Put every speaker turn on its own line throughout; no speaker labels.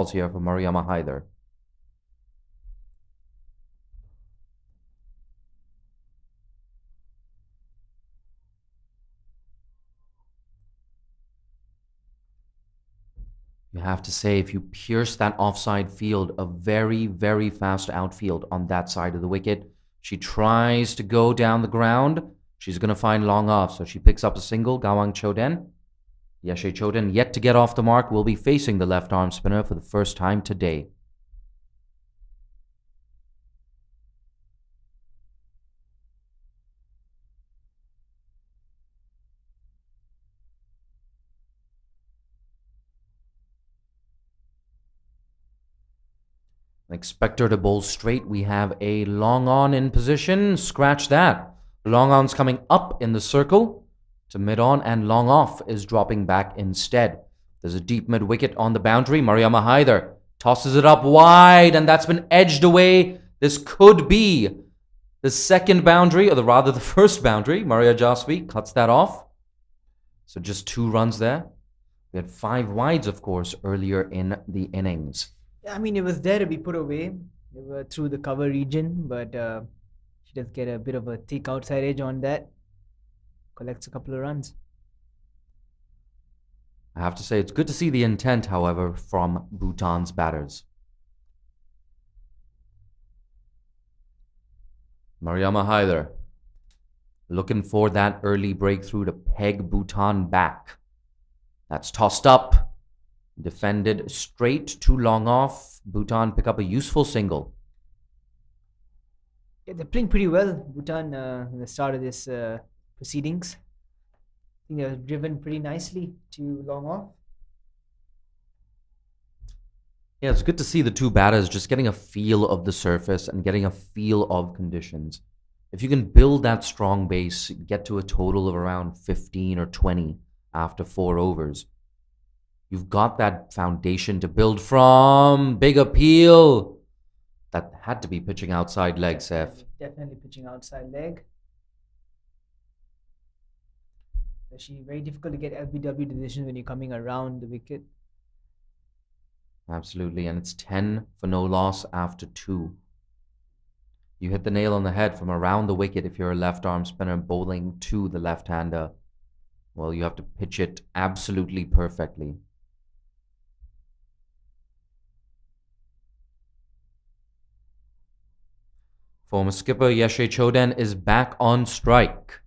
here for Mariama Haider. You have to say, if you pierce that offside field, a very, very fast outfield on that side of the wicket. She tries to go down the ground. She's going to find long off. So she picks up a single, Gawang Choden. Yeshe Choden, yet to get off the mark, will be facing the left arm spinner for the first time today. Expect her to bowl straight. We have a long on in position. Scratch that. Long on's coming up in the circle to mid on, and long off is dropping back instead. There's a deep mid wicket on the boundary. Mariama Haider tosses it up wide, and that's been edged away. This could be the second boundary, or rather the first boundary. Maria Jasvi cuts that off. So just 2 runs there. We had 5 wides, of course, earlier in the innings.
I mean, it was there to be put away. They were through the cover region, but she does get a bit of a thick outside edge on that. Collects a couple of runs.
I have to say, it's good to see the intent, however, from Bhutan's batters. Mariama Haider looking for that early breakthrough to peg Bhutan back. That's tossed up. Defended straight, too long off. Bhutan pick up a useful single.
Yeah, they're playing pretty well, Bhutan, at the start of this proceedings. I think they were driven pretty nicely to long off.
Yeah, it's good to see the 2 batters just getting a feel of the surface and getting a feel of conditions. If you can build that strong base, get to a total of around 15 or 20 after 4 overs. You've got that foundation to build from. Big appeal. That had to be pitching outside leg, Saif.
Definitely pitching outside leg. Especially very difficult to get LBW decisions when you're coming around the wicket.
Absolutely, and it's 10 for no loss after 2. You hit the nail on the head from around the wicket if you're a left arm spinner bowling to the left-hander. Well, you have to pitch it absolutely perfectly. Former skipper Yeshe Choden is back on strike.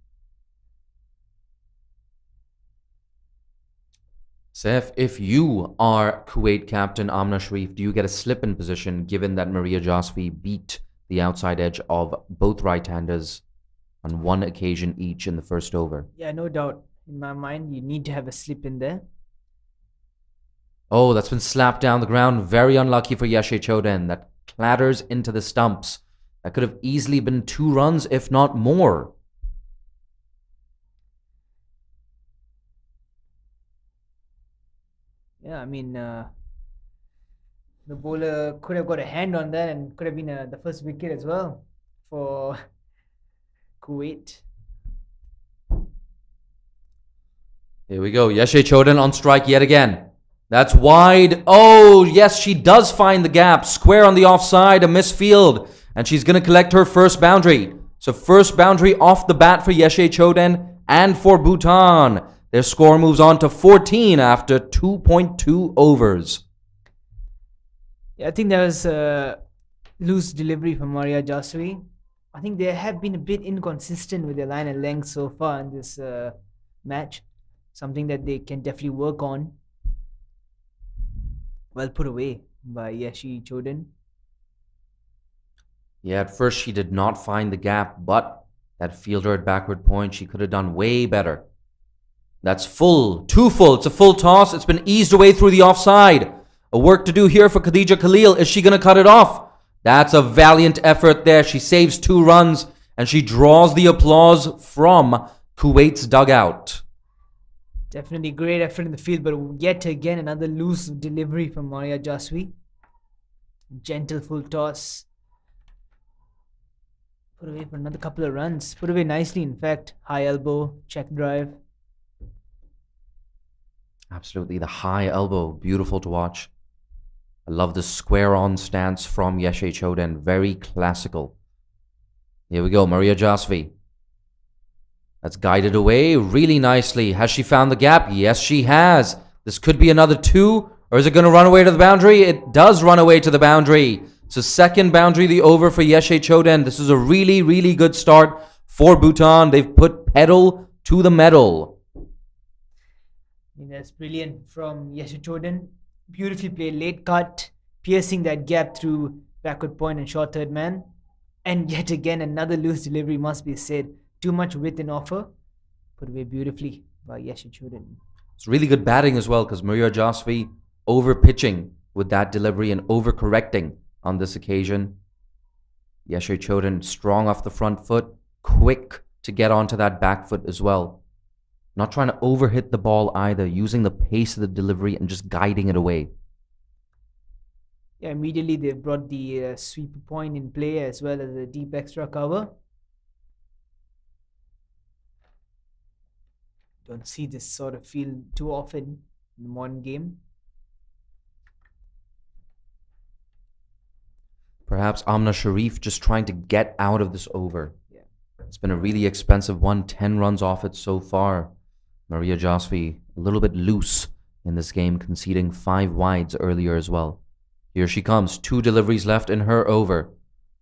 Saif, if you are Kuwait captain Amna Sharif, do you get a slip in position given that Maria Jasvi beat the outside edge of both right-handers on 1 occasion each in the first over?
Yeah, no doubt. In my mind, you need to have a slip in there.
Oh, that's been slapped down the ground. Very unlucky for Yeshe Choden. That clatters into the stumps. That could have easily been 2 runs, if not more.
Yeah, I mean, the bowler could have got a hand on that and could have been the first wicket as well for Kuwait.
Here we go. Yeshe Choden on strike yet again. That's wide. Oh, yes, she does find the gap. Square on the offside, a misfield. And she's going to collect her first boundary. So first boundary off the bat for Yeshe Choden and for Bhutan. Their score moves on to 14 after 2.2 overs.
Yeah, I think that was a loose delivery from Maria Jaswi. I think they have been a bit inconsistent with their line and length so far in this match. Something that they can definitely work on. Well put away by Yeshe Choden.
Yeah, at first she did not find the gap, but that fielder at backward point, she could have done way better. That's full, too full. It's a full toss. It's been eased away through the offside. A work to do here for Khadija Khalil. Is she going to cut it off? That's a valiant effort there. She saves 2 runs and she draws the applause from Kuwait's dugout.
Definitely great effort in the field, but yet again another loose delivery from Maria Jaswi. Gentle full toss. Put away for another couple of runs. Put away nicely, in fact. High elbow, check drive.
Absolutely, the high elbow. Beautiful to watch. I love the square on stance from Yeshe Choden. Very classical. Here we go, Maria Jasvi. That's guided away really nicely. Has she found the gap? Yes, she has. This could be another 2, or is it going to run away to the boundary? It does run away to the boundary. So second boundary, the over for Yeshe Choden. This is a really, really good start for Bhutan. They've put pedal to the metal.
That's brilliant from Yeshe Choden. Beautifully played, late cut, piercing that gap through backward point and short third man. And yet again, another loose delivery must be said. Too much width in offer. Put away beautifully by Yeshe Choden.
It's really good batting as well, because Maria Jasvi over pitching with that delivery and overcorrecting on this occasion. Yeshe Choden strong off the front foot, quick to get onto that back foot as well. Not trying to overhit the ball either, using the pace of the delivery and just guiding it away.
Yeah, immediately they brought the sweeper point in play as well as the deep extra cover. Don't see this sort of field too often in the modern game.
Perhaps Amna Sharif just trying to get out of this over.
Yeah.
It's been a really expensive one, 10 runs off it so far. Maria Jasvi a little bit loose in this game, conceding 5 wides earlier as well. Here she comes, 2 deliveries left in her over.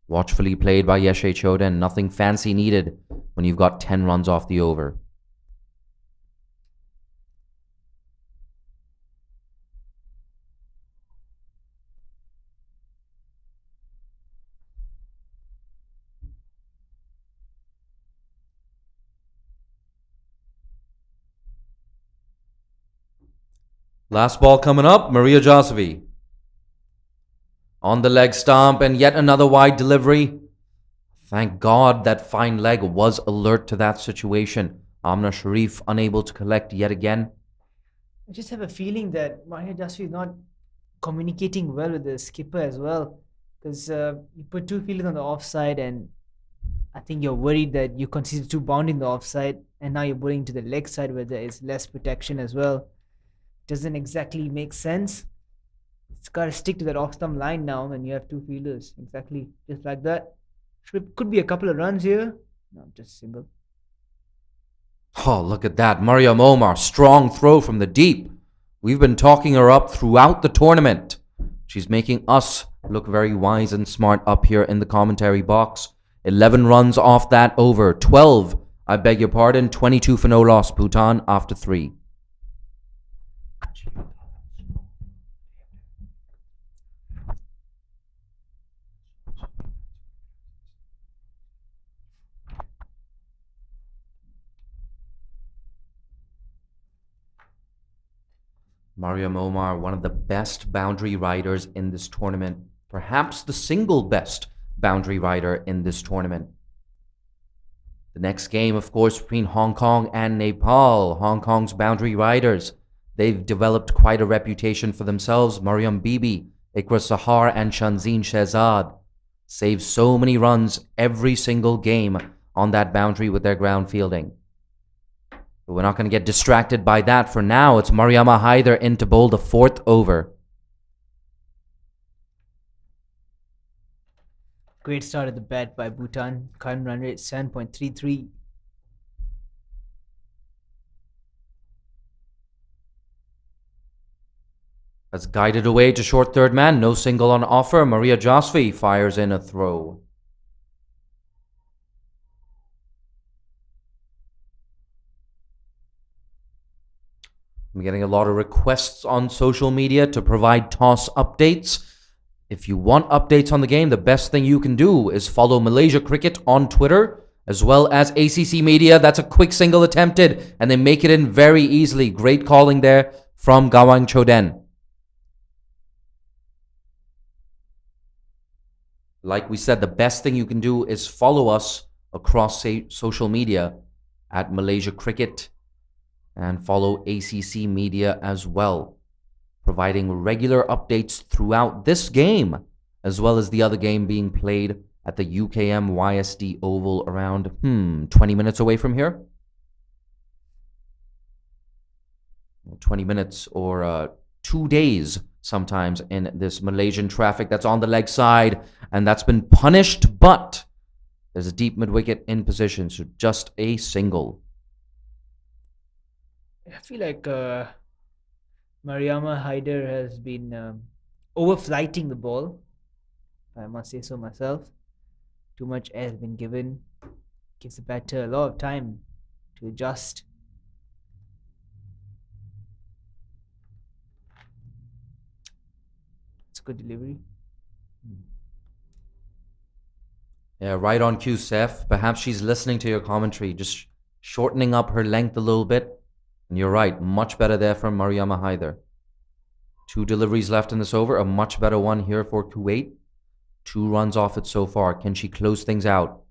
Watchfully played by Yeshe Choden, nothing fancy needed when you've got 10 runs off the over. Last ball coming up, Maria Jasvi. On the leg stump and yet another wide delivery. Thank God that fine leg was alert to that situation. Amna Sharif unable to collect yet again.
I just have a feeling that Maria Jasvi is not communicating well with the skipper as well. Because you put 2 fielders on the offside and I think you're worried that you conceded 2 bound in the offside and now you're bowling to the leg side where there is less protection as well. Doesn't exactly make sense. It's got to stick to that off stump line now when you have 2 fielders. Exactly, just like that. Could be a couple of runs here. No, just single.
Oh, look at that. Mariam Omar, strong throw from the deep. We've been talking her up throughout the tournament. She's making us look very wise and smart up here in the commentary box. 11 runs off that over. 12, I beg your pardon, 22 for no loss, Bhutan after 3. Mariam Omar, one of the best boundary riders in this tournament. Perhaps the single best boundary rider in this tournament. The next game, of course, between Hong Kong and Nepal. Hong Kong's boundary riders. They've developed quite a reputation for themselves. Mariam Bibi, Ikra Sahar, and Shanzeen Shehzad save so many runs every single game on that boundary with their ground fielding. But we're not going to get distracted by that for now. It's Mariama Haider in to bowl the 4th over.
Great start at the bat by Bhutan. Current run rate 7.33.
That's guided away to short third man. No single on offer. Maria Jasvi fires in a throw. I'm getting a lot of requests on social media to provide toss updates. If you want updates on the game, the best thing you can do is follow Malaysia Cricket on Twitter, as well as ACC Media. That's a quick single attempted, and they make it in very easily. Great calling there from Gawang Choden. Like we said, the best thing you can do is follow us across social media at Malaysia Cricket and follow ACC Media as well, providing regular updates throughout this game, as well as the other game being played at the UKM YSD Oval around 20 minutes away from here. 20 minutes or 2 days sometimes in this Malaysian traffic. That's on the leg side, and that's been punished, but there's a deep mid-wicket in position, so just a single.
I feel like Mariama Haider has been overflighting the ball. I must say so myself. Too much air has been given. Gives the batter a lot of time to adjust. It's a good delivery.
Yeah, right on cue, Seth. Perhaps she's listening to your commentary, just shortening up her length a little bit. And you're right, much better there from Mariama Haider. 2 deliveries left in this over, a much better one here for Kuwait. 2 runs off it so far. Can she close things out?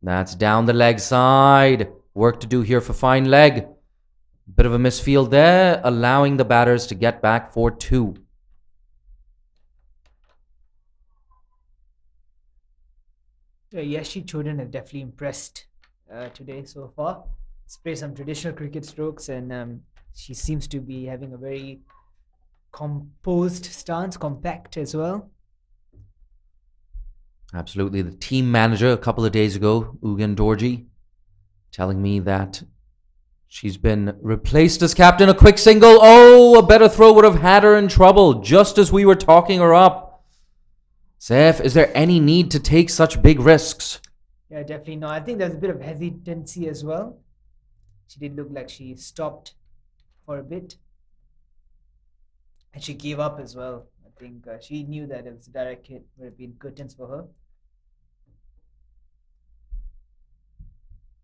That's down the leg side. Work to do here for fine leg. Bit of a misfield there, allowing the batters to get back for 2.
Yashi Chodan have definitely impressed today so far. Play some traditional cricket strokes, and she seems to be having a very composed stance, compact as well.
Absolutely. The team manager a couple of days ago, Ugan Dorji, telling me that she's been replaced as captain. A quick single. Oh, a better throw would have had her in trouble just as we were talking her up. Saif, is there any need to take such big risks?
Yeah, definitely not. I think there's a bit of hesitancy as well. She did look like she stopped for a bit. And she gave up as well. I think she knew that it was a direct hit would have been curtains for her.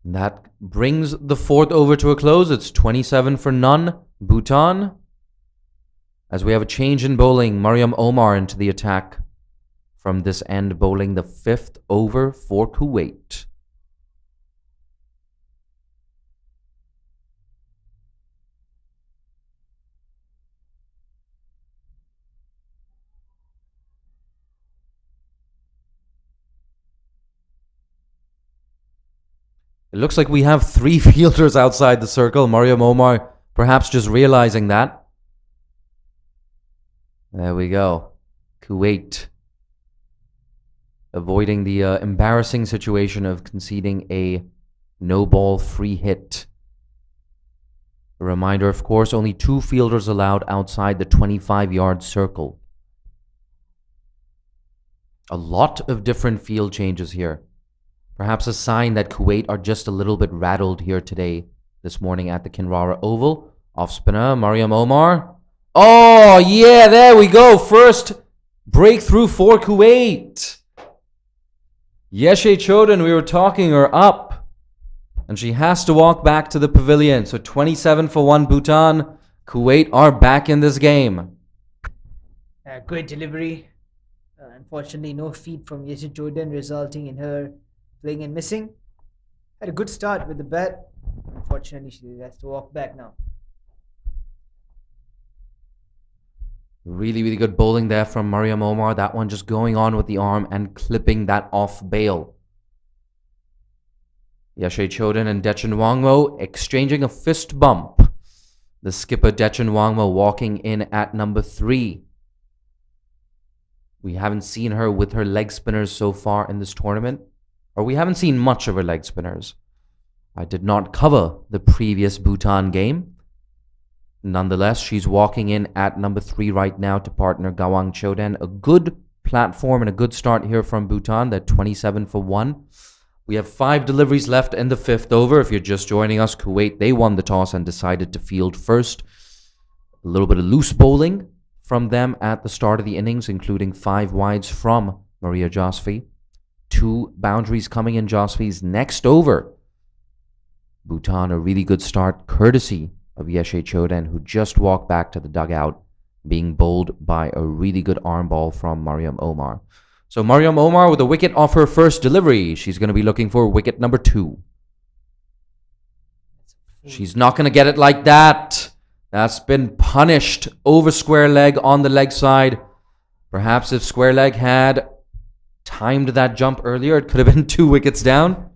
That brings the 4th over to a close. It's 27 for none. Bhutan. As we have a change in bowling, Mariam Omar into the attack. From this end, bowling the 5th over for Kuwait. It looks like we have 3 fielders outside the circle. Mariam Omar perhaps just realizing that. There we go. Kuwait avoiding the embarrassing situation of conceding a no-ball free hit. A reminder, of course, only 2 fielders allowed outside the 25-yard circle. A lot of different field changes here. Perhaps a sign that Kuwait are just a little bit rattled here today, this morning at the Kinrara Oval. Off spinner, Mariam Omar. Oh, yeah, there we go. First breakthrough for Kuwait. Yeshe Chodan, we were talking her up. And she has to walk back to the pavilion. So 27 for 1 Bhutan. Kuwait are back in this game.
Great delivery. Unfortunately, no feed from Yeshe Chodan, resulting in her playing and missing. Had a good start with the bat. Unfortunately, she has to walk back now.
Really, really good bowling there from Mariam Omar. That one just going on with the arm and clipping that off bail. Yeshe Chodan and Dechan Wangmo exchanging a fist bump. The skipper Dechan Wangmo walking in at number 3. We haven't seen her with her leg spinners so far in this tournament. Or we haven't seen much of her leg spinners. I did not cover the previous Bhutan game. Nonetheless, she's walking in at number 3 right now to partner Gawang Chodan. A good platform and a good start here from Bhutan. They're 27 for 1. We have 5 deliveries left in the 5th over. If you're just joining us, Kuwait, they won the toss and decided to field first. A little bit of loose bowling from them at the start of the innings, including 5 wides from Maria Josfi. 2 boundaries coming in Josfi's next over. Bhutan, a really good start, courtesy of Yeshe Chodan, who just walked back to the dugout, being bowled by a really good arm ball from Mariam Omar. So Mariam Omar with a wicket off her first delivery. She's going to be looking for wicket number 2. She's not going to get it like that. That's been punished over square leg on the leg side. Perhaps if square leg had timed that jump earlier, it could have been 2 wickets down.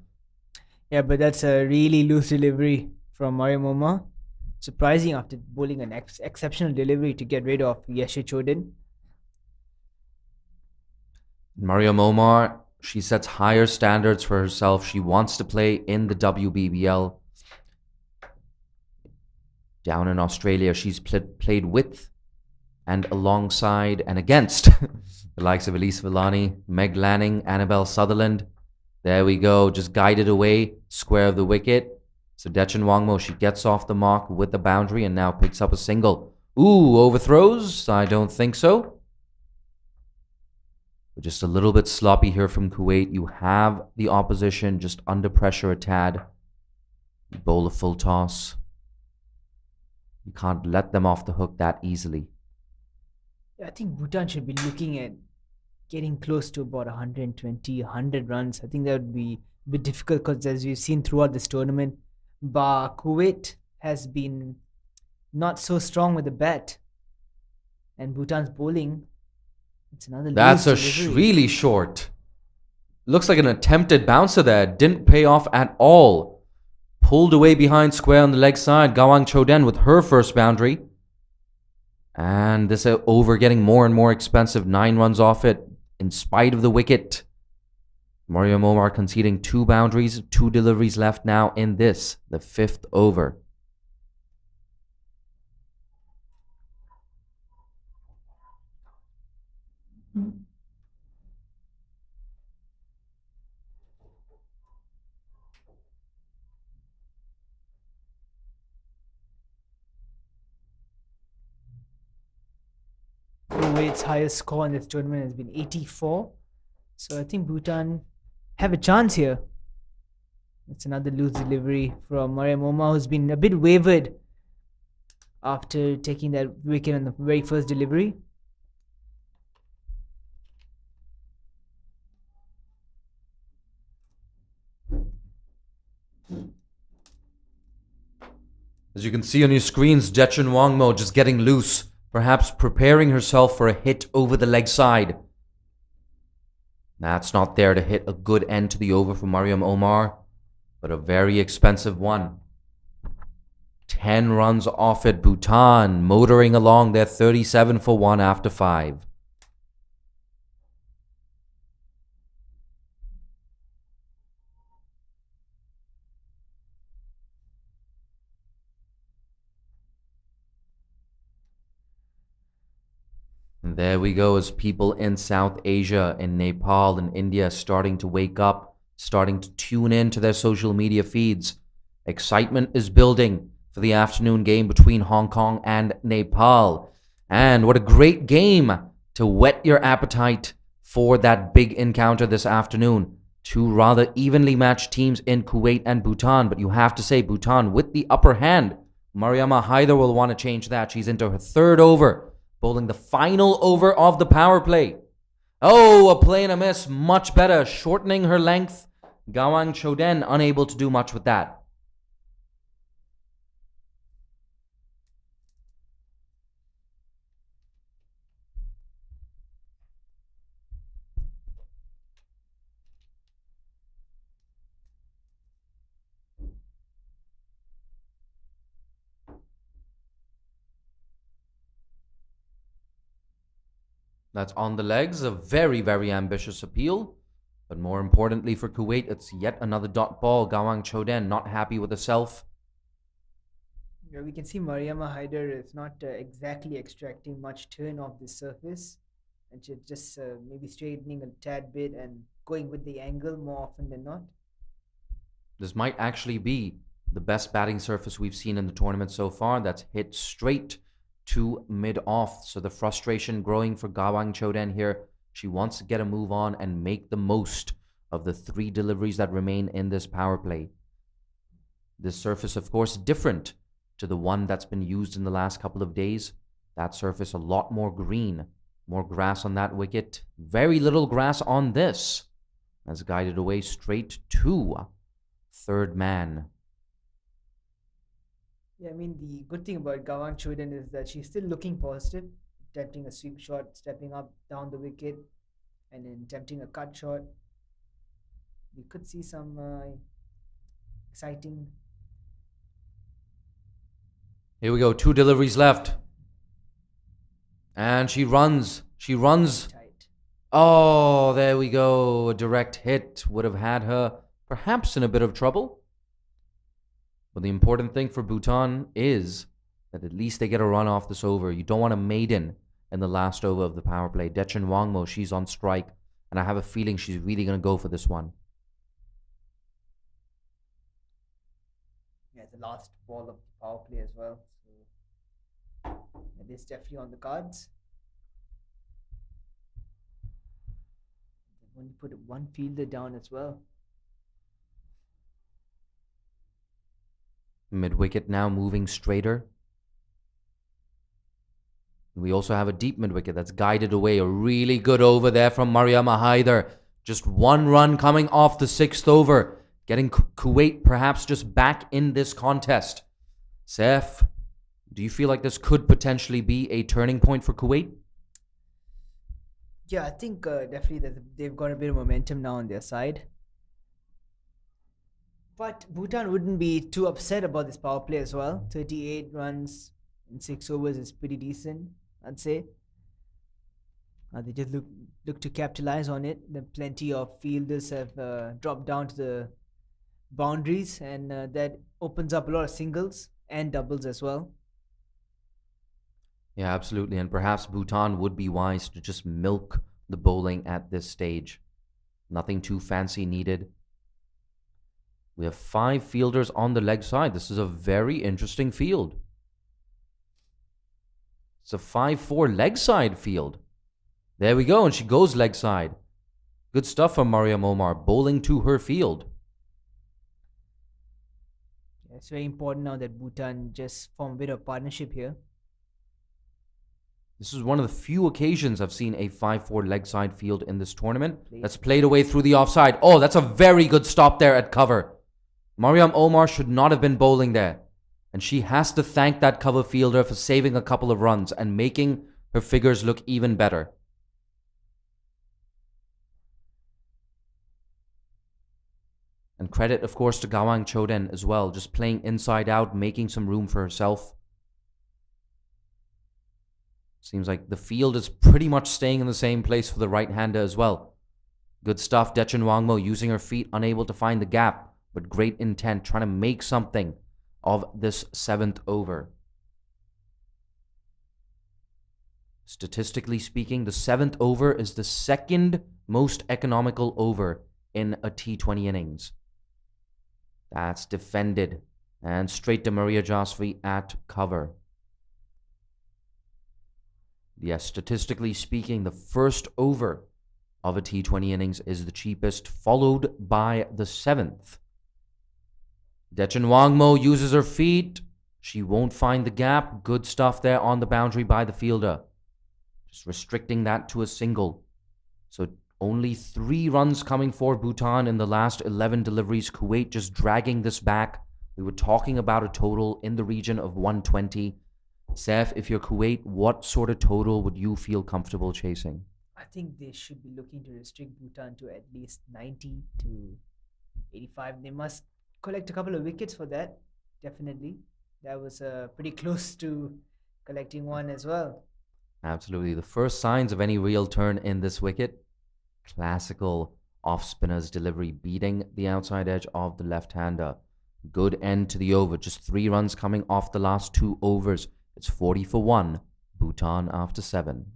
Yeah, but that's a really loose delivery from Mariam Omar. surprising after bowling an exceptional delivery to get rid of Yeshe Chodin.
Mariam Omar, she sets higher standards for herself. She wants to play in the WBBL. Down in Australia, she's played with and alongside and against the likes of Elise Villani, Meg Lanning, Annabelle Sutherland. There we go, just guided away, square of the wicket. So Dechen Wangmo, she gets off the mark with the boundary and now picks up a single. Ooh, overthrows? I don't think so. But just a little bit sloppy here from Kuwait. You have the opposition just under pressure a tad. You bowl a full toss. You can't let them off the hook that easily.
I think Bhutan should be looking at getting close to about 120, 100 runs. I think that would be a bit difficult because, as we've seen throughout this tournament, Kuwait has been not so strong with the bat. And Bhutan's bowling, it's another
That's
loose delivery.
really short. Looks like an attempted bouncer there. Didn't pay off at all. Pulled away behind square on the leg side. Gawang Choden with her first boundary. And this over getting more and more expensive. 9 runs off it in spite of the wicket. Mariam Omar conceding 2 boundaries, 2 deliveries left now in this, the 5th over.
Kuwait's highest score in this tournament has been 84. So I think Bhutan have a chance here. It's another loose delivery from Mariam Omar, who's been a bit wavered after taking that wicket on the very first delivery.
As you can see on your screens, Dechen Wangmo just getting loose, perhaps preparing herself for a hit over the leg side. That's not there to hit a good end to the over for Mariam Omar, but a very expensive one. 10 runs off it. Bhutan motoring along their 37 for 1 after 5. And there we go, as people in South Asia, in Nepal and India starting to wake up, starting to tune in to their social media feeds. Excitement is building for the afternoon game between Hong Kong and Nepal. And what a great game to whet your appetite for that big encounter this afternoon. 2 rather evenly matched teams in Kuwait and Bhutan, but you have to say Bhutan with the upper hand. Mariama Haider will want to change that. She's into her 3rd over, bowling the final over of the power play. Oh, a play and a miss. Much better. Shortening her length. Gawang Choden unable to do much with that. That's on the legs. A very, very ambitious appeal. But more importantly for Kuwait, it's yet another dot ball. Gawang Choden not happy with herself.
Yeah, we can see Mariama Haider is not exactly extracting much turn off the surface, and she's just maybe straightening a tad bit and going with the angle more often than not.
This might actually be the best batting surface we've seen in the tournament so far. That's hit straight to mid-off. So the frustration growing for Gawang Choden here. She wants to get a move on and make the most of the 3 deliveries that remain in this power play. This surface, of course, different to the one that's been used in the last couple of days. That surface a lot more green, more grass on that wicket. Very little grass on this. As guided away straight to 3rd man.
Yeah, I mean, the good thing about Gawang Choden is that she's still looking positive, attempting a sweep shot, stepping up down the wicket, and then attempting a cut shot. We could see some exciting
Here we go. 2 deliveries left. And she runs. She runs.
Tight.
Oh, there we go. A direct hit would have had her perhaps in a bit of trouble. But the important thing for Bhutan is that at least they get a run off this over. You don't want a maiden in the last over of the power play. Dechen Wangmo, she's on strike. And I have a feeling she's really going to go for this one.
Yeah, the last ball of the power play as well. So it is definitely on the cards. They've only put one fielder down as well.
Mid-wicket now moving straighter. We also have a deep mid-wicket that's guided away. A really good over there from Mariam Haider. Just 1 run coming off the 6th over. Getting Kuwait perhaps just back in this contest. Saif, do you feel like this could potentially be a turning point for Kuwait?
Yeah, I think definitely that they've got a bit of momentum now on their side. But Bhutan wouldn't be too upset about this power play as well. 38 runs in 6 overs is pretty decent, I'd say. They just look to capitalize on it. Plenty of fielders have dropped down to the boundaries, and that opens up a lot of singles and doubles as well.
Yeah, absolutely. And perhaps Bhutan would be wise to just milk the bowling at this stage. Nothing too fancy needed. We have 5 fielders on the leg side. This is a very interesting field. It's a 5-4 leg side field. There we go, and she goes leg side. Good stuff from Mariam Omar, bowling to her field.
Yeah, it's very important now that Bhutan just form a bit of partnership here.
This is one of the few occasions I've seen a 5-4 leg side field in this tournament. That's played away through the offside. Oh, that's a very good stop there at cover. Mariam Omar should not have been bowling there. And she has to thank that cover fielder for saving a couple of runs and making her figures look even better. And credit, of course, to Gawang Choden as well. Just playing inside out, making some room for herself. Seems like the field is pretty much staying in the same place for the right-hander as well. Good stuff. Dechen Wangmo using her feet, unable to find the gap. But great intent, trying to make something of this 7th over. Statistically speaking, the 7th over is the 2nd most economical over in a T20 innings. That's defended. And straight to Maria Jasvi at cover. Yes, statistically speaking, the first over of a T20 innings is the cheapest, followed by the 7th. Dechen Wangmo uses her feet. She won't find the gap. Good stuff there on the boundary by the fielder. Just restricting that to a single. So only 3 runs coming for Bhutan in the last 11 deliveries. Kuwait just dragging this back. We were talking about a total in the region of 120. Saif, if you're Kuwait, what sort of total would you feel comfortable chasing?
I think they should be looking to restrict Bhutan to at least 90 to 85. They must collect a couple of wickets for that, definitely. That was pretty close to collecting one as well.
Absolutely. The first signs of any real turn in this wicket. Classical off-spinner's delivery, beating the outside edge of the left-hander. Good end to the over. Just 3 runs coming off the last 2 overs. It's 40 for 1. Bhutan after 7.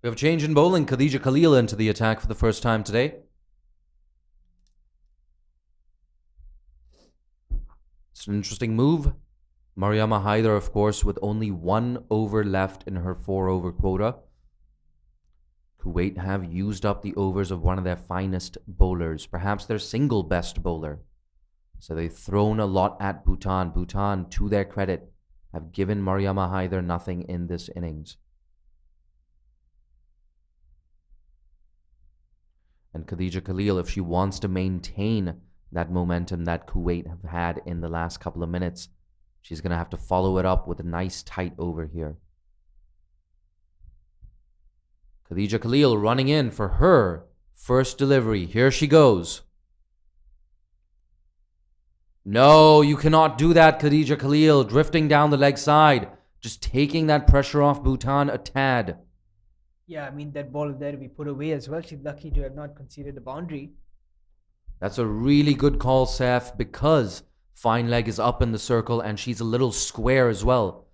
We have a change in bowling. Khadija Khalil into the attack for the first time today. It's an interesting move. Mariama Haider, of course, with only 1 over left in her 4-over quota. Kuwait have used up the overs of one of their finest bowlers, perhaps their single best bowler. So they've thrown a lot at Bhutan. Bhutan, to their credit, have given Mariama Haider nothing in this innings. And Khadija Khalil, if she wants to maintain that momentum that Kuwait have had in the last couple of minutes, she's going to have to follow it up with a nice tight over here. Khadija Khalil running in for her first delivery. Here she goes. No, you cannot do that, Khadija Khalil. Drifting down the leg side. Just taking that pressure off Bhutan a tad.
Yeah, I mean, that ball there to be put away as well. She's lucky to have not conceded a boundary.
That's a really good call, Saif, because fine leg is up in the circle and she's a little square as well.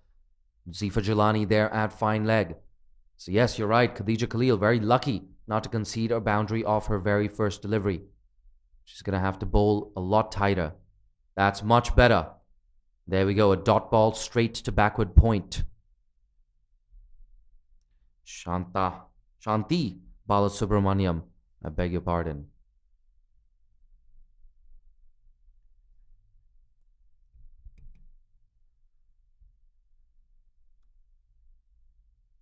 Zifa Jilani there at fine leg. So yes, you're right. Khadija Khalil, very lucky not to concede a boundary off her very first delivery. She's going to have to bowl a lot tighter. That's much better. There we go. A dot ball straight to backward point. Shanti Balasubramaniam. I beg your pardon.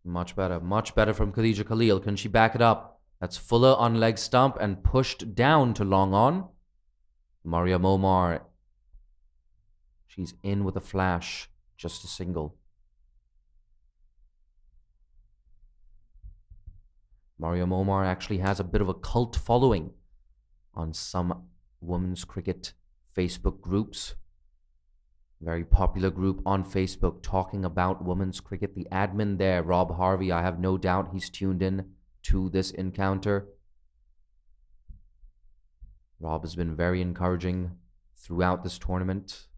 Much better from Khadija Khalil. Can she back it up? That's Fuller on leg stump and pushed down to long on. Mariam Omar. She's in with a flash. Just a single. Mariam Omar actually has a bit of a cult following on some women's cricket Facebook groups. Very popular group on Facebook talking about women's cricket. The admin there, Rob Harvey, I have no doubt he's tuned in to this encounter. Rob has been very encouraging throughout this tournament,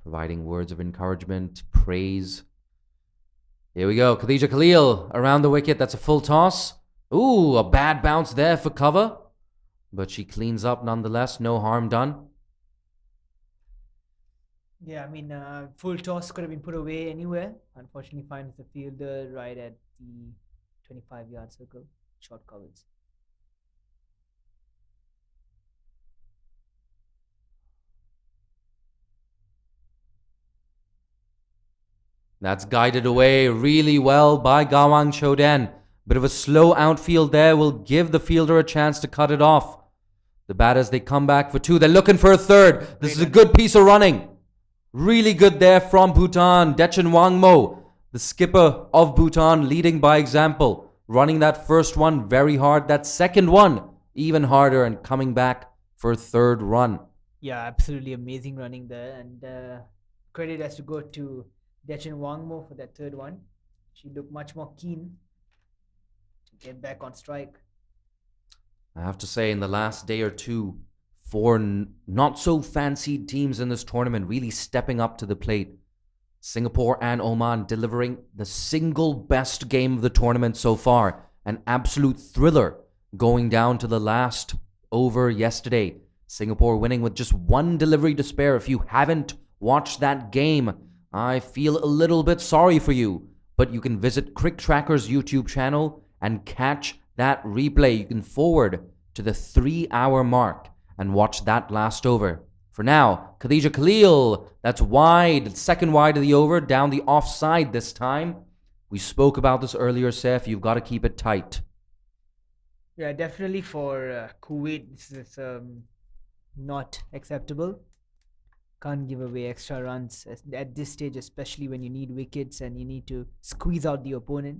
providing words of encouragement, praise. Here we go. Khadija Khalil around the wicket. That's a full toss. Ooh, a bad bounce there for cover. But she cleans up nonetheless. No harm done.
Yeah, I mean, full toss could have been put away anywhere. Unfortunately, finds the fielder right at the 25-yard circle. Short covers.
That's guided away really well by Gawang Choden. Bit of a slow outfield there will give the fielder a chance to cut it off. The batters, they come back for two. They're looking for a third. This is a good piece of running. Really good there from Bhutan. Dechan Wangmo, the skipper of Bhutan, leading by example. Running that first one very hard. That second one even harder and coming back for a third run.
Yeah, absolutely amazing running there. And credit has to go to Dechan Wangmo for that third one. She looked much more keen to get back on strike.
I have to say, in the last day or two, four not so fancied teams in this tournament really stepping up to the plate. Singapore and Oman delivering the single best game of the tournament so far. An absolute thriller going down to the last over yesterday. Singapore winning with just one delivery to spare. If you haven't watched that game, I feel a little bit sorry for you. But you can visit Crick Tracker's YouTube channel and catch that replay. You can forward to the 3-hour mark and watch that last over. For now, Khadija Khalil, that's wide, second wide of the over, down the offside this time. We spoke about this earlier, Saif. You've got to keep it tight.
Yeah, definitely for Kuwait, this is not acceptable. Can't give away extra runs at this stage, especially when you need wickets and you need to squeeze out the opponent.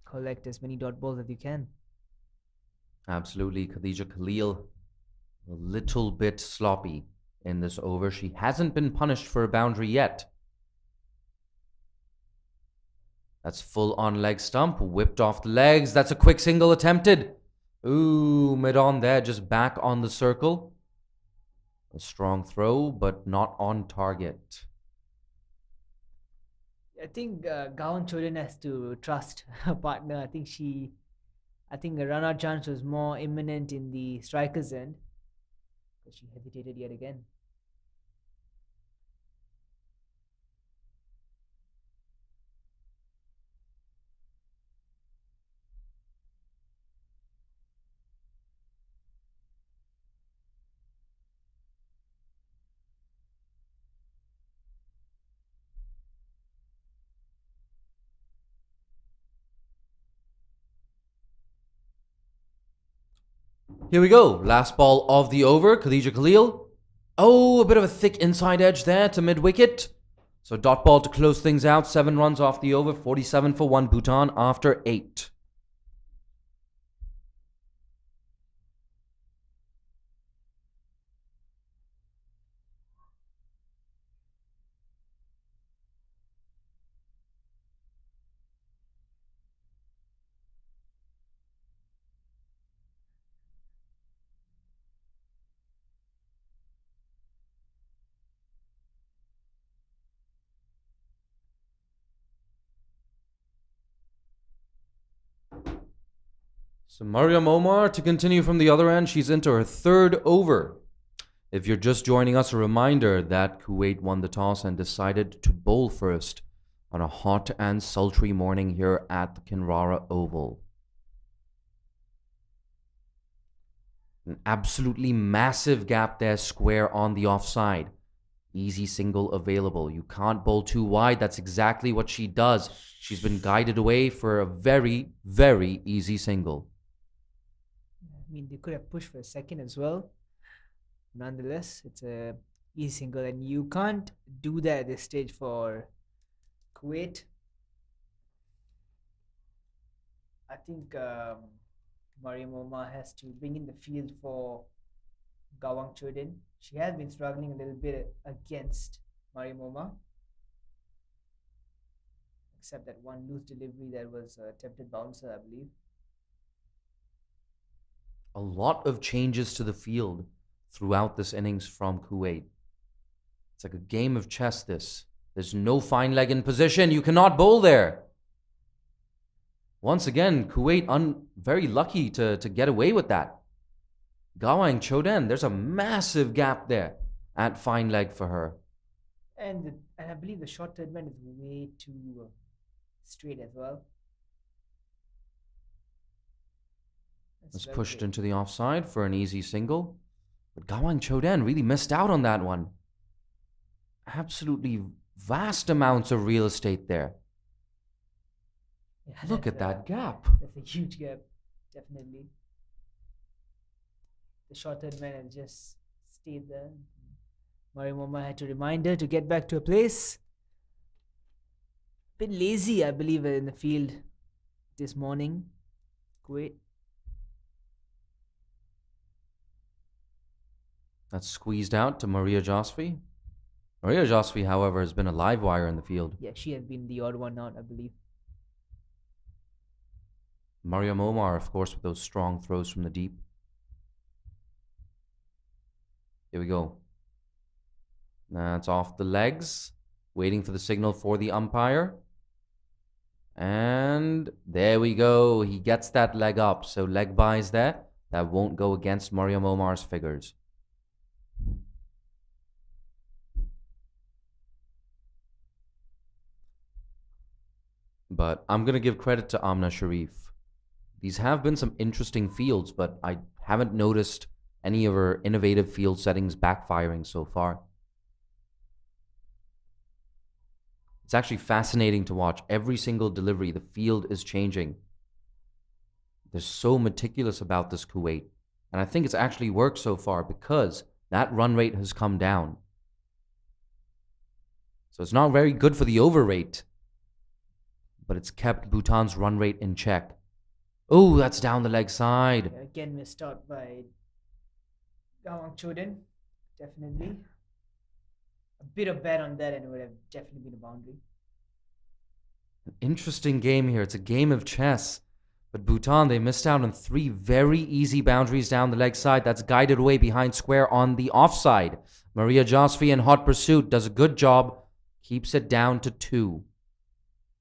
Collect as many dot balls as you can.
Absolutely. Khadija Khalil, a little bit sloppy in this over. She hasn't been punished for a boundary yet. That's full on leg stump, whipped off the legs. That's a quick single attempted. Ooh, mid-on there, just back on the circle. A strong throw, but not on target.
I think Gawan Choden has to trust her partner. I think a run-out chance was more imminent in the striker's end, but she hesitated yet again.
Here we go. Last ball of the over. Khadija Khalil. Oh, a bit of a thick inside edge there to mid-wicket. So dot ball to close things out. 7 runs off the over. 47 for 1 Bhutan after 8. So Mariam Omar to continue from the other end. She's into her 3rd over. If you're just joining us, a reminder that Kuwait won the toss and decided to bowl first on a hot and sultry morning here at the Kinrara Oval. An absolutely massive gap there, square on the offside. Easy single available. You can't bowl too wide. That's exactly what she does. She's been guided away for a very, very easy single.
I mean, they could have pushed for a second as well. Nonetheless, it's a easy single, and you can't do that at this stage for Kuwait. I think Mariam Omar has to bring in the field for Gawang Chodin. She has been struggling a little bit against Mariam Omar, except that one loose delivery that was a attempted bouncer, I believe.
A lot of changes to the field throughout this innings from Kuwait. It's like a game of chess, this. There's no fine leg in position. You cannot bowl there. Once again, Kuwait very lucky to get away with that. Gawang Chodin, there's a massive gap there at fine leg for her.
And I believe the short third man is way too straight as well.
It's pushed into the offside for an easy single. But Gawang Chodin really missed out on that one. Absolutely vast amounts of real estate there.
Yeah,
Look at that gap.
That's a huge gap, definitely. The short third man has just stayed there. Mariam Omar had to remind her to get back to a place. Bit lazy, I believe, in the field this morning. Kuwait.
That's squeezed out to Maria Josfi. Maria Josfi, however, has been a live wire in the field.
Yeah, she has been the odd one out, I believe.
Mariam Omar, of course, with those strong throws from the deep. Here we go. That's off the legs. Waiting for the signal for the umpire. And there we go. He gets that leg up. So leg buys there. That won't go against Mariam Omar's figures. But I'm going to give credit to Amna Sharif. These have been some interesting fields, but I haven't noticed any of her innovative field settings backfiring so far. It's actually fascinating to watch. Every single delivery, the field is changing. They're so meticulous about this Kuwait. And I think it's actually worked so far because that run rate has come down. So it's not very good for the over rate, but it's kept Bhutan's run rate in check. Oh, that's down the leg side.
Yeah, again, missed out by Gawang Chodin. Definitely. A bit of bet on that and it would have definitely been a boundary.
An interesting game here. It's a game of chess. But Bhutan, they missed out on 3 very easy boundaries down the leg side. That's guided away behind square on the offside. Maria Josfi in hot pursuit does a good job. Keeps it down to 2.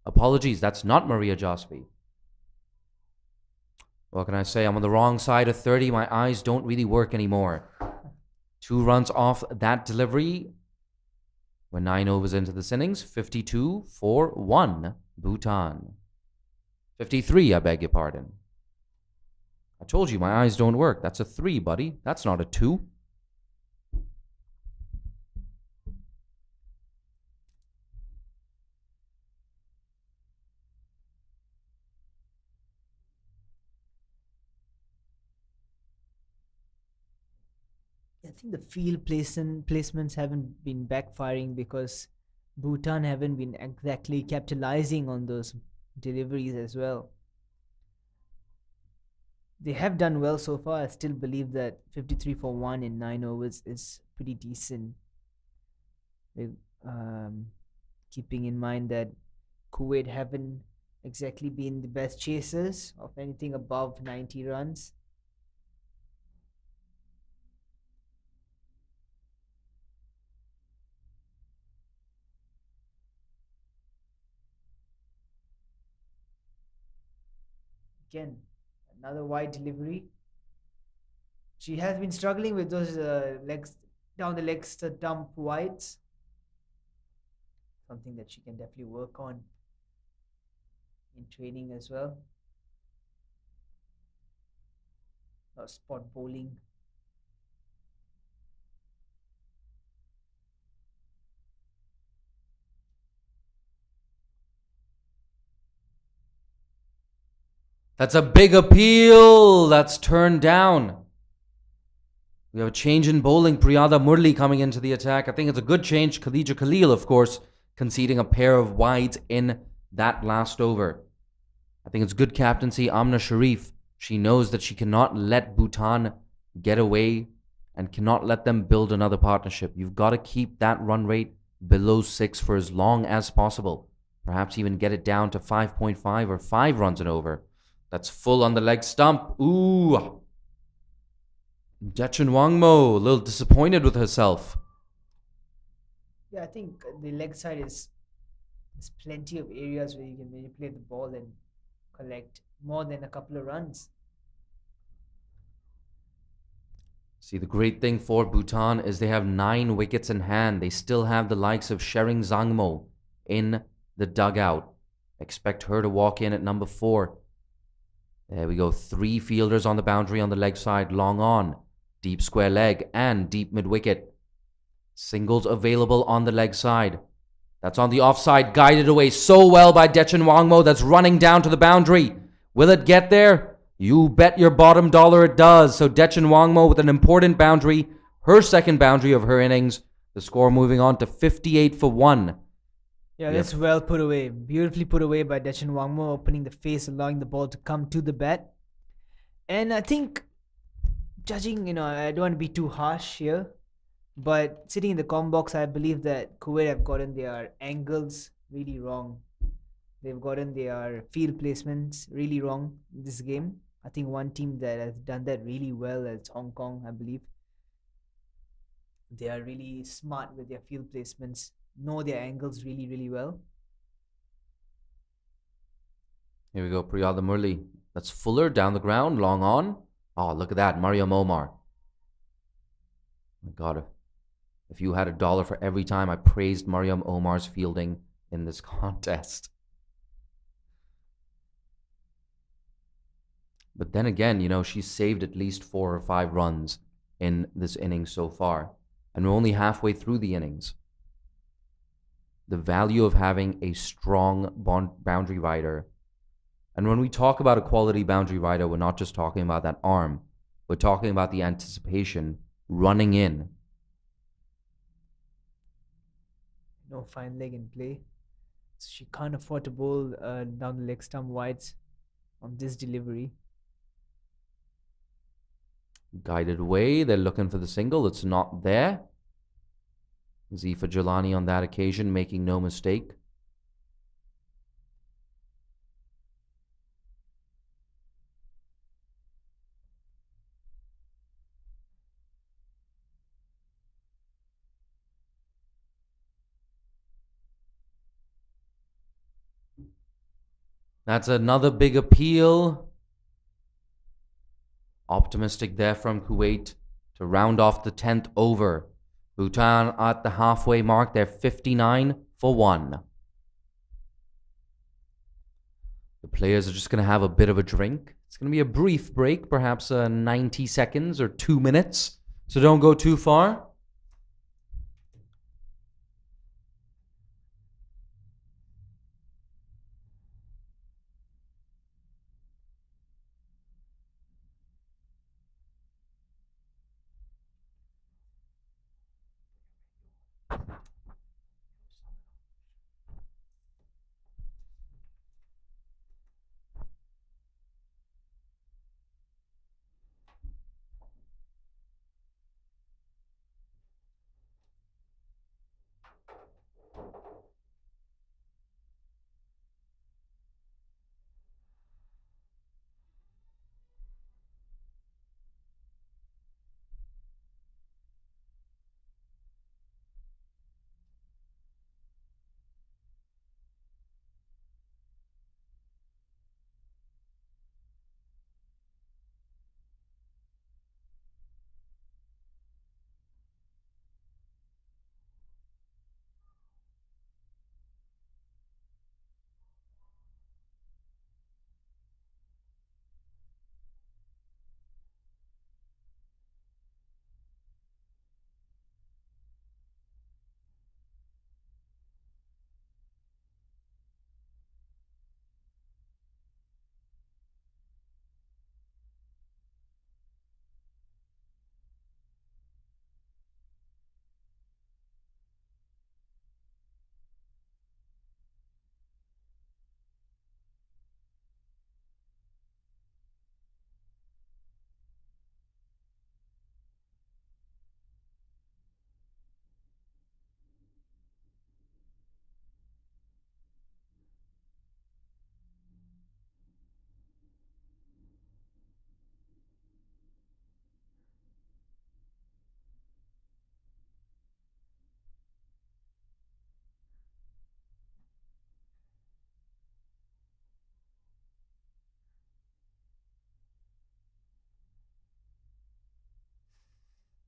Apologies, that's not Maria Josfi. What can I say? I'm on the wrong side of 30. My eyes don't really work anymore. 2 runs off that delivery. We're 9 overs into this innings. 52 for 1 Bhutan. 53, I beg your pardon. I told you my eyes don't work. That's a 3, buddy. That's not a 2.
I think the placements haven't been backfiring because Bhutan haven't been exactly capitalizing on those deliveries as well. They have done well so far. I still believe that 53 for 1 in 9 overs is pretty decent. Um, Keeping in mind that Kuwait haven't exactly been the best chasers of anything above 90 runs. Again, another wide delivery. She has been struggling with those legs down the legs to dump wides. Something that she can definitely work on in training as well. Or spot bowling.
That's a big appeal. That's turned down. We have a change in bowling. Priyada Murli coming into the attack. I think it's a good change. Khadija Khalil, of course, conceding a pair of wides in that last over. I think it's good captaincy. Amna Sharif, she knows that she cannot let Bhutan get away and cannot let them build another partnership. You've got to keep that run rate below 6 for as long as possible. Perhaps even get it down to 5.5 or 5 runs and over. That's full on the leg stump. Ooh. Dechen Wangmo, a little disappointed with herself.
Yeah, I think the leg side there's plenty of areas where you can manipulate the ball and collect more than a couple of runs.
See, the great thing for Bhutan is they have 9 wickets in hand. They still have the likes of Shering Zangmo in the dugout. Expect her to walk in at number 4. There we go. 3 fielders on the boundary on the leg side. Long on. Deep square leg and deep mid wicket. Singles available on the leg side. That's on the offside. Guided away so well by Dechen Wangmo. That's running down to the boundary. Will it get there? You bet your bottom dollar it does. So Dechen Wangmo with an important boundary. Her second boundary of her innings. The score moving on to 58 for 1.
Yeah, that's well put away. Beautifully put away by Dechen Wangmo, opening the face, allowing the ball to come to the bat. And I think, judging, I don't want to be too harsh here, but sitting in the com box, I believe that Kuwait have gotten their angles really wrong. They've gotten their field placements really wrong in this game. I think one team that has done that really well is Hong Kong, I believe. They are really smart with their field placements, know their angles really, really well.
Here we go, Priyada Murli. That's Fuller down the ground, long on. Oh, look at that, Mariam Omar. My God, if you had $1 for every time I praised Mariam Omar's fielding in this contest. But then again, she's saved at least 4 or 5 runs in this inning so far. And we're only halfway through the innings. The value of having a strong boundary rider. And when we talk about a quality boundary rider, we're not just talking about that arm. We're talking about the anticipation running in.
No fine leg in play. So she can't afford to bowl down the leg stump wides on this delivery.
Guided away. They're looking for the single. It's not there. Zifa Jalani on that occasion making no mistake. That's another big appeal. Optimistic there from Kuwait to round off the 10th over. Bhutan at the halfway mark. They're 59 for 1. The players are just going to have a bit of a drink. It's going to be a brief break, perhaps 90 seconds or 2 minutes. So don't go too far.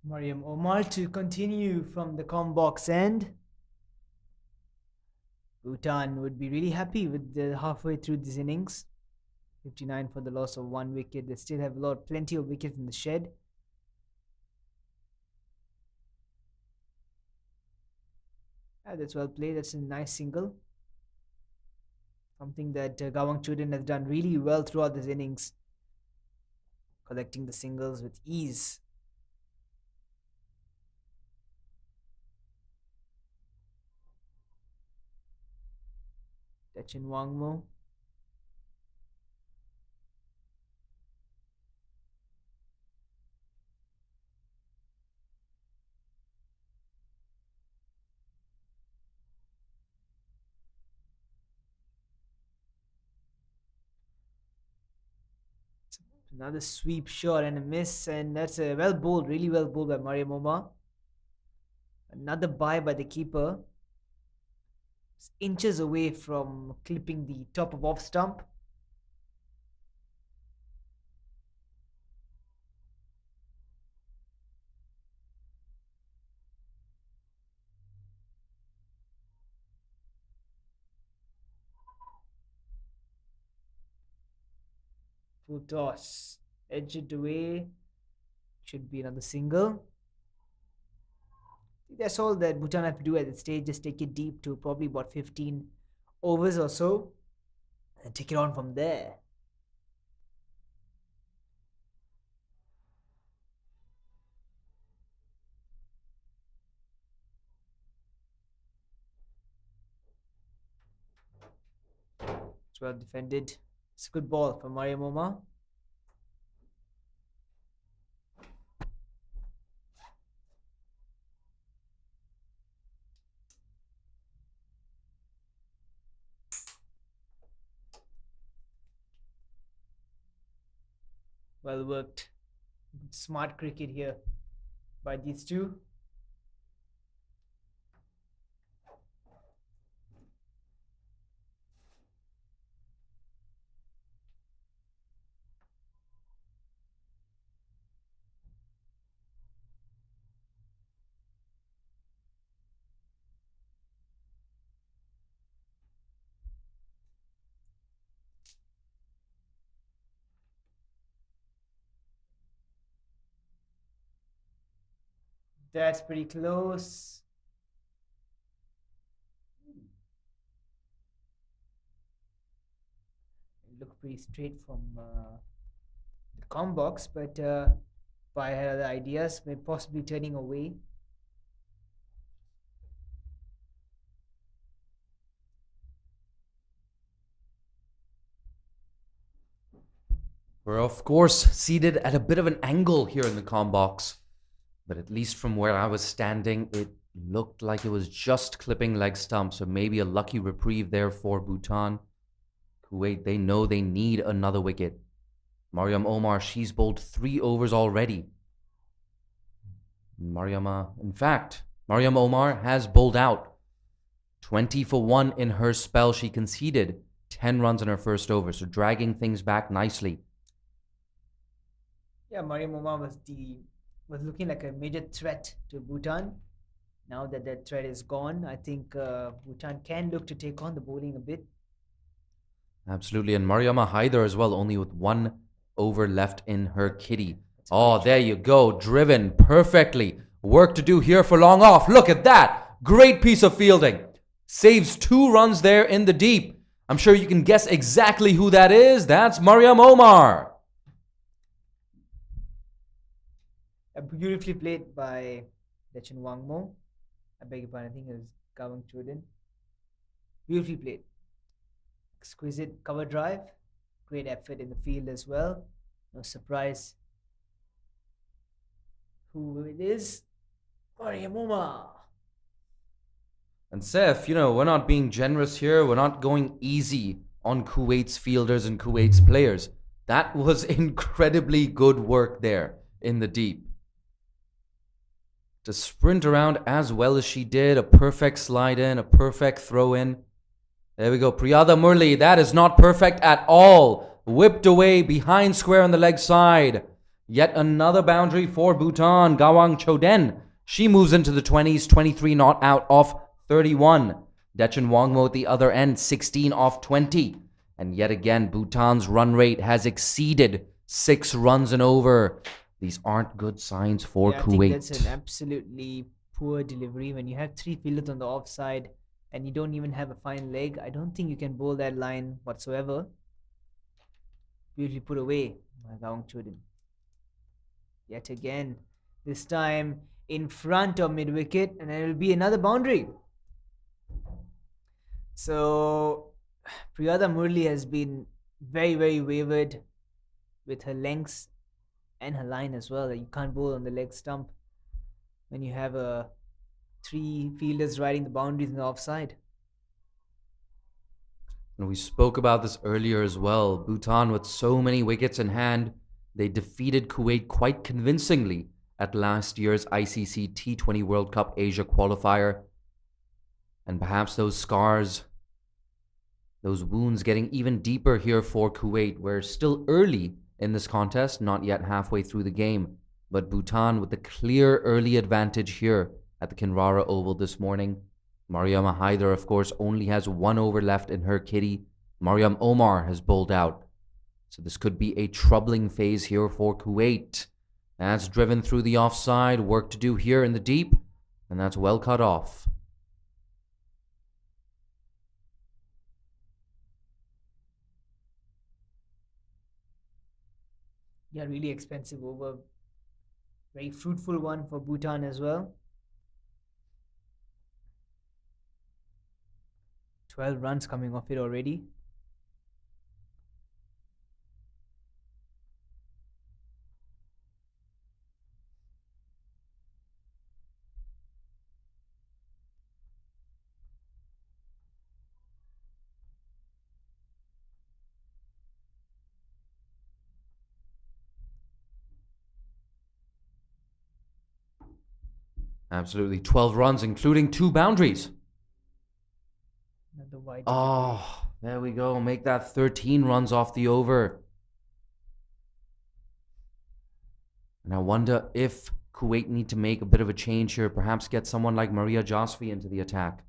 Mariam Omar to continue from the com box end. Bhutan would be really happy with the halfway through this innings. 59 for the loss of 1 wicket. They still have plenty of wickets in the shed. That's well played. That's a nice single. Something that Gawang Chuden has done really well throughout this innings. Collecting the singles with ease. Techin Wangmo. Another sweep shot and a miss, and that's a well bowled, really well bowled by Mariam Omar. Another bye by the keeper. It's inches away from clipping the top of off stump. Full toss. Edge it away. Should be another single. That's all that Bhutan have to do at this stage. Just take it deep to probably about 15 overs or so. And take it on from there. It's well defended. It's a good ball from Mariam Omar. Well worked. Smart cricket here by these two. That's pretty close. It looked pretty straight from the com box, but by had other ideas, may possibly turning away.
We're of course seated at a bit of an angle here in the comm box, but at least from where I was standing, it looked like it was just clipping leg stump, so maybe a lucky reprieve there for Bhutan. Kuwait, they know they need another wicket. Mariam Omar, she's bowled 3 overs already. Mariam Omar has bowled out. 20 for 1 in her spell. She conceded 10 runs in her first over, so dragging things back nicely.
Yeah, Mariam Omar was looking like a major threat to Bhutan. Now that that threat is gone, I think Bhutan can look to take on the bowling a bit.
Absolutely, and Mariama Haider as well, only with 1 over left in her kitty. Oh, there you go, driven perfectly. Work to do here for long off. Look at that. Great piece of fielding. Saves 2 runs there in the deep. I'm sure you can guess exactly who that is. That's Mariam Omar.
Beautifully played by Techin Wangmo. I beg your pardon, I think it was Gawang Chuden. Beautifully played. Exquisite cover drive. Great effort in the field as well. No surprise who it is. Mariam Omar.
And Seth, we're not being generous here. We're not going easy on Kuwait's fielders and Kuwait's players. That was incredibly good work there in the deep. To sprint around as well as she did, a perfect slide in, a perfect throw in. There we go, Priyada Murli, that is not perfect at all. Whipped away behind square on the leg side. Yet another boundary for Bhutan. Gawang Choden. She moves into the 20s, 23 not out off 31. Dechen Wangmo at the other end, 16 off 20. And yet again, Bhutan's run rate has exceeded 6 runs and over. These aren't good signs for Kuwait.
I think that's an absolutely poor delivery. When you have 3 fielders on the offside and you don't even have a fine leg, I don't think you can bowl that line whatsoever. Beautifully put away by Gawang Choden. Yet again, this time in front of mid-wicket, and it will be another boundary. So Priyada Murli has been very, very wayward with her lengths and her line as well. You can't bowl on the leg stump when you have 3 fielders riding the boundaries in the offside.
And we spoke about this earlier as well. Bhutan, with so many wickets in hand, they defeated Kuwait quite convincingly at last year's ICC T20 World Cup Asia qualifier. And perhaps those scars, those wounds getting even deeper here for Kuwait. We're still early in this contest, not yet halfway through the game. But Bhutan with the clear early advantage here at the Kinrara Oval this morning. Mariam Haider, of course, only has 1 over left in her kitty. Mariam Omar has bowled out. So this could be a troubling phase here for Kuwait. That's driven through the offside. Work to do here in the deep. And that's well cut off.
Yeah, really expensive over. Very fruitful one for Bhutan as well. 12 runs coming off it already.
Absolutely. 12 runs, including 2 boundaries.
Another wide
Oh, there we go. Make that 13 runs off the over. And I wonder if Kuwait need to make a bit of a change here. Perhaps get someone like Maria Jasvi into the attack.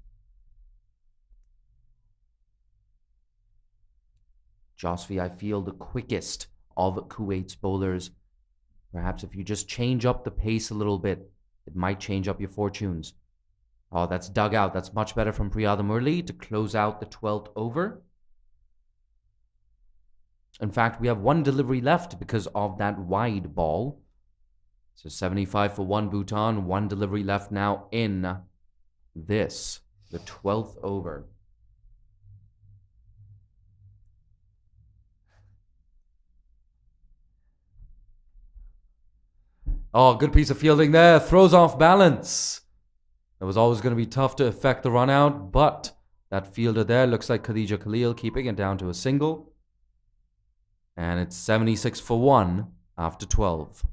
Jasvi, I feel, the quickest of Kuwait's bowlers. Perhaps if you just change up the pace a little bit, it might change up your fortunes. Oh, that's dug out. That's much better from Priyada Murli to close out the 12th over. In fact, we have 1 delivery left because of that wide ball. So 75 for 1 Bhutan, 1 delivery left now in this, the 12th over. Oh, good piece of fielding there. Throws off balance. It was always going to be tough to effect the run out, but that fielder there looks like Khadija Khalil, keeping it down to a single. And it's 76 for 1 after 12.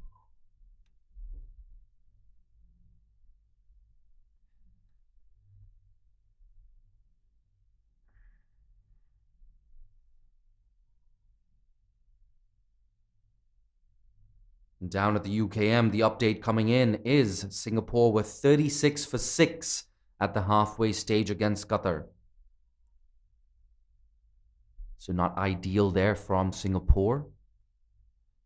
Down at the UKM, the update coming in is Singapore with 36 for 6 at the halfway stage against Qatar. So not ideal there from Singapore,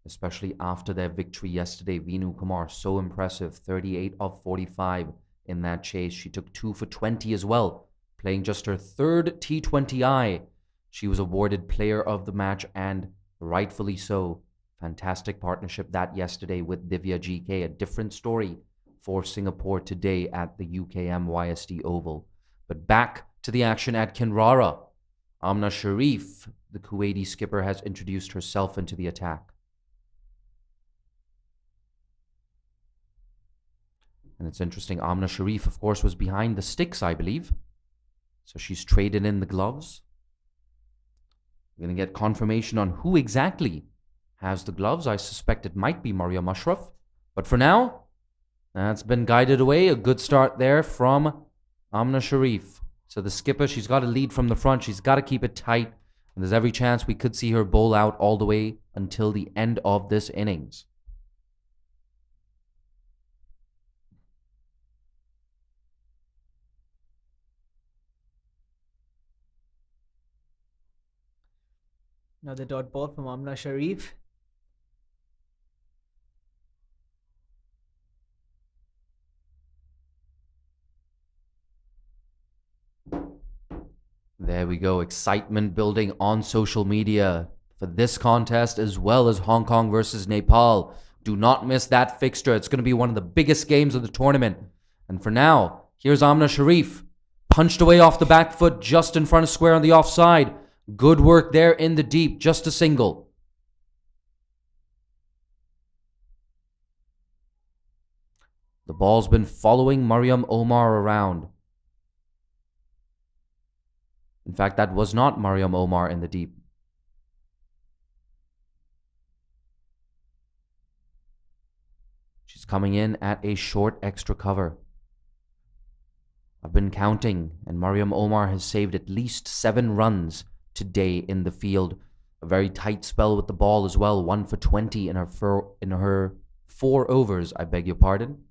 especially after their victory yesterday. Vinu Kumar, so impressive, 38 of 45 in that chase. She took 2 for 20 as well, playing just her 3rd T20I. She was awarded Player of the Match, and rightfully so. Fantastic partnership that yesterday with Divya GK. A different story for Singapore today at the UKM YSD Oval. But back to the action at Kinrara. Amna Sharif, the Kuwaiti skipper, has introduced herself into the attack. And it's interesting, Amna Sharif, of course, was behind the sticks, I believe. So she's traded in the gloves. We're going to get confirmation on who exactly has the gloves. I suspect it might be Maria Mushraf. But for now, that's been guided away. A good start there from Amna Sharif. So the skipper, she's got a lead from the front. She's got to keep it tight. And there's every chance we could see her bowl out all the way until the end of this innings.
Another dot ball from Amna Sharif.
There we go. Excitement building on social media for this contest as well as Hong Kong versus Nepal. Do not miss that fixture. It's going to be one of the biggest games of the tournament. And for now, here's Amna Sharif. Punched away off the back foot just in front of square on the offside. Good work there in the deep. Just a single. The ball's been following Mariam Omar around. In fact, that was not Mariam Omar in the deep. She's coming in at a short extra cover. I've been counting, and Mariam Omar has saved at least 7 runs today in the field. A very tight spell with the ball as well. 1 for 20 in her 4 overs, I beg your pardon.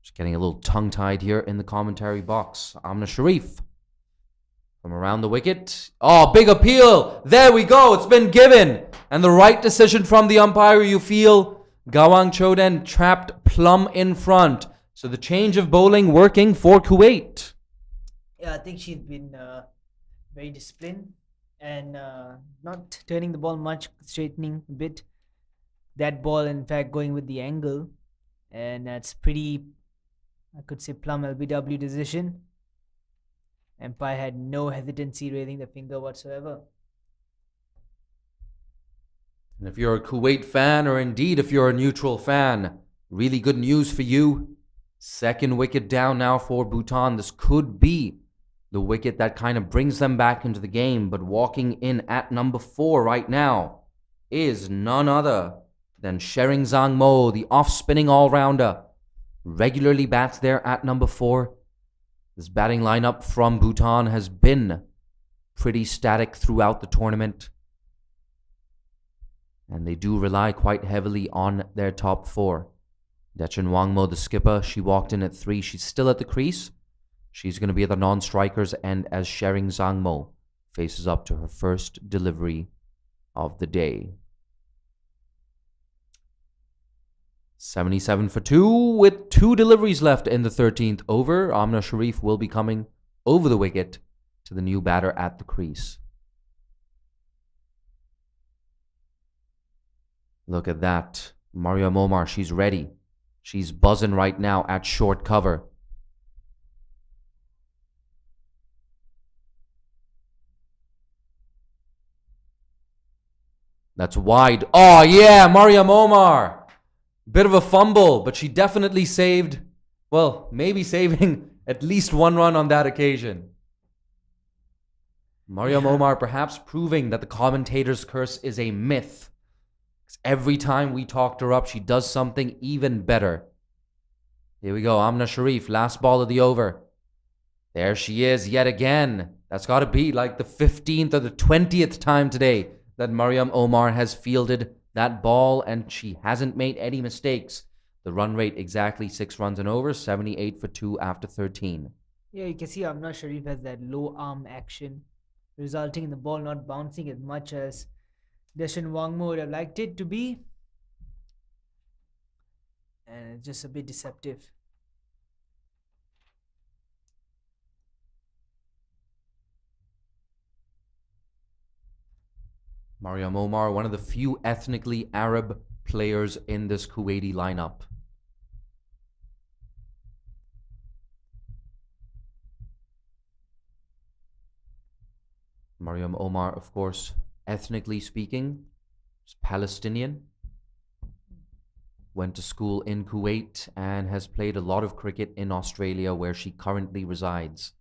Just getting a little tongue-tied here in the commentary box. Amna Sharif. From around the wicket. Oh, big appeal. There we go. It's been given. And the right decision from the umpire, you feel. Gawang Choden trapped plumb in front. So the change of bowling working for Kuwait.
Yeah, I think she's been very disciplined and not turning the ball much, straightening a bit. That ball, in fact, going with the angle. And that's pretty, I could say, plumb LBW decision. Empire had no hesitancy raising the finger whatsoever.
And if you're a Kuwait fan, or indeed if you're a neutral fan, really good news for you. Second wicket down now for Bhutan. This could be the wicket that kind of brings them back into the game. But walking in at number 4 right now is none other than Shering Zangmo, the off-spinning all-rounder. Regularly bats there at number 4. This batting lineup from Bhutan has been pretty static throughout the tournament. And they do rely quite heavily on their top 4. Dechen Wangmo, the skipper, she walked in at 3. She's still at the crease. She's going to be at the non-strikers end as Shering Zangmo faces up to her first delivery of the day. 77 for 2 with 2 deliveries left in the 13th over. Amna Sharif will be coming over the wicket to the new batter at the crease. Look at that. Mariam Omar, she's ready. She's buzzing right now at short cover. That's wide. Oh yeah, Mariam Omar. Bit of a fumble, but she definitely saved, well, maybe saving at least 1 run on that occasion. Mariam Omar perhaps proving that the commentator's curse is a myth. Every time we talked her up, she does something even better. Here we go, Amna Sharif, last ball of the over. There she is yet again. That's got to be like the 15th or the 20th time today that Mariam Omar has fielded that ball, and she hasn't made any mistakes. The run rate exactly 6 runs and over, 78 for 2 after 13.
Yeah, you can see Amna Sharif has that low arm action, resulting in the ball not bouncing as much as Dechen Wangmo would have liked it to be. And it's just a bit deceptive.
Mariam Omar, one of the few ethnically Arab players in this Kuwaiti lineup. Mariam Omar, of course, ethnically speaking, is Palestinian. Went to school in Kuwait and has played a lot of cricket in Australia, where she currently resides.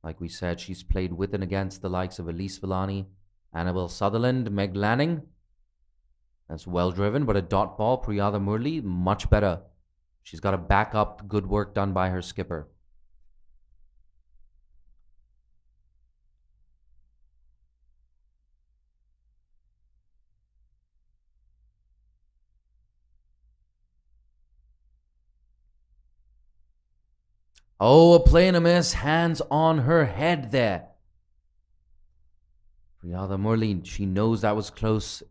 Like we said, she's played with and against the likes of Elise Villani, Annabelle Sutherland, Meg Lanning. That's well driven, but a dot ball, Priyada Murli, much better. She's got to back up good work done by her skipper. Oh, a play and a miss, hands on her head there. Priyada Murli, she knows that was close.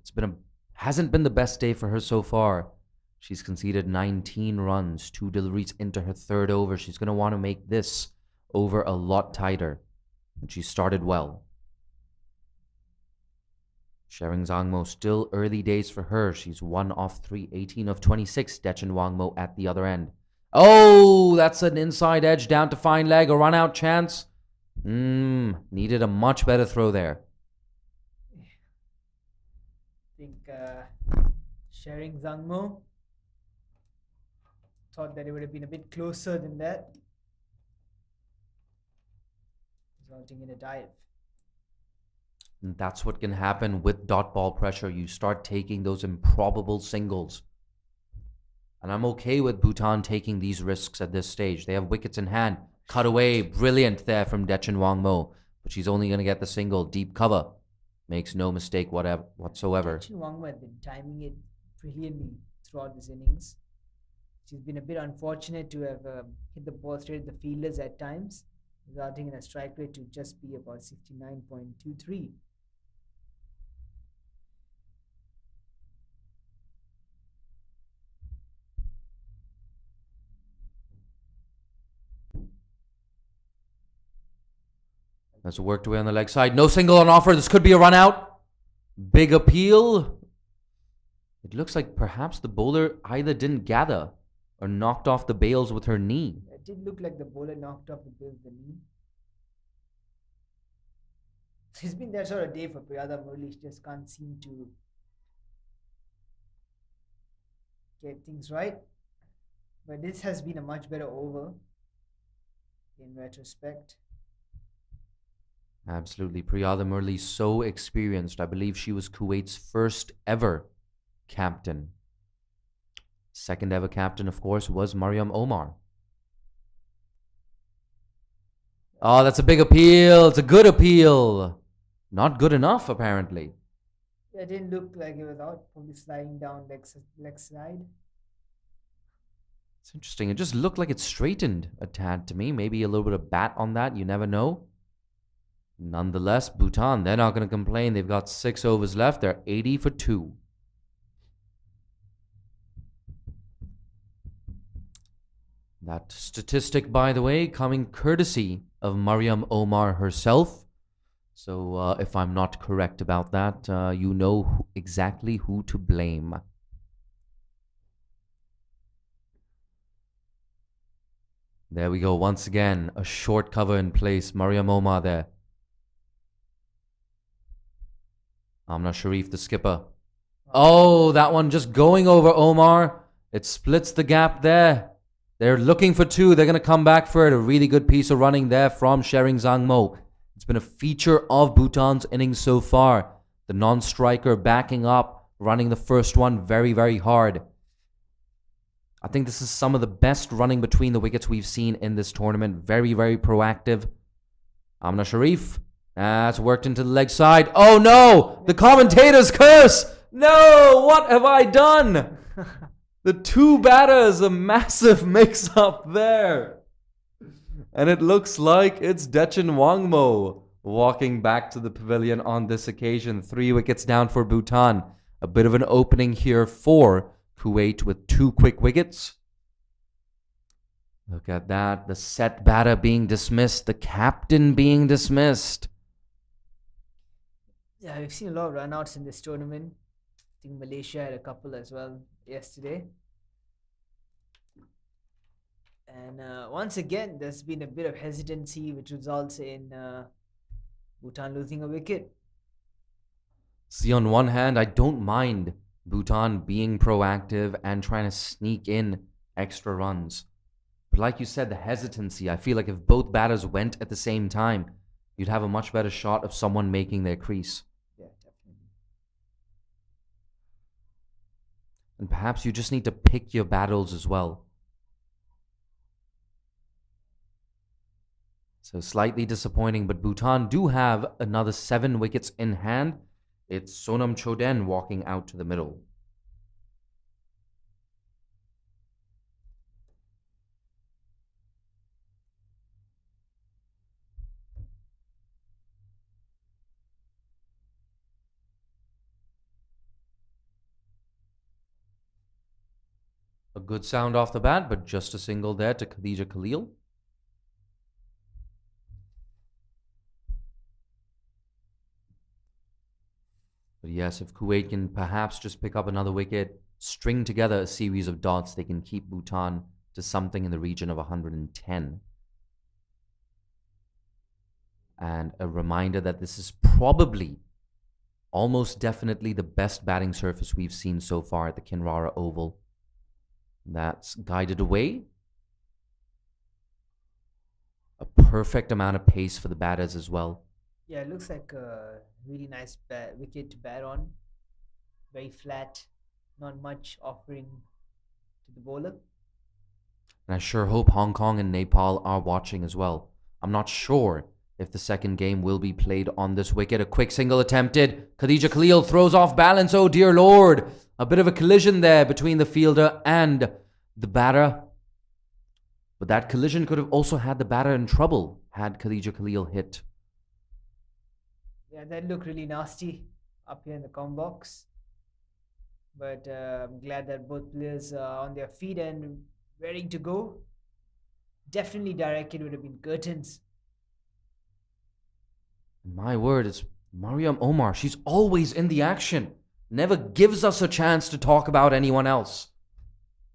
Hasn't been the best day for her so far. She's conceded 19 runs, 2 deliveries into her third over. She's going to want to make this over a lot tighter. And she started well. Shering Zangmo, still early days for her. She's 1 off 3, 18 of 26. Dechen Wangmo at the other end. Oh, that's an inside edge down to fine leg. A run out chance. Needed a much better throw there.
I think Shering Zangmo thought that it would have been a bit closer than that, resulting in a dive.
And that's what can happen with dot ball pressure. You start taking those improbable singles. And I'm okay with Bhutan taking these risks at this stage. They have wickets in hand. Cut away. Brilliant there from Dechen Wangmo. But she's only going to get the single. Deep cover. Makes no mistake whatsoever.
Dechen Wangmo has been timing it brilliantly throughout this innings. She's been a bit unfortunate to have hit the ball straight at the fielders at times, resulting in a strike rate to just be about 69.23.
That's worked away on the leg side. No single on offer. This could be a run out. Big appeal. It looks like perhaps the bowler either didn't gather or knocked off the bails with her knee.
It did look like the bowler knocked off the bails with the knee. It's been that sort of day for Priyada Murli. She just can't seem to get things right. But this has been a much better over in retrospect.
Absolutely. Priyada Murli, so experienced. I believe she was Kuwait's first ever captain. Second ever captain, of course, was Mariam Omar. Oh, that's a big appeal. It's a good appeal. Not good enough, apparently.
It didn't look like it was out, probably sliding down leg side.
It's interesting. It just looked like it straightened a tad to me. Maybe a little bit of bat on that. You never know. Nonetheless, Bhutan, they're not going to complain. They've got 6 overs left. They're 80 for 2. That statistic, by the way, coming courtesy of Mariam Omar herself. So if I'm not correct about that, you know exactly who to blame. There we go. Once again, a short cover in place. Mariam Omar there. Amna Sharif, the skipper. Oh, that one just going over Omar. It splits the gap there. They're looking for 2. They're going to come back for it. A really good piece of running there from Shering Zangmo. It's been a feature of Bhutan's innings so far. The non-striker backing up, running the first one very, very hard. I think this is some of the best running between the wickets we've seen in this tournament. Very, very proactive. Amna Sharif. That's worked into the leg side. Oh no! The commentator's curse! No! What have I done? The 2 batters, a massive mix-up there. And it looks like it's Dechen Wangmo walking back to the pavilion on this occasion. 3 wickets down for Bhutan. A bit of an opening here for Kuwait with 2 quick wickets. Look at that. The set batter being dismissed. The captain being dismissed.
Yeah, we've seen a lot of runouts in this tournament. I think Malaysia had a couple as well yesterday. And once again, there's been a bit of hesitancy, which results in Bhutan losing a wicket.
See, on one hand, I don't mind Bhutan being proactive and trying to sneak in extra runs. But like you said, the hesitancy, I feel like if both batters went at the same time, you'd have a much better shot of someone making their crease.
Yeah, definitely.
And perhaps you just need to pick your battles as well. So slightly disappointing, but Bhutan do have another 7 wickets in hand. It's Sonam Choden walking out to the middle. good sound off the bat, but just a single there to Khadija Khalil. But yes, if Kuwait can perhaps just pick up another wicket, string together a series of dots, they can keep Bhutan to something in the region of 110. And a reminder that this is probably, almost definitely, the best batting surface we've seen so far at the Kinrara Oval. That's guided away. A perfect amount of pace for the batters as well.
Yeah, it looks like a really nice wicket to bat on. Very flat, not much offering to the bowler.
And I sure hope Hong Kong and Nepal are watching as well. I'm not sure if the second game will be played on this wicket. A quick single attempted. Khadija Khalil throws off balance. Oh dear Lord. A bit of a collision there between the fielder and the batter. But that collision could have also had the batter in trouble had Khadija Khalil hit.
Yeah, that looked really nasty up here in the com box. But I'm glad that both players are on their feet and ready to go. Definitely direct hit would have been curtains.
My word, it's Mariam Omar. She's always in the action. Never gives us a chance to talk about anyone else.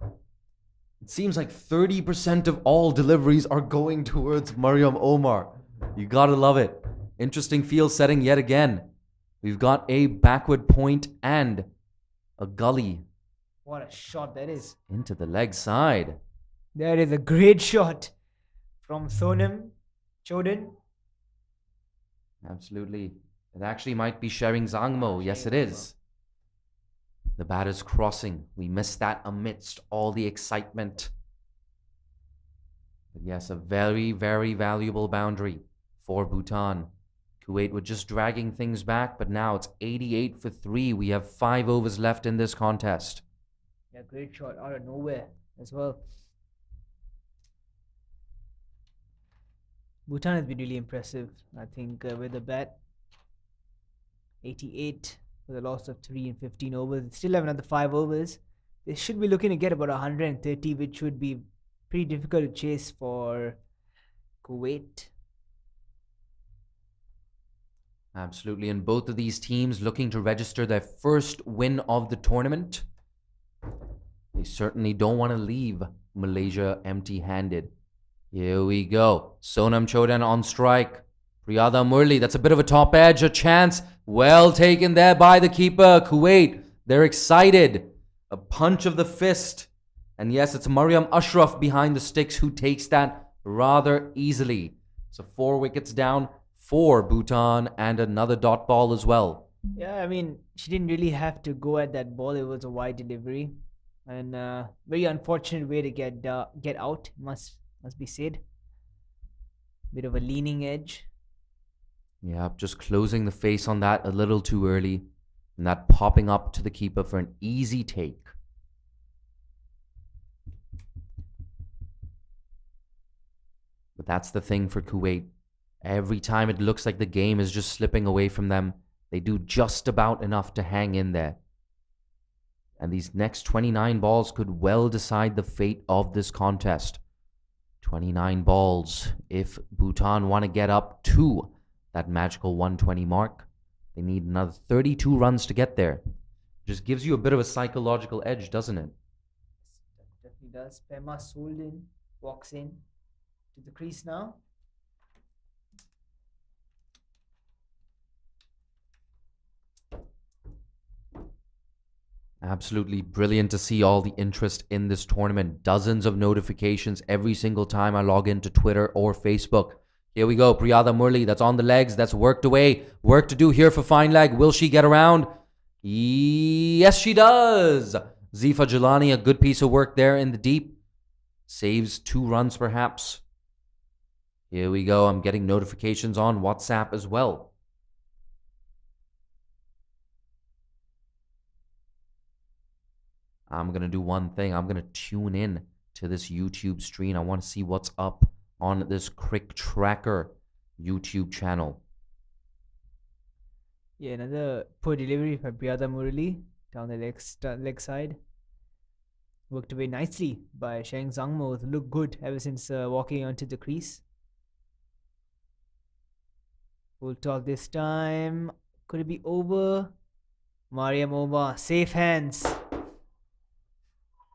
It seems like 30% of all deliveries are going towards Mariam Omar. You gotta love it. Interesting field setting yet again. We've got a backward point and a gully.
What a shot that is.
Into the leg side.
That is a great shot from Sonam Chodan.
Absolutely. It actually might be Shering Zangmo. Yes, it is. The batter's crossing. We missed that amidst all the excitement. But yes, a very, very valuable boundary for Bhutan. Kuwait were just dragging things back, but now it's 88 for 3. We have 5 overs left in this contest.
Yeah, great shot out of nowhere as well. Bhutan has been really impressive, I think, with the bat. 88 for the loss of 3 in 15 overs. They still have another 5 overs. They should be looking to get about 130, which would be pretty difficult to chase for Kuwait.
Absolutely. And both of these teams looking to register their first win of the tournament. They certainly don't want to leave Malaysia empty-handed. Here we go. Sonam Chodan on strike. Priyada Murli, that's a bit of a top edge, a chance. Well taken there by the keeper. Kuwait, they're excited. A punch of the fist. And yes, it's Mariam Ashraf behind the sticks who takes that rather easily. So 4 wickets down for Bhutan and another dot ball as well.
Yeah, I mean, she didn't really have to go at that ball. It was a wide delivery. And very unfortunate way to get out, must be said. Bit of a leaning edge.
Yeah, just closing the face on that a little too early. And that popping up to the keeper for an easy take. But that's the thing for Kuwait. Every time it looks like the game is just slipping away from them, they do just about enough to hang in there. And these next 29 balls could well decide the fate of this contest. 29 balls. If Bhutan want to get up to that magical 120 mark, they need another 32 runs to get there. Just gives you a bit of a psychological edge, doesn't it?
Definitely does. Pema Soldin walks in to the crease now.
Absolutely brilliant to see all the interest in this tournament. Dozens of notifications every single time I log into Twitter or Facebook. Here we go. Priyada Murli, that's on the legs. That's worked away. Work to do here for fine leg. Will she get around? Yes, she does. Zifa Jalani, a good piece of work there in the deep. Saves 2 runs perhaps. Here we go. I'm getting notifications on WhatsApp as well. I'm going to do one thing. I'm going to tune in to this YouTube stream. I want to see what's up on this Crick Tracker YouTube channel.
Yeah, another poor delivery by Priyada Murali down the leg side. Worked away nicely by Sheng Zhangmo. Looked good ever since walking onto the crease. Full toss this time. Could it be over? Mariam Omar, safe hands.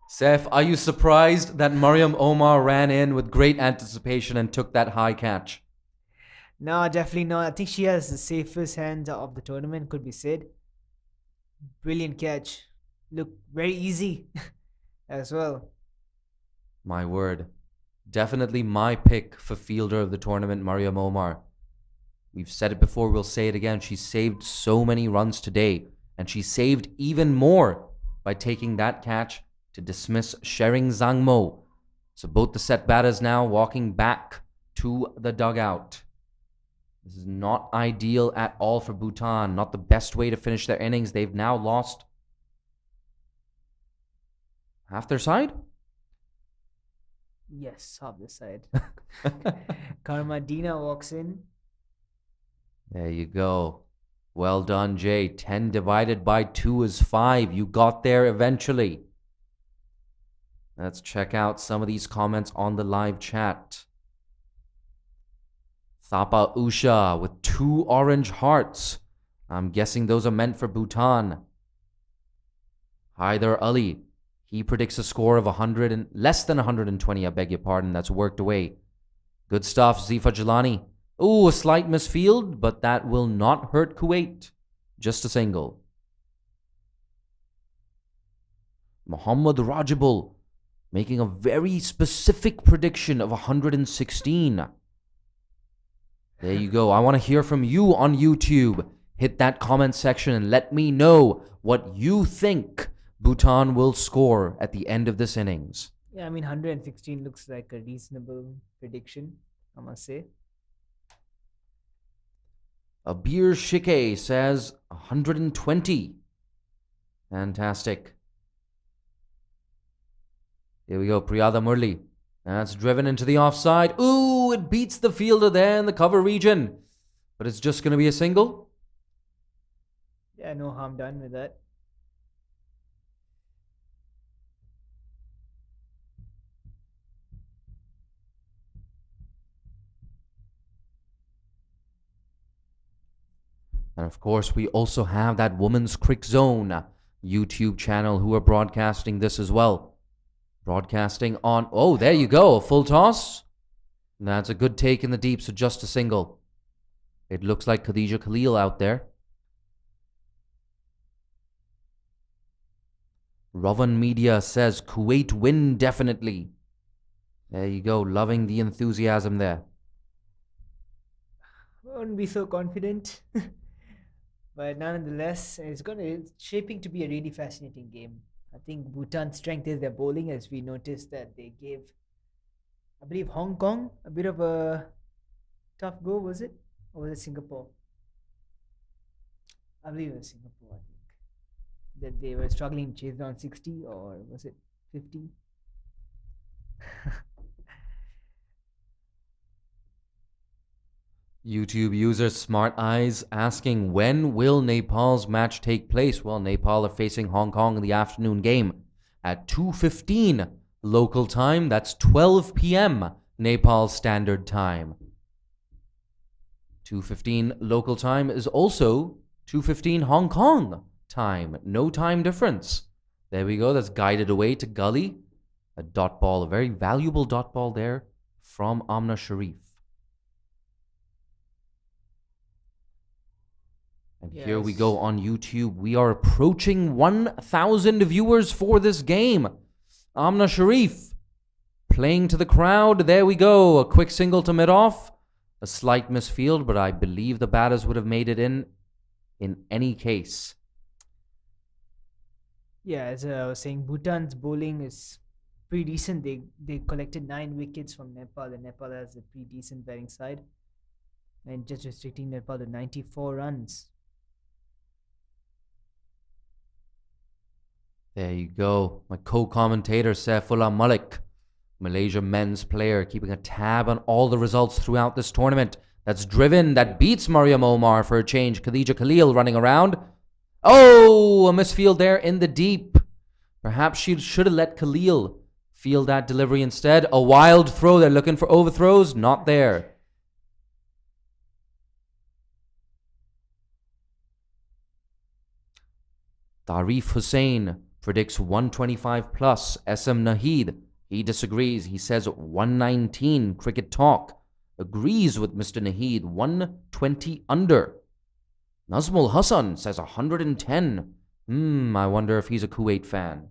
Seth, are you surprised that Mariam Omar ran in with great anticipation and took that high catch?
No, definitely not. I think she has the safest hands of the tournament, could be said. Brilliant catch. Look very easy as well.
My word. Definitely my pick for fielder of the tournament, Mariam Omar. We've said it before, we'll say it again. She saved so many runs today, and she saved even more by taking that catch to dismiss Shering Zhangmo. So both the set batters now walking back to the dugout. This is not ideal at all for Bhutan. Not the best way to finish their innings. They've now lost half their side?
Yes, half the side. Karmadina walks in.
There you go. Well done, Jay. 10 divided by 2 is 5. You got there eventually. Let's check out some of these comments on the live chat. Thapa Usha with 2 orange hearts. I'm guessing those are meant for Bhutan. Haider Ali. He predicts a score of 100 and less than 120, I beg your pardon. That's worked away. Good stuff, Zifa Jalani. Ooh, a slight misfield, but that will not hurt Kuwait. Just a single. Muhammad Rajabul making a very specific prediction of 116. There you go. I want to hear from you on YouTube. Hit that comment section and let me know what you think Bhutan will score at the end of this innings.
Yeah, I mean, 116 looks like a reasonable prediction, I must say.
Abir Shike says 120. Fantastic. Here we go, Priyada Murli. That's driven into the offside. Ooh, it beats the fielder there in the cover region. But it's just going to be a single.
Yeah, no harm done with that.
And of course, we also have that Women's Crick Zone YouTube channel who are broadcasting this as well. Broadcasting on... Oh, there you go. A full toss. That's a good take in the deep, so just a single. It looks like Khadija Khalil out there. Ravan Media says Kuwait win definitely. There you go. Loving the enthusiasm there.
Won't be so confident. But nonetheless, it's shaping to be a really fascinating game. I think Bhutan's strength is their bowling, as we noticed that they gave, I believe, Hong Kong a bit of a tough go, was it? Or was it Singapore? I believe it was Singapore, I think. That they were struggling to chase down 60, or was it 50?
YouTube user Smart Eyes asking, when will Nepal's match take place? Well, Nepal are facing Hong Kong in the afternoon game at 2:15 local time. That's 12 p.m. Nepal Standard Time. 2:15 local time is also 2:15 Hong Kong time. No time difference. There we go. That's guided away to Gully. A dot ball, a very valuable dot ball there from Amna Sharif. And here we go on YouTube. We are approaching 1,000 viewers for this game. Amna Sharif playing to the crowd. There we go. A quick single to mid-off. A slight misfield, but I believe the batters would have made it in any case.
Yeah, as I was saying, Bhutan's bowling is pretty decent. They collected 9 wickets from Nepal, and Nepal has a pretty decent batting side. And just restricting Nepal to 94 runs.
There you go. My co-commentator, Saifullah Malik, Malaysia men's player, keeping a tab on all the results throughout this tournament. That's driven, that beats Mariam Omar for a change. Khadija Khalil running around. Oh, a misfield there in the deep. Perhaps she should have let Khalil field that delivery instead. A wild throw. They're looking for overthrows. Not there. Tarif Hussain predicts 125 plus. SM Nahid, he disagrees. He says 119. Cricket Talk agrees with Mr. Nahid. 120 under. Nazmul Hassan says 110. I wonder if he's a Kuwait fan.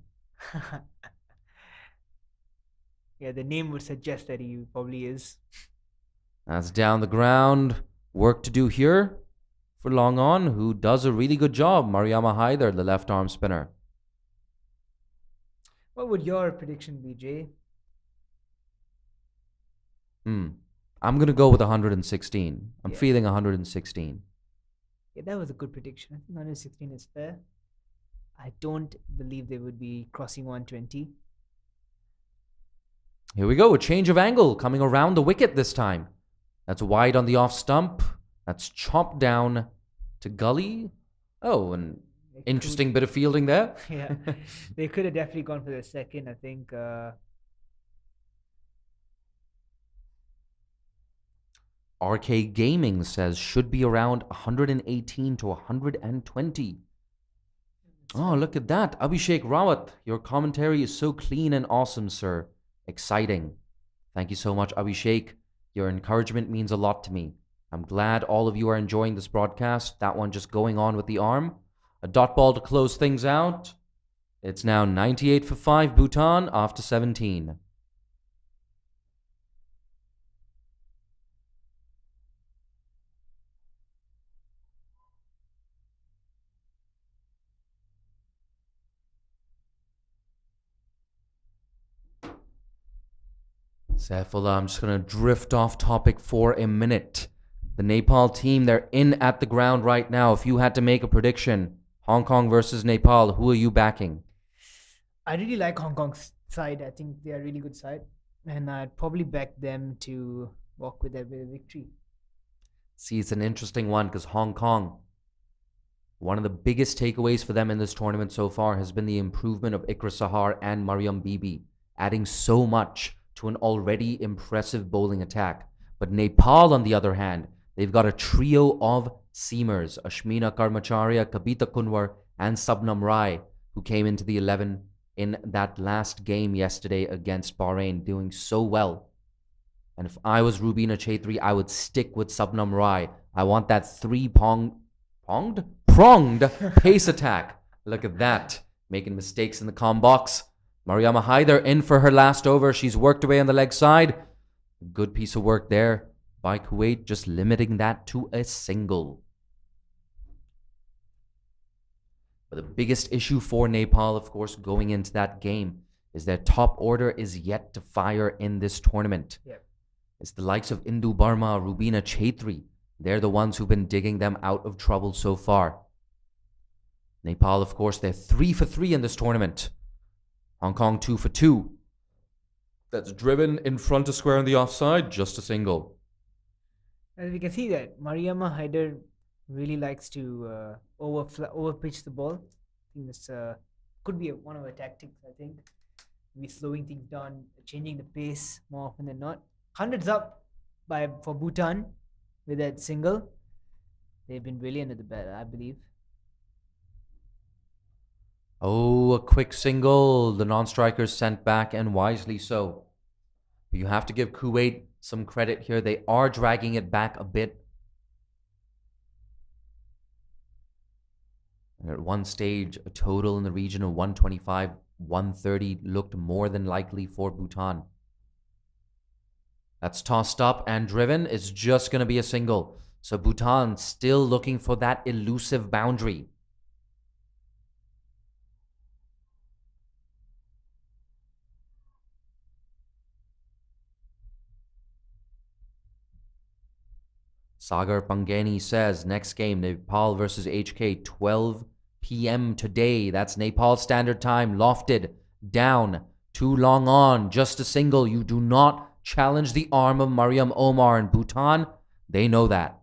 Yeah, the name would suggest that he probably is.
That's down the ground. Work to do here for Long On, who does a really good job. Mariama Haider, the left arm spinner.
What would your prediction be, Jay?
I'm going to go with 116. I'm
Yeah.
feeling 116.
Yeah, that was a good prediction. I think 116 is fair. I don't believe they would be crossing 120.
Here we go. A change of angle coming around the wicket this time. That's wide on the off stump. That's chopped down to gully. Oh, an interesting bit of fielding there.
Yeah, they could have definitely gone for the second, I think.
RK Gaming says should be around 118 to 120. Oh, look at that. Abhishek Rawat, your commentary is so clean and awesome, sir. Exciting. Thank you so much, Abhishek. Your encouragement means a lot to me. I'm glad all of you are enjoying this broadcast. That one just going on with the arm. A dot ball to close things out. It's now 98 for 5 Bhutan after 17. Saifullah, I'm just going to drift off topic for a minute. The Nepal team, they're in at the ground right now. If you had to make a prediction, Hong Kong versus Nepal, who are you backing?
I really like Hong Kong's side. I think they are a really good side. And I'd probably back them to walk with their victory.
See, it's an interesting one because Hong Kong, one of the biggest takeaways for them in this tournament so far has been the improvement of Ikra Sahar and Mariam Bibi, adding so much to an already impressive bowling attack. But Nepal, on the other hand, they've got a trio of seamers, Ashmina Karmacharya, Kabita Kunwar, and Sabnam Rai, who came into the 11 in that last game yesterday against Bahrain, doing so well. And if I was Rubina Chaitri, I would stick with Sabnam Rai. I want that pronged pace attack. Look at that. Making mistakes in the comm box. Mariama Haider in for her last over. She's worked away on the leg side. Good piece of work there by Kuwait, just limiting that to a single. But the biggest issue for Nepal, of course, going into that game is their top order is yet to fire in this tournament.
Yep.
It's the likes of Indu Barma, Rubina Chaitri. They're the ones who've been digging them out of trouble so far. Nepal, of course, they're 3 for 3 in this tournament. Hong Kong 2 for 2. That's driven in front of square on the offside, just a single.
As we can see that Mariama Haider really likes to overpitch the ball. I think this could be one of her tactics, I think. Be slowing things down, changing the pace more often than not. 100s up for Bhutan with that single. They've been really under the bat, I believe.
Oh, a quick single. The non-strikers sent back, and wisely so. But you have to give Kuwait some credit here. They are dragging it back a bit. And at one stage, a total in the region of 125, 130 looked more than likely for Bhutan. That's tossed up and driven. It's just going to be a single. So Bhutan still looking for that elusive boundary. Sagar Pangeni says, next game, Nepal versus HK, 12 p.m. today. That's Nepal Standard Time, lofted, down, too long on, just a single. You do not challenge the arm of Mariam Omar in Bhutan. They know that.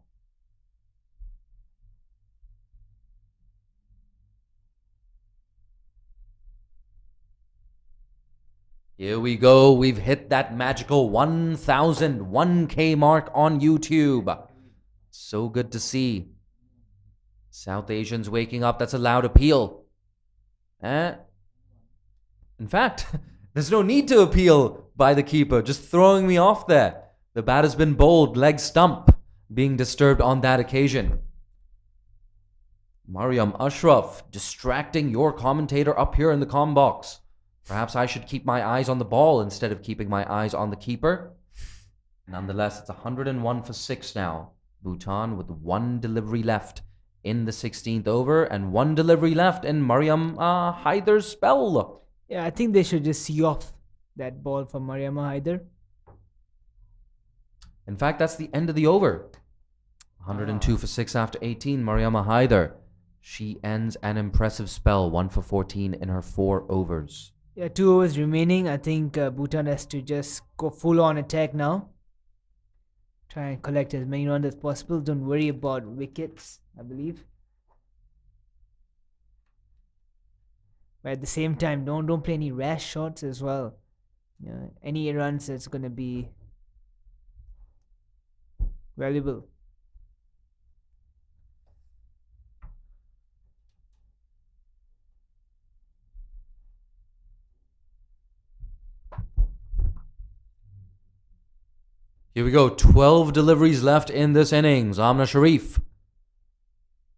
Here we go. We've hit that magical 1,000, 1K mark on YouTube. So good to see. South Asians waking up. That's a loud appeal. In fact, there's no need to appeal by the keeper. Just throwing me off there. The bat has been bowled. Leg stump being disturbed on that occasion. Mariam Ashraf distracting your commentator up here in the comm box. Perhaps I should keep my eyes on the ball instead of keeping my eyes on the keeper. Nonetheless, it's 101 for 6 now. Bhutan with 1 delivery left in the 16th over and 1 delivery left in Mariam Haider's spell.
Yeah, I think they should just see off that ball for Mariam Haider.
In fact, that's the end of the over. 102 for 6 after 18. Mariam Haider. She ends an impressive spell, 1 for 14 in her 4 overs.
Yeah, 2 overs remaining. I think Bhutan has to just go full on attack now. Try and collect as many runs as possible. Don't worry about wickets, I believe. But at the same time, don't play any rash shots as well. Any runs that's going to be valuable.
Here we go. 12 deliveries left in this innings. Amna Sharif.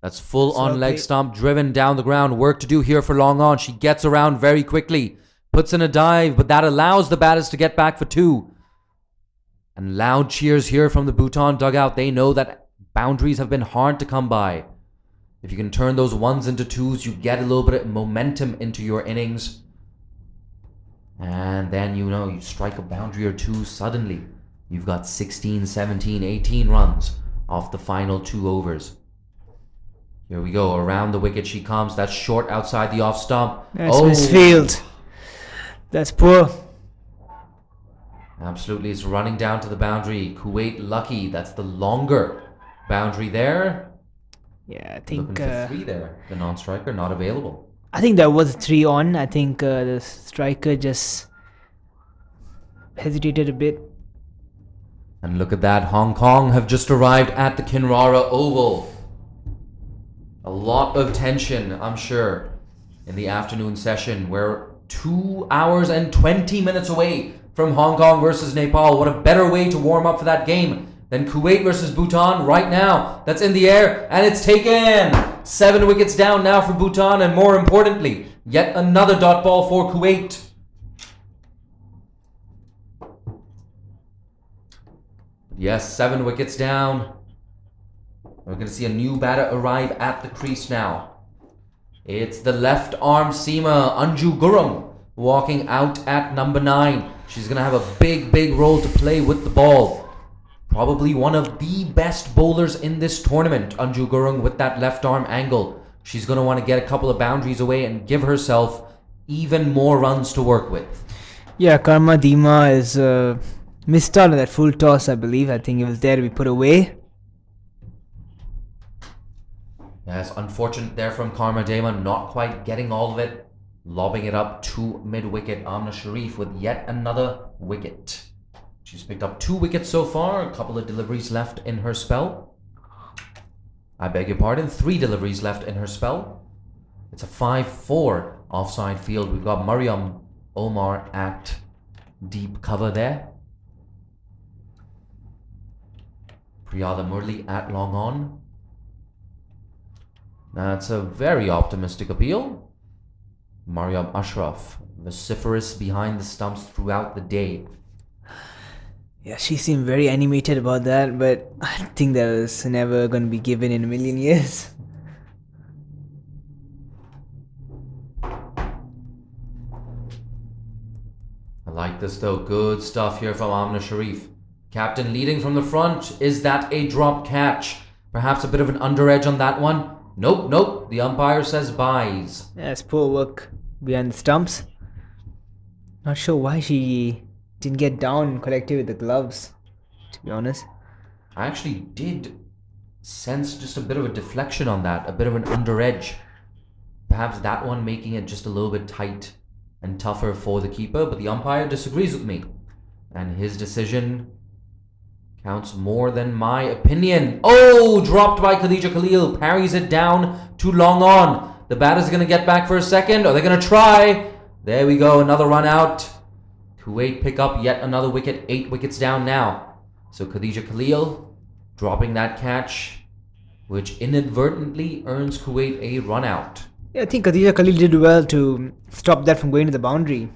That's full on leg stump, driven down the ground. Work to do here for long on. She gets around very quickly. Puts in a dive, but that allows the batters to get back for 2. And loud cheers here from the Bhutan dugout. They know that boundaries have been hard to come by. If you can turn those 1s into 2s, you get a little bit of momentum into your innings. And then, you strike a boundary or 2 suddenly. You've got 16, 17, 18 runs off the final 2 overs. Here we go. Around the wicket she comes. That's short outside the off stump.
That's misfield. That's poor.
Absolutely. It's running down to the boundary. Kuwait lucky. That's the longer boundary there.
Yeah, I think...
Looking for 3 there. The non-striker not available.
I think that was 3 on. I think the striker just hesitated a bit.
And look at that. Hong Kong have just arrived at the Kinrara Oval. A lot of tension, I'm sure, in the afternoon session. We're 2 hours and 20 minutes away from Hong Kong versus Nepal. What a better way to warm up for that game than Kuwait versus Bhutan right now. That's in the air, and it's taken. 7 wickets down now for Bhutan, and more importantly, yet another dot ball for Kuwait. Yes, 7 wickets down. We're going to see a new batter arrive at the crease now. It's the left arm seamer, Anju Gurung, walking out at number 9. She's going to have a big role to play with the ball. Probably one of the best bowlers in this tournament, Anju Gurung, with that left arm angle. She's going to want to get a couple of boundaries away and give herself even more runs to work with.
Yeah, Karma Dima is missed out on that full toss, I believe. I think it was there to be put away.
Yes, unfortunate there from Karma Dema, not quite getting all of it. Lobbing it up to mid-wicket. Amna Sharif with yet another wicket. She's picked up 2 wickets so far. A couple of deliveries left in her spell. I beg your pardon, 3 deliveries left in her spell. It's a 5-4 offside field. We've got Mariam Omar at deep cover there. Priyada Murli at long on. That's a very optimistic appeal. Mariam Ashraf, vociferous behind the stumps throughout the day.
Yeah, she seemed very animated about that, but I think that was never going to be given in a million years.
I like this though. Good stuff here from Amna Sharif. Captain leading from the front. Is that a drop catch? Perhaps a bit of an under edge on that one. Nope. The umpire says byes.
Yeah, it's poor work behind the stumps. Not sure why she didn't get down and collect it with the gloves, to be honest.
I actually did sense just a bit of a deflection on that. A bit of an under edge. Perhaps that one making it just a little bit tight and tougher for the keeper, but the umpire disagrees with me. And his decision counts more than my opinion. Oh, dropped by Khadija Khalil. Parries it down to long on. The batter's going to get back for a second. Are they going to try? There we go. Another run out. Kuwait pick up yet another wicket. 8 wickets down now. So Khadija Khalil dropping that catch, which inadvertently earns Kuwait a run out.
Yeah, I think Khadija Khalil did well to stop that from going to the boundary.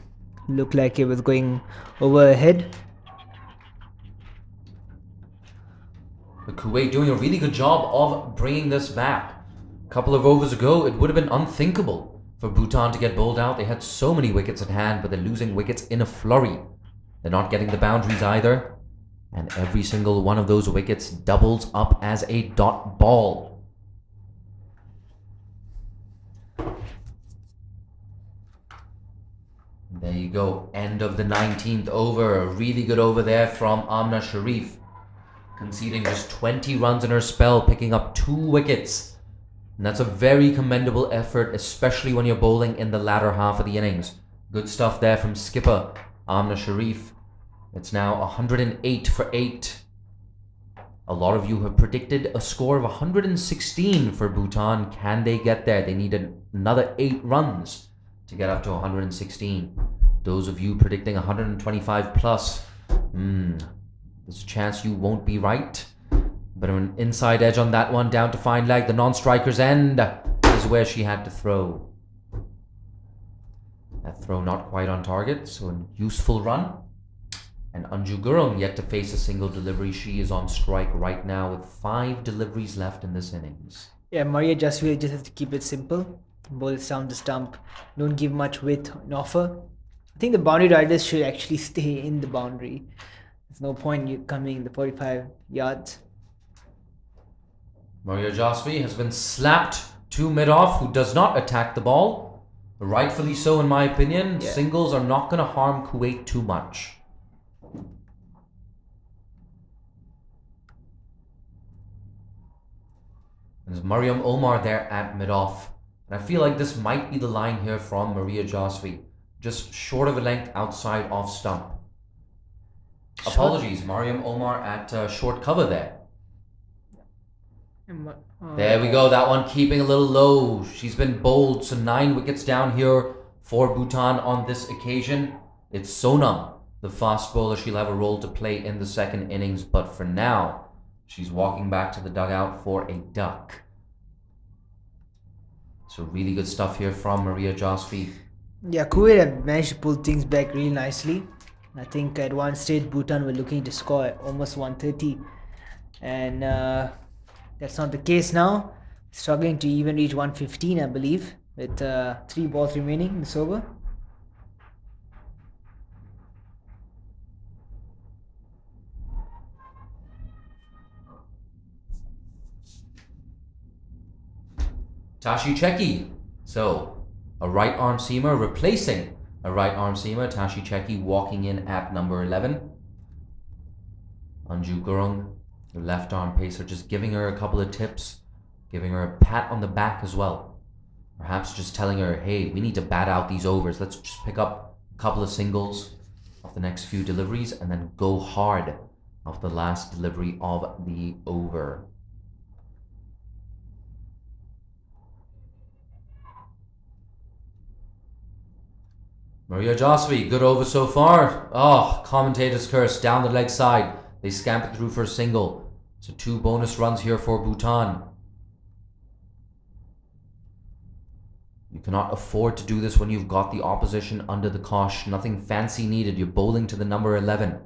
Looked like it was going over ahead.
But Kuwait doing a really good job of bringing this back. A couple of overs ago, it would have been unthinkable for Bhutan to get bowled out. They had so many wickets at hand, but they're losing wickets in a flurry. They're not getting the boundaries either. And every single one of those wickets doubles up as a dot ball. There you go. End of the 19th over. A really good over there from Amna Sharif. Conceding just 20 runs in her spell, picking up 2 wickets. And that's a very commendable effort, especially when you're bowling in the latter half of the innings. Good stuff there from skipper Amna Sharif. It's now 108 for 8. A lot of you have predicted a score of 116 for Bhutan. Can they get there? They need another 8 runs to get up to 116. Those of you predicting 125 plus, there's a chance you won't be right. But an inside edge on that one, down to fine leg. The non-striker's end is where she had to throw. That throw not quite on target, so a useful run. And Anju Gurung yet to face a single delivery. She is on strike right now with 5 deliveries left in this innings.
Yeah, Maria Jaswil just has to keep it simple. Bowl it down the stump. Don't give much width in offer. I think the boundary riders should actually stay in the boundary. There's no point you coming the 45 yards.
Maria Jasvi has been slapped to mid-off, who does not attack the ball. Rightfully so, in my opinion.
Yeah.
Singles are not going to harm Kuwait too much. There's Mariam Omar there at mid-off. And I feel like this might be the line here from Maria Jasvi. Just short of a length outside off stump. Apologies, Mariam Omar at short cover there. There we go, that one keeping a little low. She's been bowled, so 9 wickets down here for Bhutan on this occasion. It's Sonam, the fast bowler. She'll have a role to play in the second innings, but for now, she's walking back to the dugout for a duck. So really good stuff here from Maria Jasvi.
Yeah, Kuwait have managed to pull things back really nicely. I think at one stage Bhutan were looking to score at almost 130. And that's not the case now. Struggling to even reach 115, I believe, with 3 balls remaining in this over.
Tashi Cheki. So, a right arm seamer replacing a right arm seamer. Tashi Cheki walking in at number 11. Anju Gurung, the left arm pacer, just giving her a couple of tips, giving her a pat on the back as well. Perhaps just telling her, hey, we need to bat out these overs. Let's just pick up a couple of singles off the next few deliveries and then go hard off the last delivery of the over. Maria Jasvi, good over so far. Oh, commentator's curse, down the leg side. They scampered through for a single. So 2 bonus runs here for Bhutan. You cannot afford to do this when you've got the opposition under the cosh. Nothing fancy needed. You're bowling to the number 11.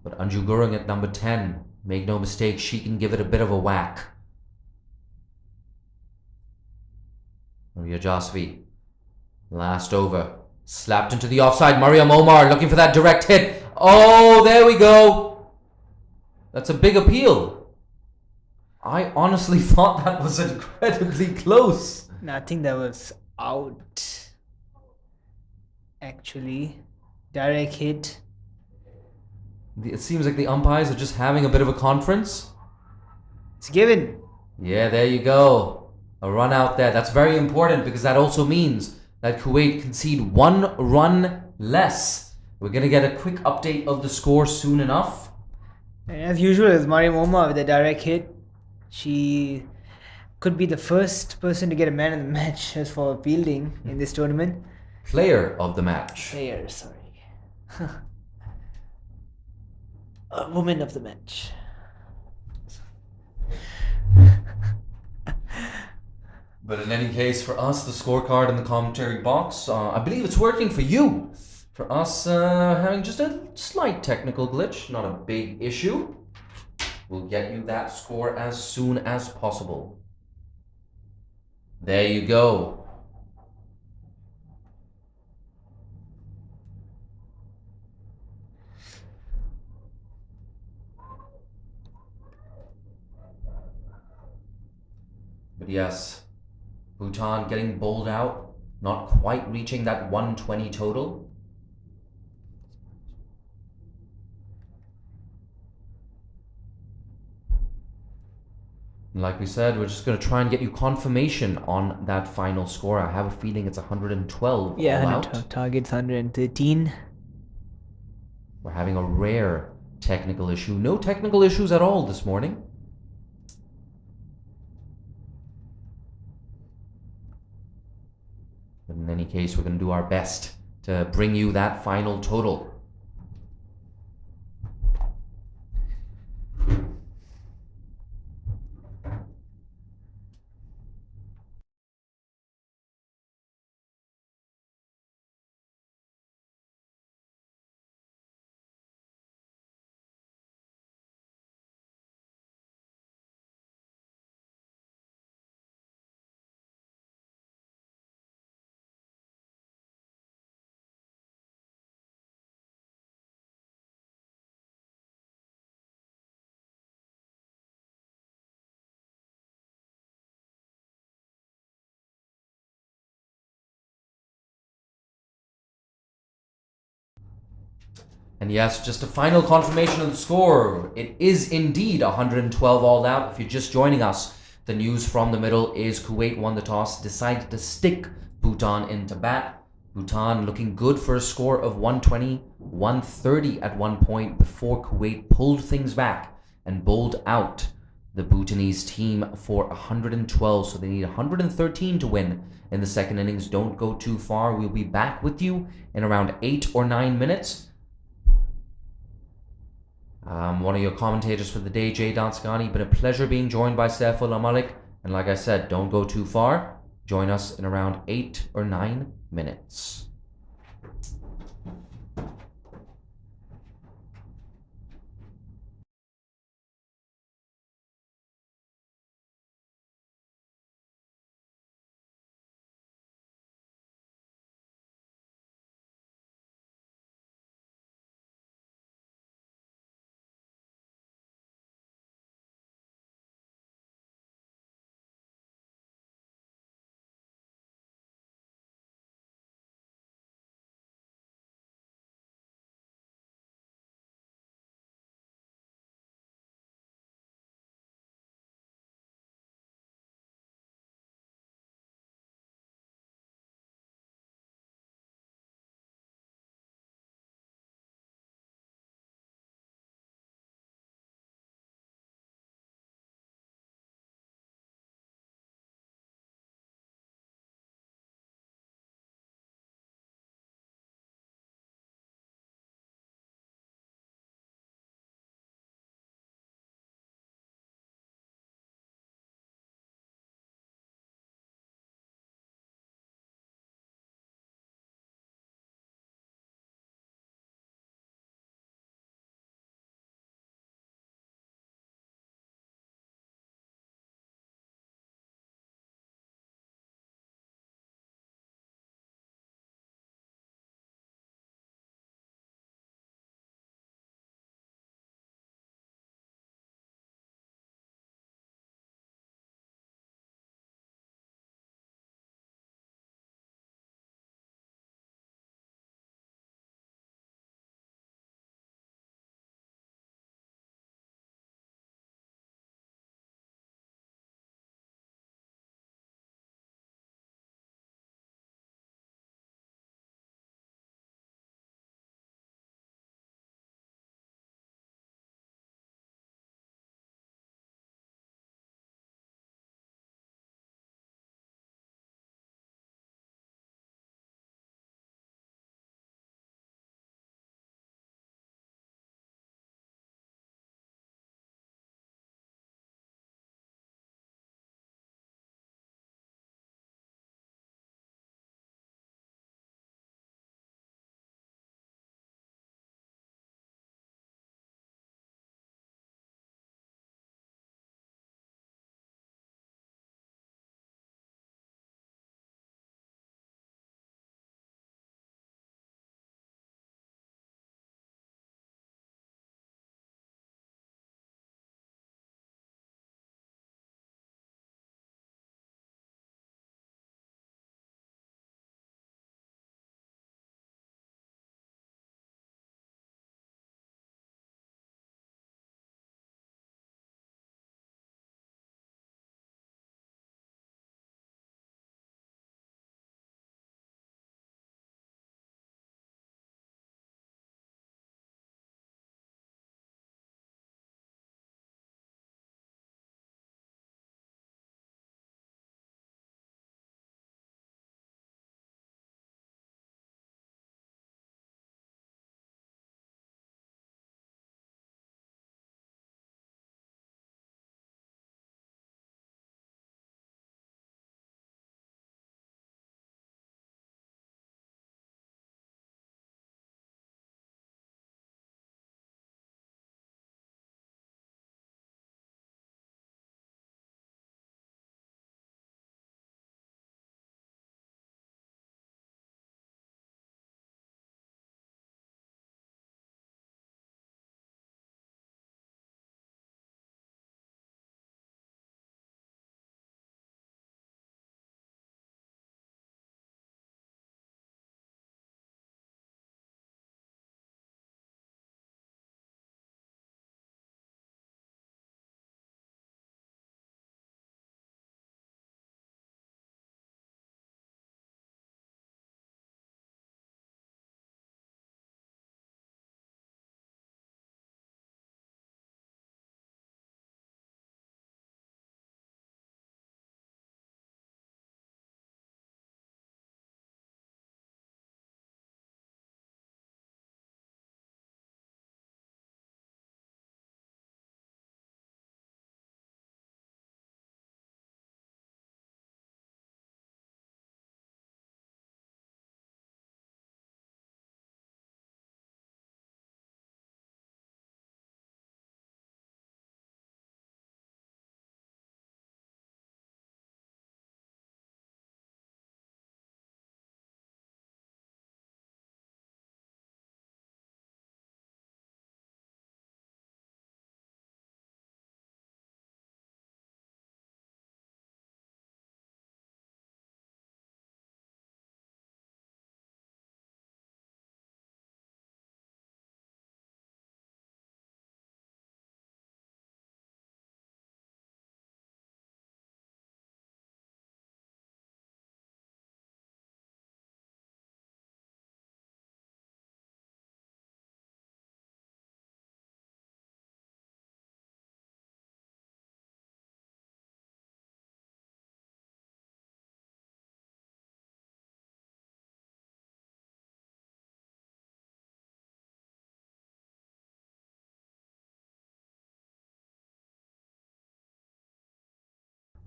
But Anju Gurung at number 10. Make no mistake, she can give it a bit of a whack. Maria Jasvi, last over, slapped into the offside. Mariam Omar looking for that direct hit. Oh, there we go. That's a big appeal. I honestly thought that was incredibly close.
No, I think that was out. Actually, direct hit.
It seems like the umpires are just having a bit of a conference.
It's given.
Yeah, there you go. A run out there. That's very important because that also means that Kuwait concede 1 run less. We're going to get a quick update of the score soon enough.
And as usual, it's Mariam Omar with a direct hit. She could be the first person to get a man of the match as for fielding in this tournament.
Player of the match.
Player, sorry. A woman of the match.
But in any case, for us, the scorecard in the commentary box, I believe it's working for you. For us, having just a slight technical glitch, not a big issue. We'll get you that score as soon as possible. There you go. But yes, Bhutan getting bowled out, not quite reaching that 120 total. And like we said, we're just going to try and get you confirmation on that final score. I have a feeling it's 112
Yeah,
all out.
target's 113.
We're having a rare technical issue. No technical issues at all this morning. But in any case, we're going to do our best to bring you that final total. And yes, just a final confirmation of the score. It is indeed 112 all out. If you're just joining us, the news from the middle is Kuwait won the toss, decided to stick Bhutan into bat. Bhutan looking good for a score of 120, 130 at one point before Kuwait pulled things back and bowled out the Bhutanese team for 112. So they need 113 to win in the second innings. Don't go too far. We'll be back with you in around 8 or 9 minutes. One of your commentators for the day, Jay Danskani. Been a pleasure being joined by Saifullah Malik. And like I said, don't go too far. Join us in around 8 or 9 minutes.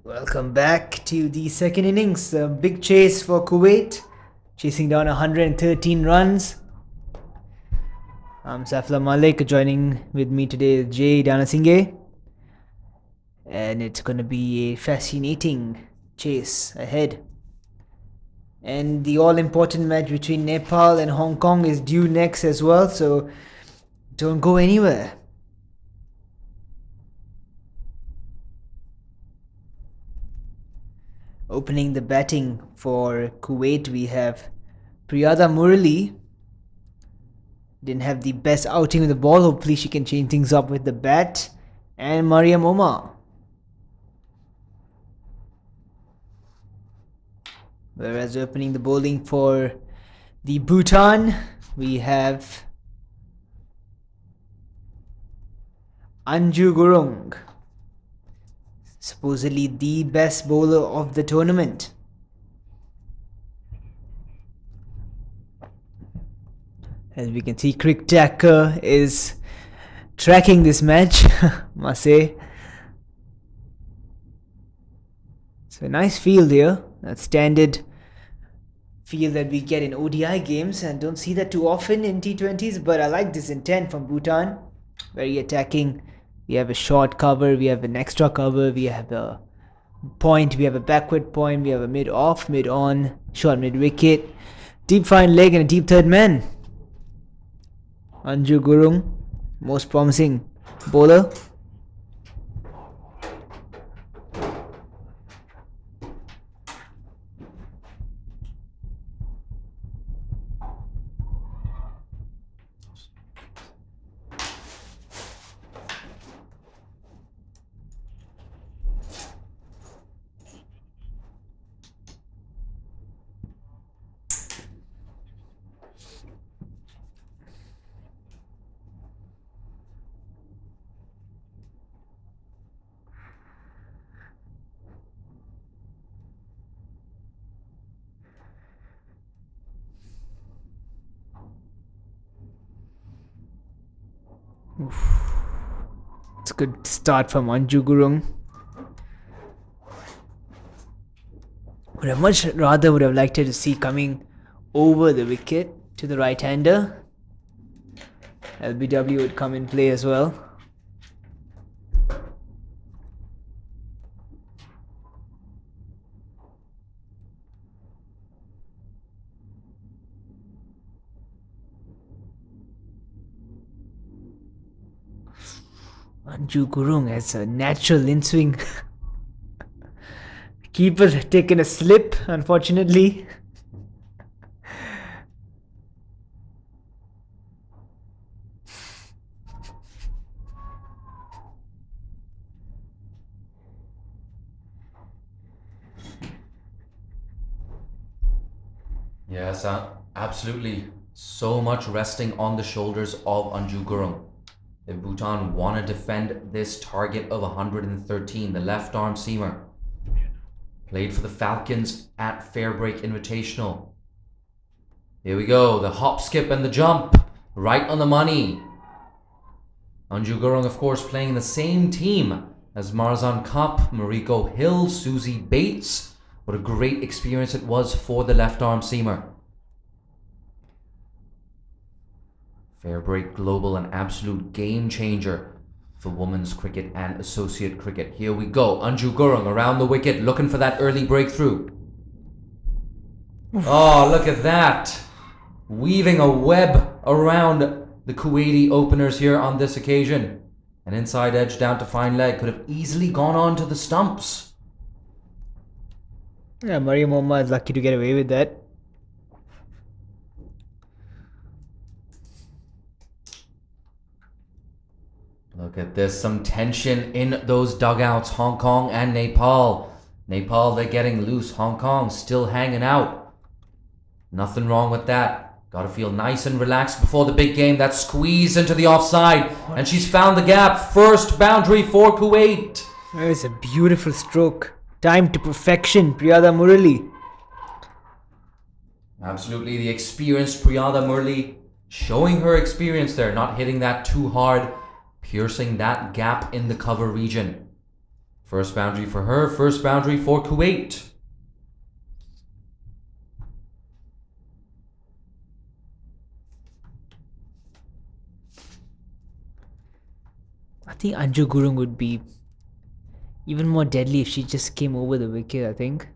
Welcome back to the second innings. A big chase for Kuwait, chasing down 113 runs. I'm Safla Malik. Joining with me today is Jay Danasinghe. And it's going to be a fascinating chase ahead. And the all-important match between Nepal and Hong Kong is due next as well, so don't go anywhere. Opening the batting for Kuwait, we have Priyada Murali. Didn't have the best outing with the ball. Hopefully she can change things up with the bat. And Mariam Omar. Whereas opening the bowling for the Bhutan, we have Anju Gurung, supposedly the best bowler of the tournament. As we can see, Crick Tacker is tracking this match, must say. So a nice field here, that standard field that we get in ODI games, and don't see that too often in T20s, but I like this intent from Bhutan. Very attacking. We have a short cover, we have an extra cover, we have a point, we have a backward point, we have a mid-off, mid-on, short mid-wicket, deep fine leg and a deep third man. Anju Gurung, most promising bowler. It's a good start from Anju Gurung. Would have much rather would have liked to see coming over the wicket to the right-hander. LBW would come in play as well. Anju Gurung has a natural in-swing. Keeper taken a slip, unfortunately.
Yes, absolutely. So much resting on the shoulders of Anju Gurung. If Bhutan want to defend this target of 113, the left arm seamer played for the Falcons at Fairbreak Invitational. Here we go, the hop, skip and the jump, right on the money. Anju Gurung, of course, playing in the same team as Marzan Kapp, Mariko Hill, Susie Bates. What a great experience it was for the left arm seamer. Fairbreak Global, an absolute game changer for women's cricket and associate cricket. Here we go. Anju Gurung around the wicket, looking for that early breakthrough. Oh, look at that. Weaving a web around the Kuwaiti openers here on this occasion. An inside edge down to fine leg. Could have easily gone on to the stumps.
Yeah, Mariam Omar is lucky to get away with that.
Look at this, some tension in those dugouts, Hong Kong and Nepal. Nepal, they're getting loose. Hong Kong still hanging out. Nothing wrong with that. Got to feel nice and relaxed before the big game. That squeeze into the offside. And she's found the gap. First boundary for Kuwait.
It's a beautiful stroke. Timed to perfection, Priyada Murali.
Absolutely, the experienced Priyada Murali showing her experience there. Not hitting that too hard. Piercing that gap in the cover region. First boundary for her, first boundary for Kuwait.
I think Anju Gurung would be even more deadly if she just came over the wicket, I think.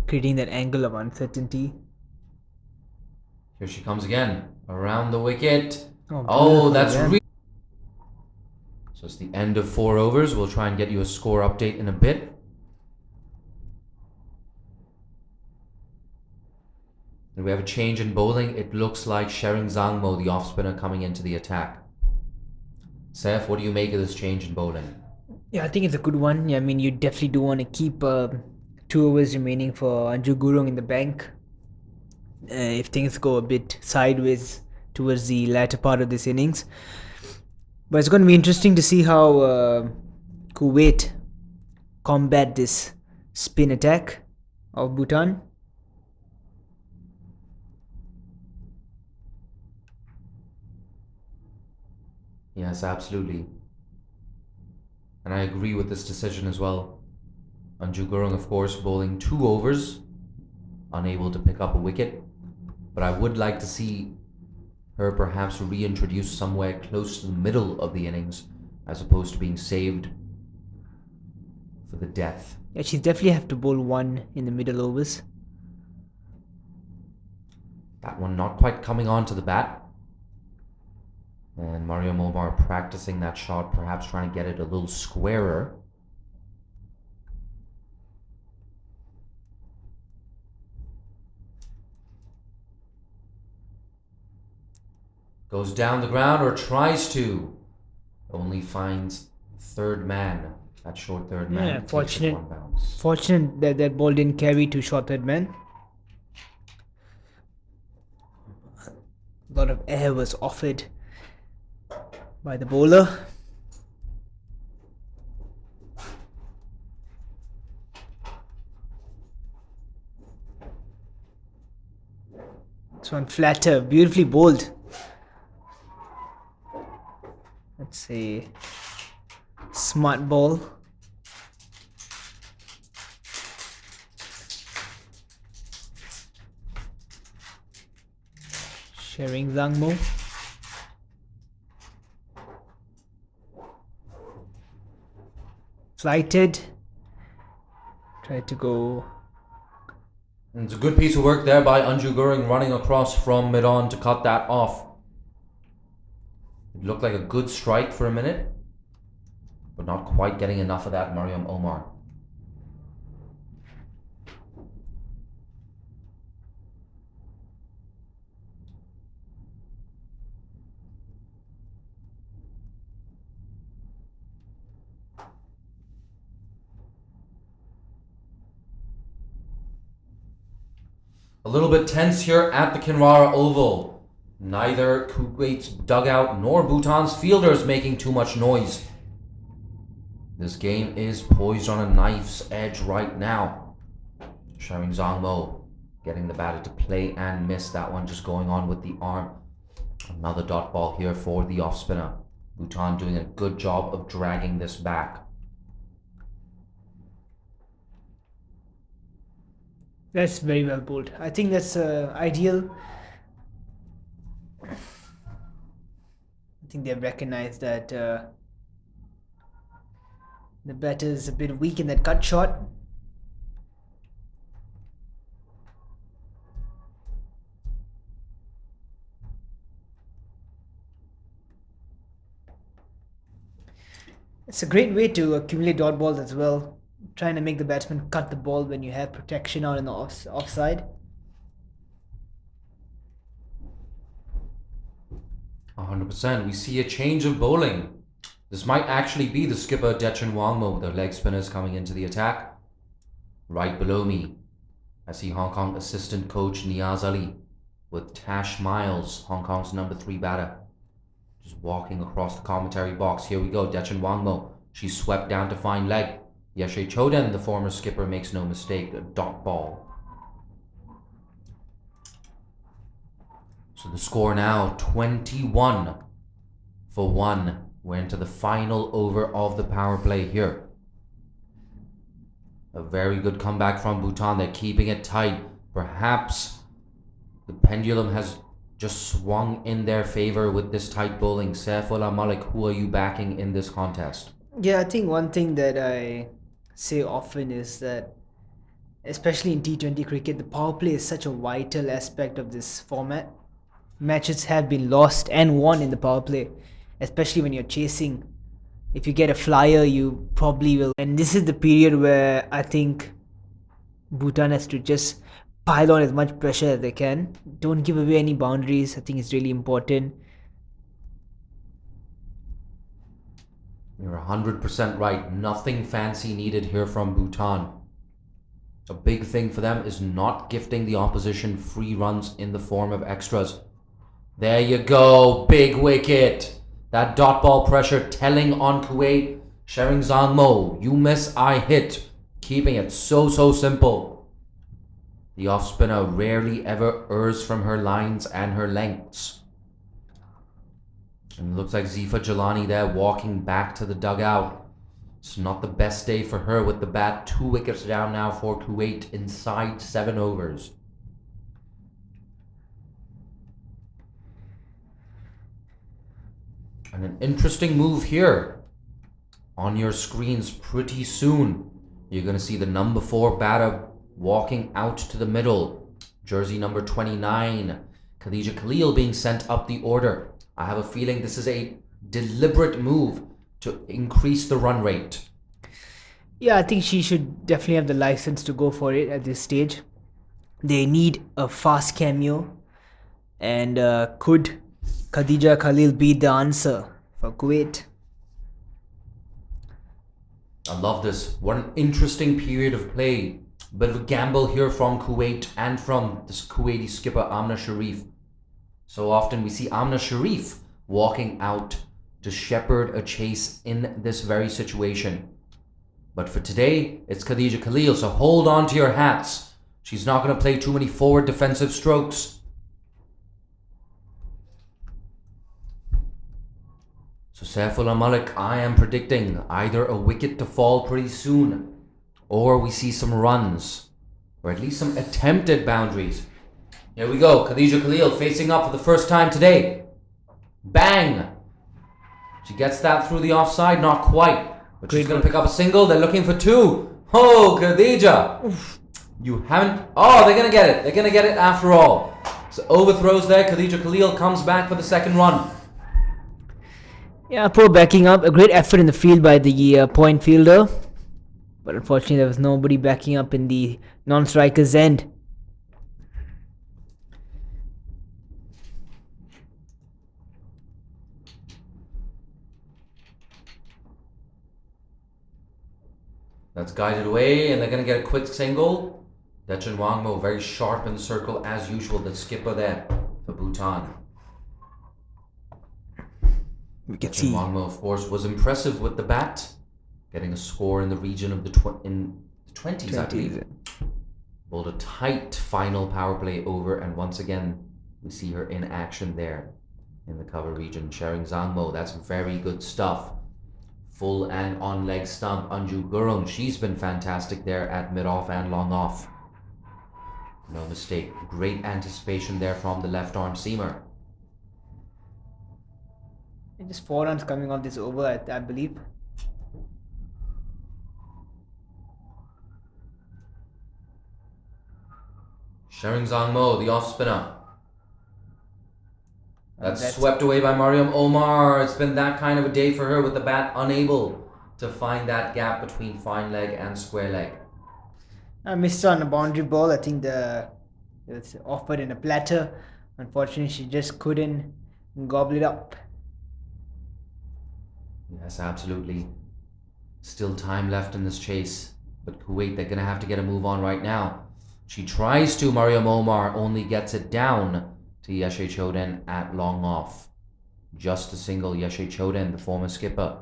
Creating that angle of uncertainty.
Here she comes again. Around the wicket.
Oh,
that's
them.
really... So it's the end of 4 overs. We'll try and get you a score update in a bit. And we have a change in bowling. It looks like Shering Zangmo, the off-spinner, coming into the attack. Saif, what do you make of this change in bowling?
Yeah, I think it's a good one. Yeah, I mean, you definitely do want to keep 2 overs remaining for Anju Gurung in the bank. If things go a bit sideways towards the latter part of this innings. But it's going to be interesting to see how Kuwait combat this spin attack of Bhutan.
Yes, absolutely. And I agree with this decision as well. Anju Gurung, of course, bowling 2 overs, unable to pick up a wicket. But I would like to see her perhaps reintroduced somewhere close to the middle of the innings, as opposed to being saved for the death.
Yeah, she definitely have to bowl 1 in the middle overs.
That one not quite coming onto the bat. And Mariam Omar practicing that shot, perhaps trying to get it a little squarer. Goes down the ground, or tries to. Only finds third man. That short third man.
Yeah,
fortunate. One bounce.
Fortunate that that ball didn't carry to short third man. A lot of air was offered by the bowler. This one flatter, beautifully bowled. Let's say smart ball. Shering Zangmo. Flighted. Tried to go.
And it's a good piece of work there by Anju Gurung, running across from mid-on to cut that off. It looked like a good strike for a minute, but not quite getting enough of that, Mariam Omar. A little bit tense here at the Kinrara Oval. Neither Kuwait's dugout nor Bhutan's fielders making too much noise. This game is poised on a knife's edge right now. Shering Zangmo getting the batter to play and miss. That one just going on with the arm. Another dot ball here for the off spinner. Bhutan doing a good job of dragging this back.
That's very well bowled. I think that's ideal. I think they've recognized that the batter is a bit weak in that cut shot. It's a great way to accumulate dot balls as well. Trying to make the batsman cut the ball when you have protection out in the offside.
100%. We see a change of bowling. This might actually be the skipper Dechan Wangmo with their leg spinners coming into the attack. Right below me, I see Hong Kong assistant coach Niaz Ali with Tash Miles, Hong Kong's number 3 batter, just walking across the commentary box. Here we go, Dechan Wangmo. She's swept down to fine leg. Yeshe Choden, the former skipper, makes no mistake, a dot ball. So the score now 21 for 1 We're into the final over of the power play here. A very good comeback from Bhutan. They're keeping it tight. Perhaps the pendulum has just swung in their favor with this tight bowling. Saifullah Malik, who are you backing in this contest?
Yeah, I think one thing that I say often is that, especially in T20 cricket, the power play is such a vital aspect of this format. Matches have been lost and won in the power play, especially when you're chasing. If you get a flyer, you probably will. And this is the period where I think Bhutan has to just pile on as much pressure as they can. Don't give away any boundaries. I think it's really important.
You're 100% right. Nothing fancy needed here from Bhutan. A big thing for them is not gifting the opposition free runs in the form of extras. There you go. Big wicket. That dot ball pressure telling on Kuwait. Sharing Zangmo. You miss, I hit. Keeping it so simple. The off spinner rarely ever errs from her lines and her lengths. And it looks like Zifa Jalani there walking back to the dugout. It's not the best day for her with the bat. 2 wickets down now for Kuwait inside 7 overs. And an interesting move here. On your screens pretty soon, you're going to see the number 4 batter walking out to the middle. Jersey number 29, Khadija Khalil, being sent up the order. I have a feeling this is a deliberate move to increase the run rate.
Yeah, I think she should definitely have the license to go for it at this stage. They need a fast cameo. And could Khadija Khalil be the answer for Kuwait?
I love this. What an interesting period of play. Bit of a gamble here from Kuwait and from this Kuwaiti skipper Amna Sharif. So often we see Amna Sharif walking out to shepherd a chase in this very situation. But for today, it's Khadija Khalil, so hold on to your hats. She's not going to play too many forward defensive strokes. So Saifullah Malik, I am predicting either a wicket to fall pretty soon, or we see some runs, or at least some attempted boundaries. Here we go, Khadija Khalil facing up for the first time today. Bang! She gets that through the offside, not quite. But she's going to pick up a single. They're looking for 2. Oh, Khadija! Oof. You haven't... Oh, they're going to get it. They're going to get it after all. So overthrows there. Khadija Khalil comes back for the second run.
Yeah, poor backing up. A great effort in the field by the point fielder. But unfortunately, there was nobody backing up in the non-striker's end.
That's guided away, and they're going to get a quick single. Dechan Wangmo very sharp in the circle as usual. The skipper there for Bhutan.
We can see
Wangmo, of course, was impressive with the bat, getting a score in the region of the 20s, I believe. Bowled a tight final power play over, and once again we see her in action there in the cover region. Sharing Zangmo, that's very good stuff. Full and on leg stump. Anju Gurung, she's been fantastic there at mid-off and long off. No mistake. Great anticipation there from the left arm seamer.
just 4 runs coming off this over, I believe.
Sharing Zangmo, the off spinner. That's swept away by Mariam Omar. It's been that kind of a day for her with the bat unable to find that gap between fine leg and square leg.
I missed on a boundary ball. I think it was offered in a platter. Unfortunately, she just couldn't gobble it up.
Yes, absolutely. Still time left in this chase. But Kuwait, they're going to have to get a move on right now. She tries to. Mariam Omar only gets it down to Yeshe Choden at long off. Just a single. Yeshe Choden, the former skipper,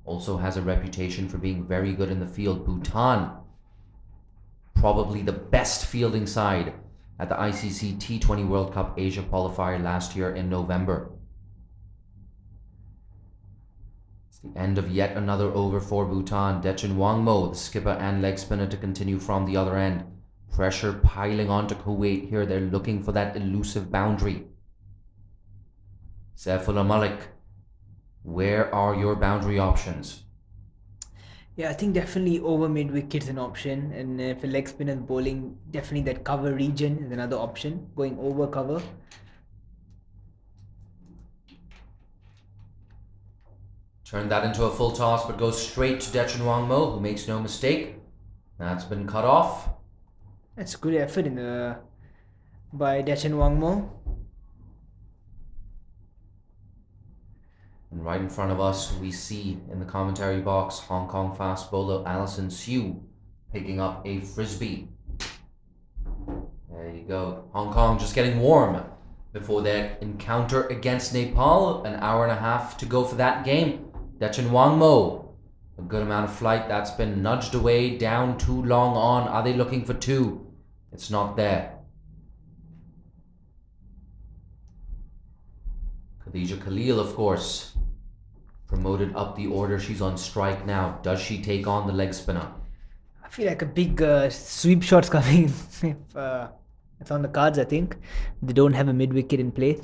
also has a reputation for being very good in the field. Bhutan, probably the best fielding side at the ICC T20 World Cup Asia qualifier last year in November. It's the end of yet another over for Bhutan. Dechan Wangmo, the skipper and leg spinner, to continue from the other end. Pressure piling onto Kuwait here. They're looking for that elusive boundary. Saifullah Malik, where are your boundary options?
Yeah, I think definitely over mid wicket is an option, and if a leg spinner is bowling, definitely that cover region is another option, going over cover.
Turn that into a full toss, but goes straight to Dechan Wangmo, who makes no mistake. That's been cut off.
That's a good effort by Dechan Wangmo.
And right in front of us, we see in the commentary box Hong Kong fast bowler Alison Siu picking up a frisbee. There you go. Hong Kong just getting warm before their encounter against Nepal. An hour and a half to go for that game. Dechan Wangmo, a good amount of flight. That's been nudged away, down too long on. Are they looking for two? It's not there. Khadija Khalil, of course, promoted up the order. She's on strike now. Does she take on the leg spinner?
I feel like a big sweep shot's coming if it's on the cards, I think. They don't have a mid wicket in play.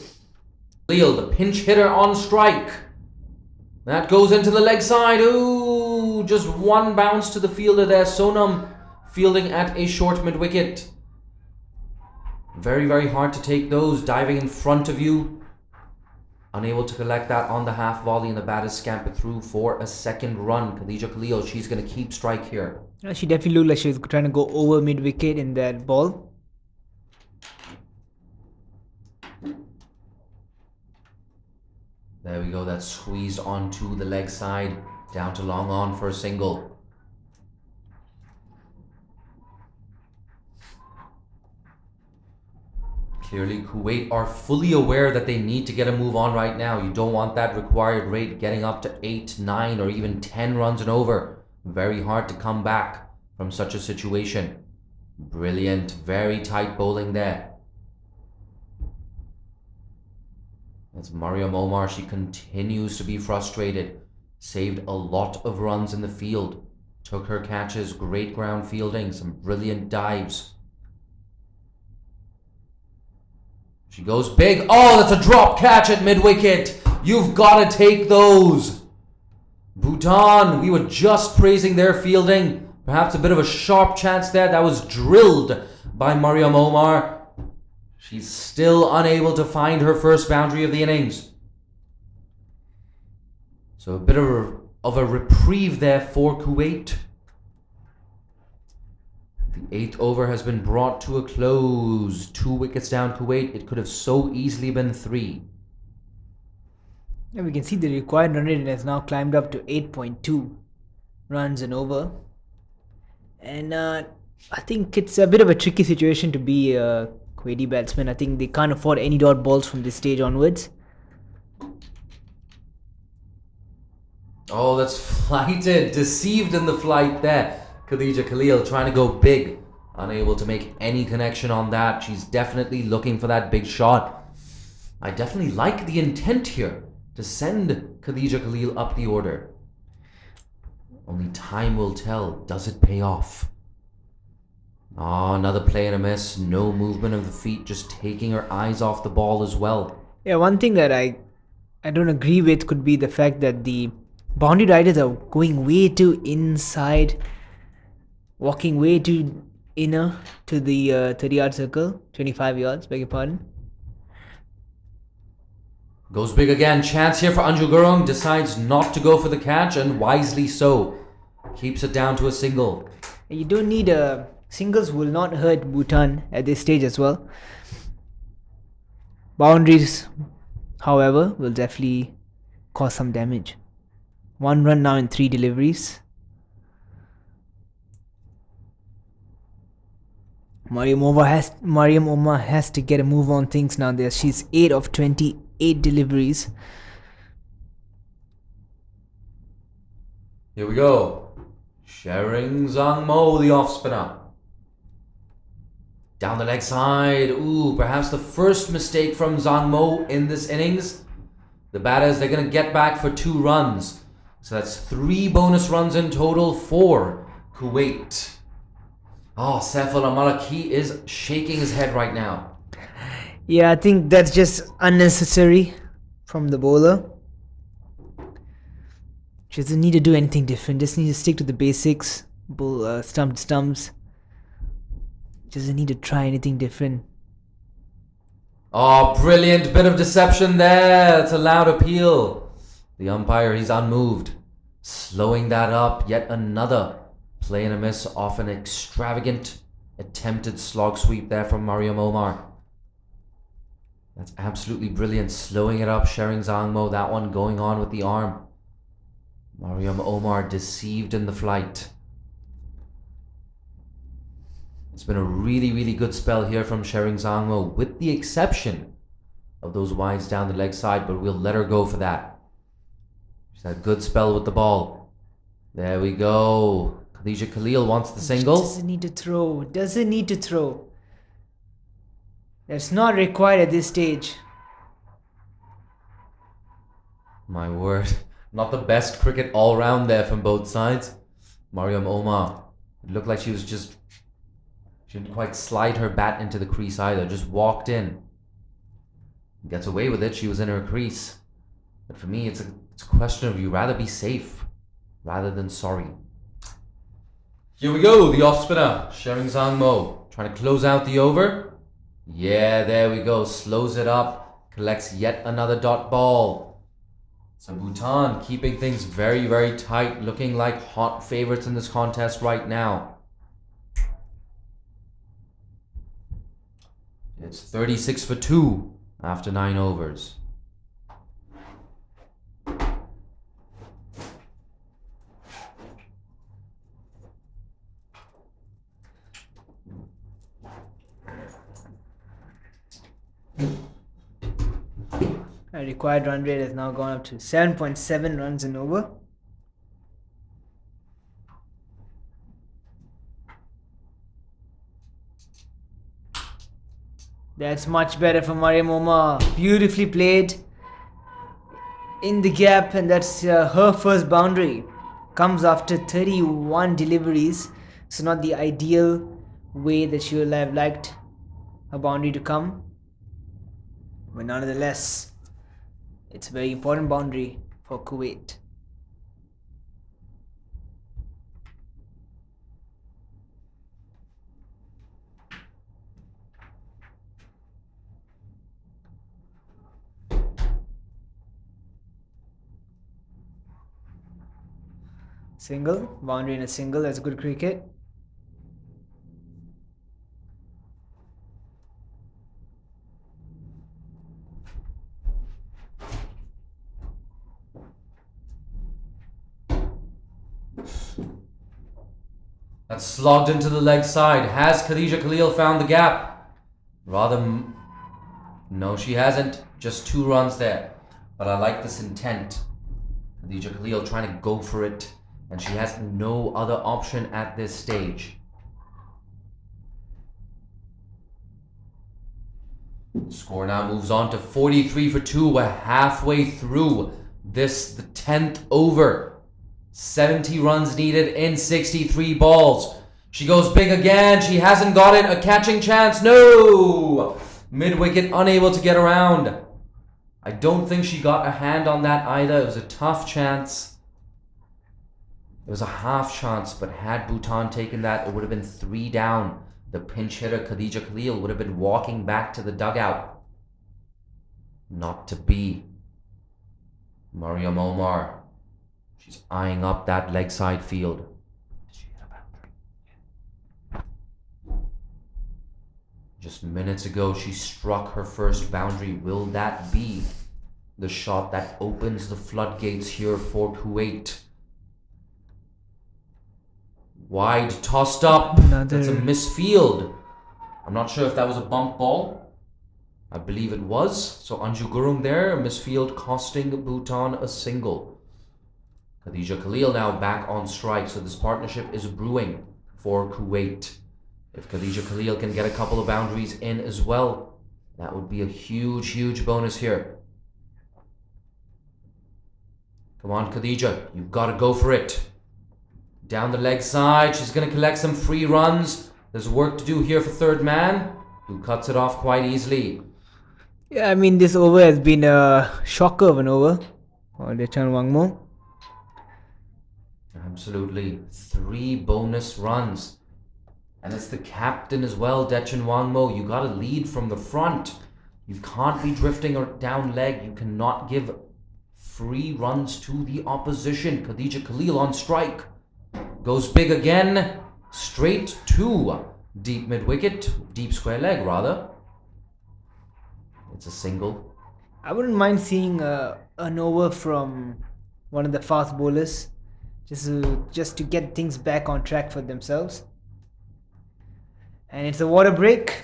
Khalil, the pinch hitter on strike. That goes into the leg side. Ooh, just one bounce to the fielder there. Sonam fielding at a short mid wicket. Very, very hard to take those. Diving in front of you. Unable to collect that on the half volley, and the bat is scampered through for a second run. Khadija Khalil, she's going to keep strike here.
She definitely looked like she was trying to go over mid wicket in that ball.
There we go. That's squeezed onto the leg side. Down to long on for a single. Clearly, Kuwait are fully aware that they need to get a move on right now. You don't want that required rate getting up to 8, 9, or even 10 runs and over. Very hard to come back from such a situation. Brilliant, very tight bowling there. As Mariam Omar, she continues to be frustrated. Saved a lot of runs in the field. Took her catches, great ground fielding, some brilliant dives. She goes big. Oh, that's a drop catch at mid-wicket. You've got to take those. Bhutan, we were just praising their fielding. Perhaps a bit of a sharp chance there. That was drilled by Mariam Omar. She's still unable to find her first boundary of the innings. So a bit of a reprieve there for Kuwait. The 8th over has been brought to a close. 2 wickets down Kuwait. It could have so easily been 3.
Yeah, we can see the required run rate has now climbed up to 8.2 runs and over. And I think it's a bit of a tricky situation to be a Kuwaiti batsman. I think they can't afford any dot balls from this stage onwards.
Oh, that's flighted. Deceived in the flight there. Khadija Khalil trying to go big. Unable to make any connection on that. She's definitely looking for that big shot. I definitely like the intent here to send Khadija Khalil up the order. Only time will tell. Does it pay off? Oh, another play and a miss. No movement of the feet. Just taking her eyes off the ball as well.
Yeah, one thing that I don't agree with could be the fact that the boundary riders are going way too inside. Walking way too inner to the 30-yard circle. 25 yards, beg your pardon.
Goes big again. Chance here for Anju Gurung. Decides not to go for the catch, and wisely so. Keeps it down to a single.
You don't need a... Singles will not hurt Bhutan at this stage as well. Boundaries, however, will definitely cause some damage. 1 run now in 3 deliveries. Mariam Omar has to get a move on things now. There, she's 8 of 28 deliveries.
Here we go. Shering Zhangmo, the off spinner. Down the leg side. Ooh, perhaps the first mistake from Zhangmo in this innings. The batters, they're going to get back for 2 runs. So that's 3 bonus runs in total for Kuwait. Oh, Saif al-Malaki is shaking his head right now.
Yeah, I think that's just unnecessary from the bowler. She doesn't need to do anything different. Just need to stick to the basics. Bowl stump to stumps. Doesn't need to try anything different.
Oh, brilliant bit of deception there. It's a loud appeal. The umpire, he's unmoved. Slowing that up. Yet another play and a miss off an extravagant attempted slog sweep there from Mariam Omar. That's absolutely brilliant. Slowing it up. Shering Zangmo. That one going on with the arm. Mariam Omar deceived in the flight. It's been a really good spell here from Shering Zangmo, with the exception of those wides down the leg side, but we'll let her go for that. She's had a good spell with the ball. There we go. Khadija Khalil wants the single.
Doesn't need to throw. Doesn't need to throw. That's not required at this stage.
My word. Not the best cricket all round there from both sides. Mariam Omar. It looked like she was just... She didn't quite slide her bat into the crease either. Just walked in. Gets away with it. She was in her crease. But for me, it's a question of you rather be safe rather than sorry. Here we go. The off spinner. Shering Zangmo. Trying to close out the over. Yeah, there we go. Slows it up. Collects yet another dot ball. So Bhutan keeping things very tight. Looking like hot favorites in this contest right now. It's 36 for 2 after 9 overs.
Our required run rate has now gone up to 7.7 runs an over. That's much better for Mariam Omar. Beautifully played in the gap, and that's her first boundary. Comes after 31 deliveries, so not the ideal way that she would have liked her boundary to come. But nonetheless, it's a very important boundary for Kuwait. Single, boundary in a single, that's good cricket.
That's slogged into the leg side. Has Khadija Khalil found the gap? No, she hasn't. Just 2 runs there. But I like this intent. Khadija Khalil trying to go for it. And she has no other option at this stage. Score now moves on to 43 for 2. We're halfway through the 10th over. 70 runs needed in 63 balls. She goes big again. She hasn't got it. A catching chance. No! Mid-wicket, unable to get around. I don't think she got a hand on that either. It was a tough chance. It was a half chance, but had Bhutan taken that, it would have been 3 down. The pinch hitter, Khadija Khalil, would have been walking back to the dugout. Not to be. Mariam Omar. She's eyeing up that leg side field. Just minutes ago, she struck her first boundary. Will that be the shot that opens the floodgates here for Kuwait? Wide, tossed up. That's a misfield. I'm not sure if that was a bump ball. I believe it was. So Anju Gurung there, a misfield costing Bhutan a single. Khadija Khalil now back on strike. So this partnership is brewing for Kuwait. If Khadija Khalil can get a couple of boundaries in as well, that would be a huge bonus here. Come on, Khadija. You've got to go for it. Down the leg side. She's going to collect some free runs. There's work to do here for third man, who cuts it off quite easily.
Yeah, I mean, this over has been a shocker of an over for Dechan Wangmo.
Absolutely. 3 bonus runs. And it's the captain as well, Dechan Wangmo. You got to lead from the front. You can't be drifting or down leg. You cannot give free runs to the opposition. Khadija Khalil on strike. Goes big again. Straight to deep mid wicket. Deep square leg, rather. It's a single.
I wouldn't mind seeing an over from one of the fast bowlers. Just to get things back on track for themselves. And it's a water break.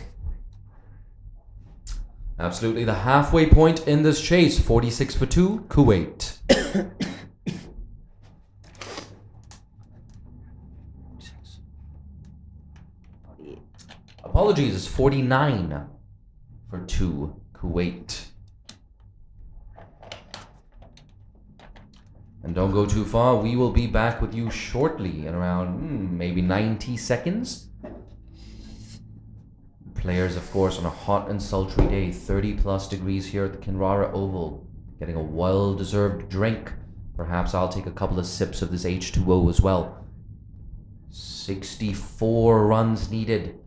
Absolutely the halfway point in this chase. 46 for 2, Kuwait. Apologies, it's 49 for 2, Kuwait. And don't go too far. We will be back with you shortly in around maybe 90 seconds. Players, of course, on a hot and sultry day, 30 plus degrees here at the Kinrara Oval, getting a well-deserved drink. Perhaps I'll take a couple of sips of this H2O as well. 64 runs needed.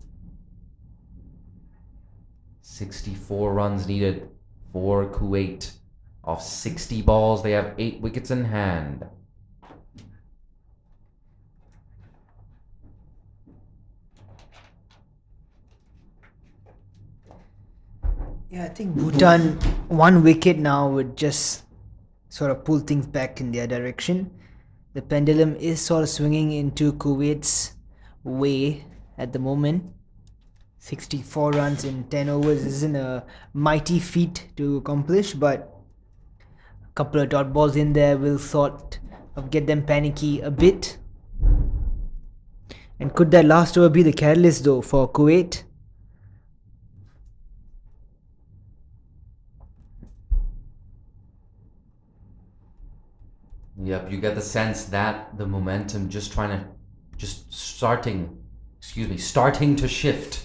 64 runs needed for Kuwait. Off 60 balls, they have 8 wickets in hand.
Yeah, I think Bhutan, 1 wicket now would just sort of pull things back in their direction. The pendulum is sort of swinging into Kuwait's way at the moment. 64 runs in 10 overs isn't a mighty feat to accomplish, but a couple of dot balls in there will sort of get them panicky a bit. And could that last over be the catalyst though for Kuwait?
Yep, you get the sense that the momentum starting to shift.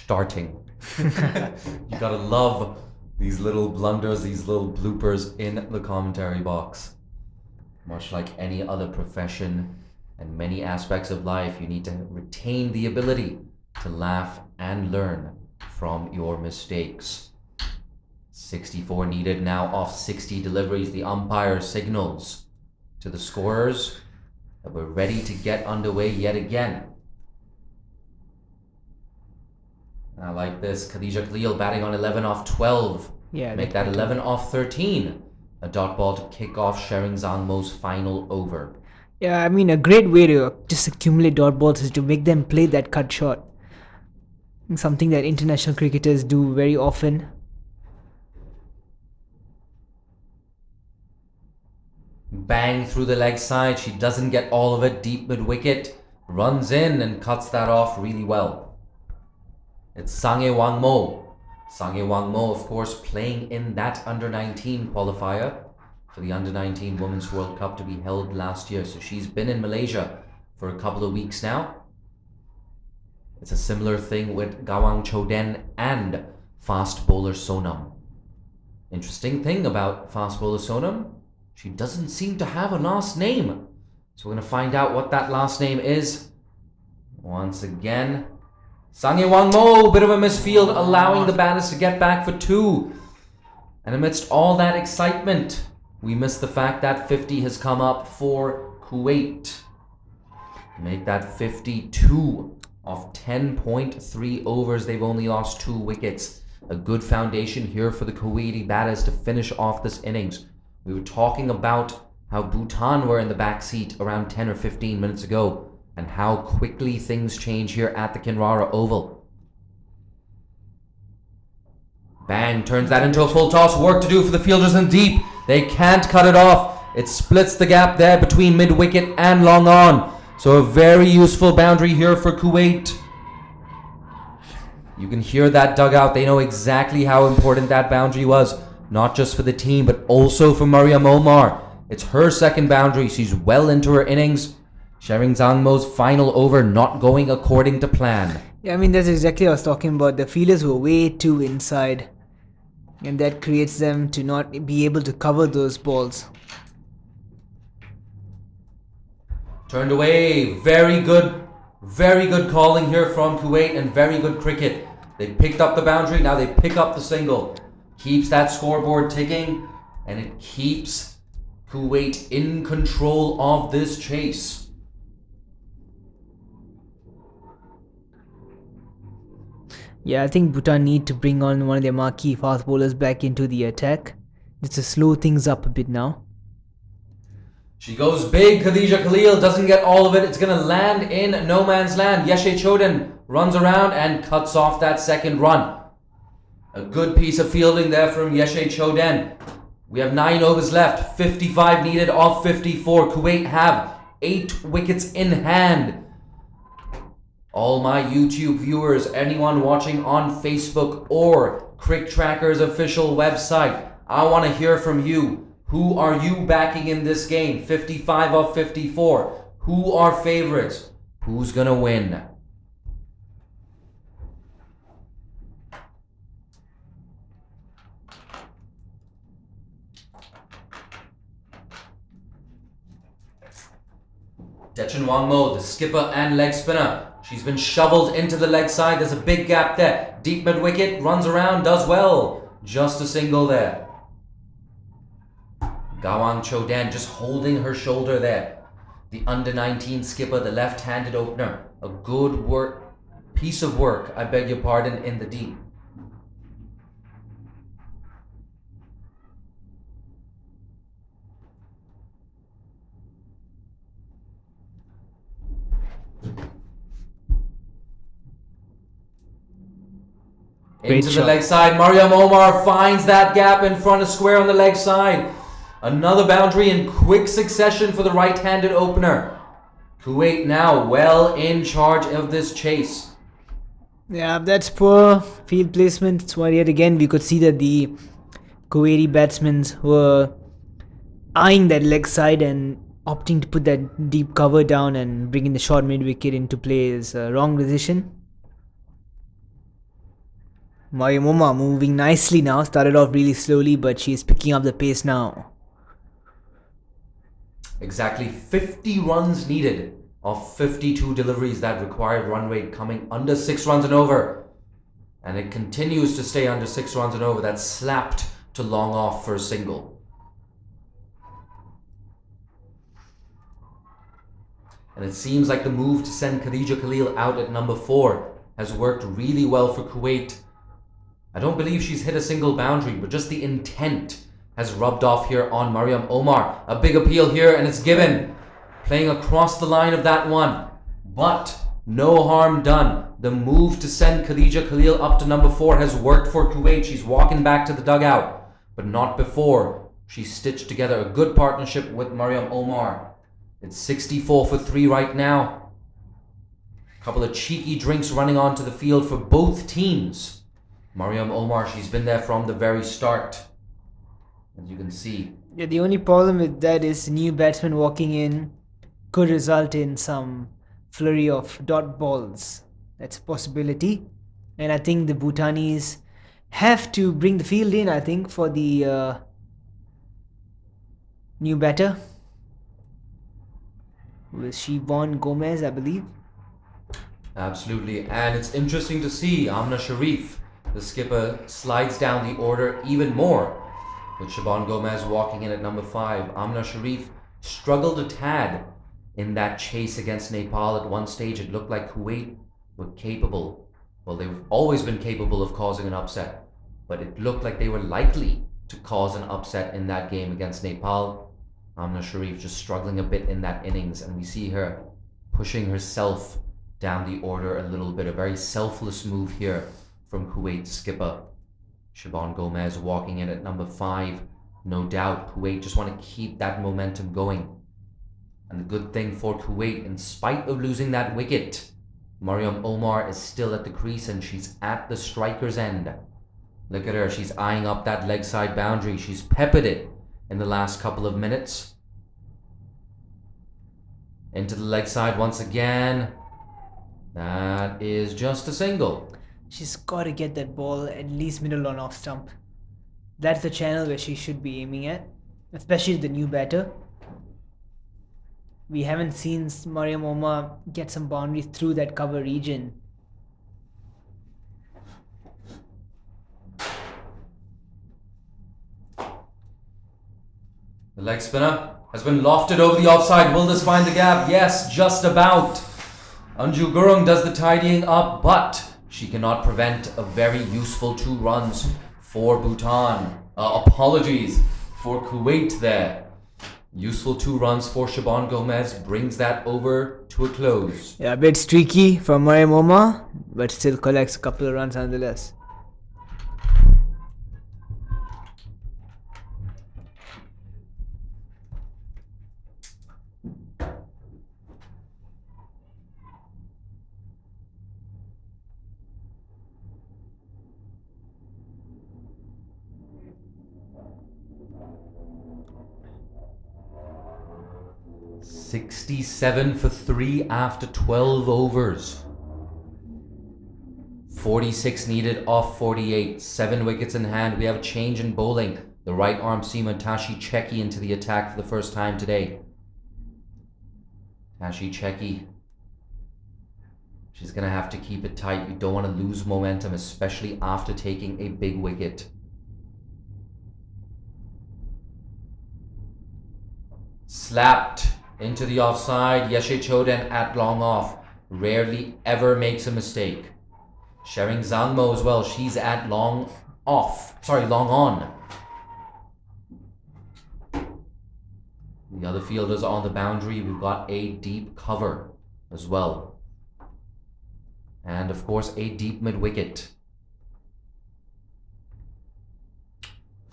You gotta love these little blunders, these little bloopers in the commentary box. Much like any other profession and many aspects of life, you need to retain the ability to laugh and learn from your mistakes. 64 needed now off 60 deliveries. The umpire signals to the scorers that we're ready to get underway yet again. I like this. Khadija Khalil batting on 11 off 12.
Yeah,
make that 11 off 13. A dot ball to kick off Shering Zangmo's final over.
Yeah, I mean, a great way to just accumulate dot balls is to make them play that cut shot. Something that international cricketers do very often.
Bang through the leg side. She doesn't get all of it. Deep mid wicket. Runs in and cuts that off really well. It's Sange Wangmo. Sange Wangmo, of course, playing in that under-19 qualifier for the under-19 Women's World Cup to be held last year. So she's been in Malaysia for a couple of weeks now. It's a similar thing with Gawang Choden and fast bowler Sonam. Interesting thing about fast bowler Sonam, she doesn't seem to have a last name. So we're going to find out what that last name is. Once again, Sange Wangmo, bit of a misfield, allowing the batters to get back for 2. And amidst all that excitement, we miss the fact that 50 has come up for Kuwait. Make that 52 off 10.3 overs. They've only lost 2 wickets. A good foundation here for the Kuwaiti batters to finish off this innings. We were talking about how Bhutan were in the back seat around 10 or 15 minutes ago, and how quickly things change here at the Kinrara Oval. Bang, turns that into a full toss. Work to do for the fielders in deep. They can't cut it off. It splits the gap there between mid-wicket and long on. So a very useful boundary here for Kuwait. You can hear that dugout. They know exactly how important that boundary was. not just for the team, but also for Mariam Omar. It's her second boundary. She's well into her innings. Shering Zhangmo's final over not going according to plan.
Yeah, I mean, that's exactly what I was talking about. The fielders were way too inside, and that creates them to not be able to cover those balls.
Turned away. Very good calling here from Kuwait and very good cricket. They picked up the boundary, now they pick up the single. Keeps that scoreboard ticking, and it keeps Kuwait in control of this chase.
Yeah, I think Bhutan need to bring on one of their marquee fast bowlers back into the attack, just to slow things up a bit now.
She goes big. Khadija Khalil doesn't get all of it. It's going to land in no man's land. Yeshe Choden runs around and cuts off that second run. A good piece of fielding there from Yeshe Choden. We have 9 overs left. 55 needed off 54. Kuwait have 8 wickets in hand. All my YouTube viewers, anyone watching on Facebook or Crick Tracker's official website, I want to hear from you. Who are you backing in this game? 55 of 54. Who are favorites? Who's gonna win? Dechan Wangmo, the skipper and leg spinner. She's been shoveled into the leg side. There's a big gap there. Deep mid wicket, runs around, does well. Just a single there. Gawang Choden just holding her shoulder there. The under-19 skipper, the left-handed opener. A good piece of work, I beg your pardon, in the deep. Into the leg side. Mariam Omar finds that gap in front of square on the leg side. Another boundary in quick succession for the right-handed opener. Kuwait now well in charge of this chase.
Yeah, that's poor field placement. So yet again we could see that the Kuwaiti batsmen were eyeing that leg side and opting to put that deep cover down and bringing the short mid-wicket into play is a wrong decision. Mariam Omar moving nicely now. Started off really slowly, but she's picking up the pace now.
Exactly 50 runs needed of 52 deliveries. That required run rate coming under 6 runs and over. And it continues to stay under 6 runs and over. That's slapped to long off for a single. And it seems like the move to send Khadija Khalil out at number 4 has worked really well for Kuwait. I don't believe she's hit a single boundary, but just the intent has rubbed off here on Mariam Omar. A big appeal here, and it's given. Playing across the line of that one. But no harm done. The move to send Khadija Khalil up to number 4 has worked for Kuwait. She's walking back to the dugout, but not before she stitched together a good partnership with Mariam Omar. It's 64 for 3 right now. A couple of cheeky drinks running onto the field for both teams. Mariam Omar, she's been there from the very start, as you can see.
Yeah, the only problem with that is new batsmen walking in could result in some flurry of dot balls. That's a possibility. And I think the Bhutanese have to bring the field in, I think, for the new batter. With Siobhan Gomez, I believe.
Absolutely. And it's interesting to see Amna Sharif, the skipper, slides down the order even more, with Siobhan Gomez walking in at number 5. Amna Sharif struggled a tad in that chase against Nepal. At one stage, it looked like Kuwait were capable. Well, they've always been capable of causing an upset, but it looked like they were likely to cause an upset in that game against Nepal. Amna Sharif just struggling a bit in that innings, and we see her pushing herself down the order a little bit. A very selfless move here from Kuwait's skipper. Siobhan Gomez walking in at number 5. No doubt Kuwait just want to keep that momentum going. And the good thing for Kuwait, in spite of losing that wicket, Mariam Omar is still at the crease and she's at the striker's end. Look at her. She's eyeing up that leg side boundary. She's peppered it in the last couple of minutes. Into the leg side once again. That is just a single.
She's got to get that ball at least middle on off stump. That's the channel where she should be aiming at, especially the new batter. We haven't seen Mariam Omar get some boundaries through that cover region.
The leg spinner has been lofted over the offside. Will this find the gap? Yes, just about. Anju Gurung does the tidying up, but she cannot prevent a very useful 2 runs for Bhutan. Apologies for Kuwait there. Useful 2 runs for Siobhan Gomez brings that over to a close.
Yeah, a bit streaky from Mariam Omar, but still collects a couple of runs nonetheless.
$67 for 3 after 12 overs. 46 needed off 48. 7 wickets in hand. We have a change in bowling. The right arm seamer Tashi Cheki into the attack for the first time today. Tashi Cheki. She's going to have to keep it tight. You don't want to lose momentum, especially after taking a big wicket. Slapped into the offside. Yeshe Choden at long off. Rarely ever makes a mistake. Shering Zangmo as well. She's at long off. Sorry, long on. The other fielders on the boundary. We've got a deep cover as well. And of course, a deep mid-wicket.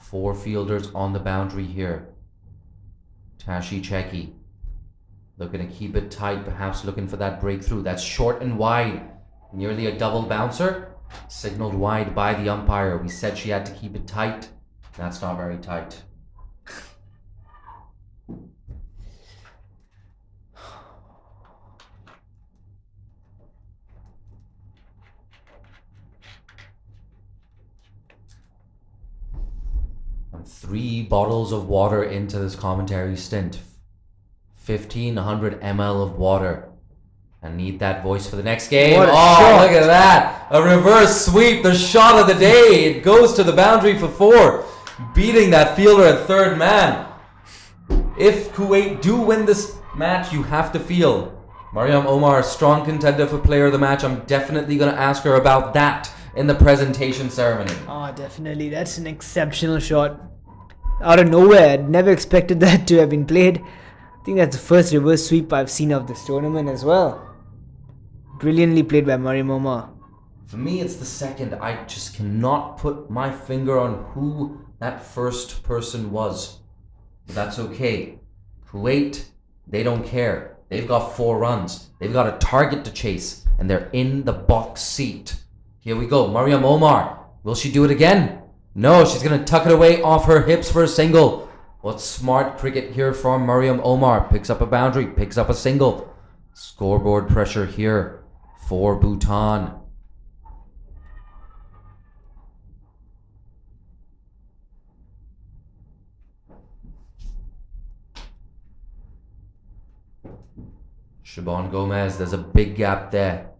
4 fielders on the boundary here. Tashi Cheki looking to keep it tight, perhaps looking for that breakthrough. That's short and wide. Nearly a double bouncer. Signaled wide by the umpire. We said she had to keep it tight. That's not very tight. I'm 3 bottles of water into this commentary stint. 1,500 ml of water. I need that voice for the next game.
What a
Oh,
shot.
look at that. A reverse sweep. The shot of the day. It goes to the boundary for 4. Beating that fielder at third man. If Kuwait do win this match, you have to feel Mariam Omar, strong contender for player of the match. I'm definitely going to ask her about that in the presentation ceremony.
Oh, definitely. That's an exceptional shot. Out of nowhere. I'd never expected that to have been played. I think that's the first reverse sweep I've seen of this tournament as well. Brilliantly played by Mariam Omar.
For me, it's the second. I just cannot put my finger on who that first person was. But that's okay. Kuwait, they don't care. They've got 4 runs. They've got a target to chase. And they're in the box seat. Here we go. Mariam Omar. Will she do it again? No, she's going to tuck it away off her hips for a single. What smart cricket here from Mariam Omar. Picks up a boundary. Picks up a single. Scoreboard pressure here for Bhutan. Siobhan Gomez, there's a big gap there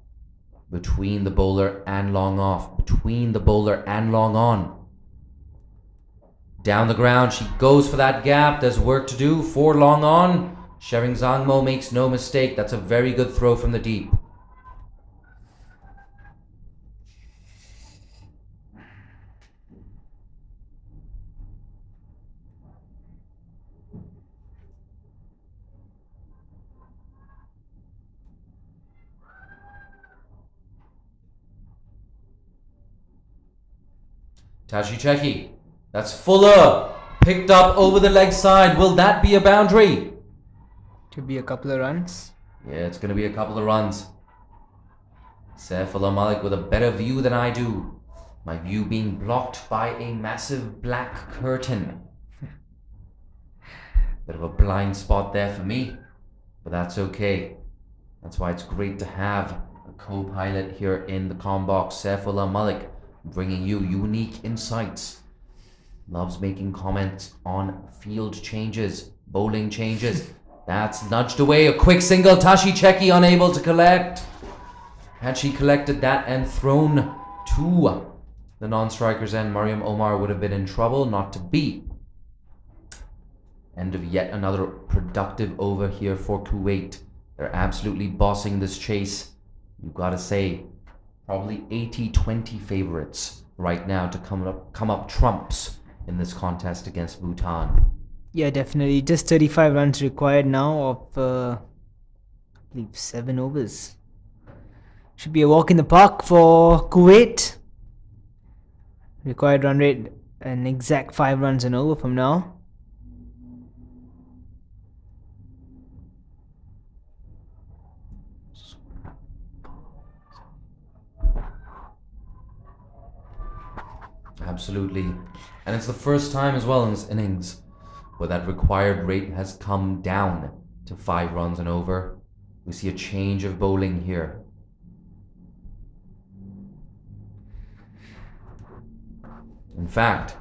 between the bowler and long off, between the bowler and long on. Down the ground, she goes for that gap. There's work to do for long on. Shering Zangmo makes no mistake. That's a very good throw from the deep. Tashi Cheki. That's Fuller. Picked up over the leg side. Will that be a boundary?
Could be a couple of runs.
Yeah, it's going to be a couple of runs. Saifullah Malik with a better view than I do. My view being blocked by a massive black curtain. Bit of a blind spot there for me, but that's okay. That's why it's great to have a co-pilot here in the comm box, Saifullah Malik, bringing you unique insights. Loves making comments on field changes, bowling changes. That's nudged away. A quick single. Tashi Cheki unable to collect. Had she collected that and thrown to the non-strikers end, Mariam Omar would have been in trouble. Not to be. End of yet another productive over here for Kuwait. They're absolutely bossing this chase. You've got to say, probably 80-20 favorites right now to come up trumps in this contest against Bhutan.
Yeah, definitely. Just 35 runs required now of, I believe, 7 overs. Should be a walk in the park for Kuwait. Required run rate, an exact 5 runs an over from now.
Absolutely. And it's the first time as well in this innings where that required rate has come down to 5 runs and over. We see a change of bowling here. In fact,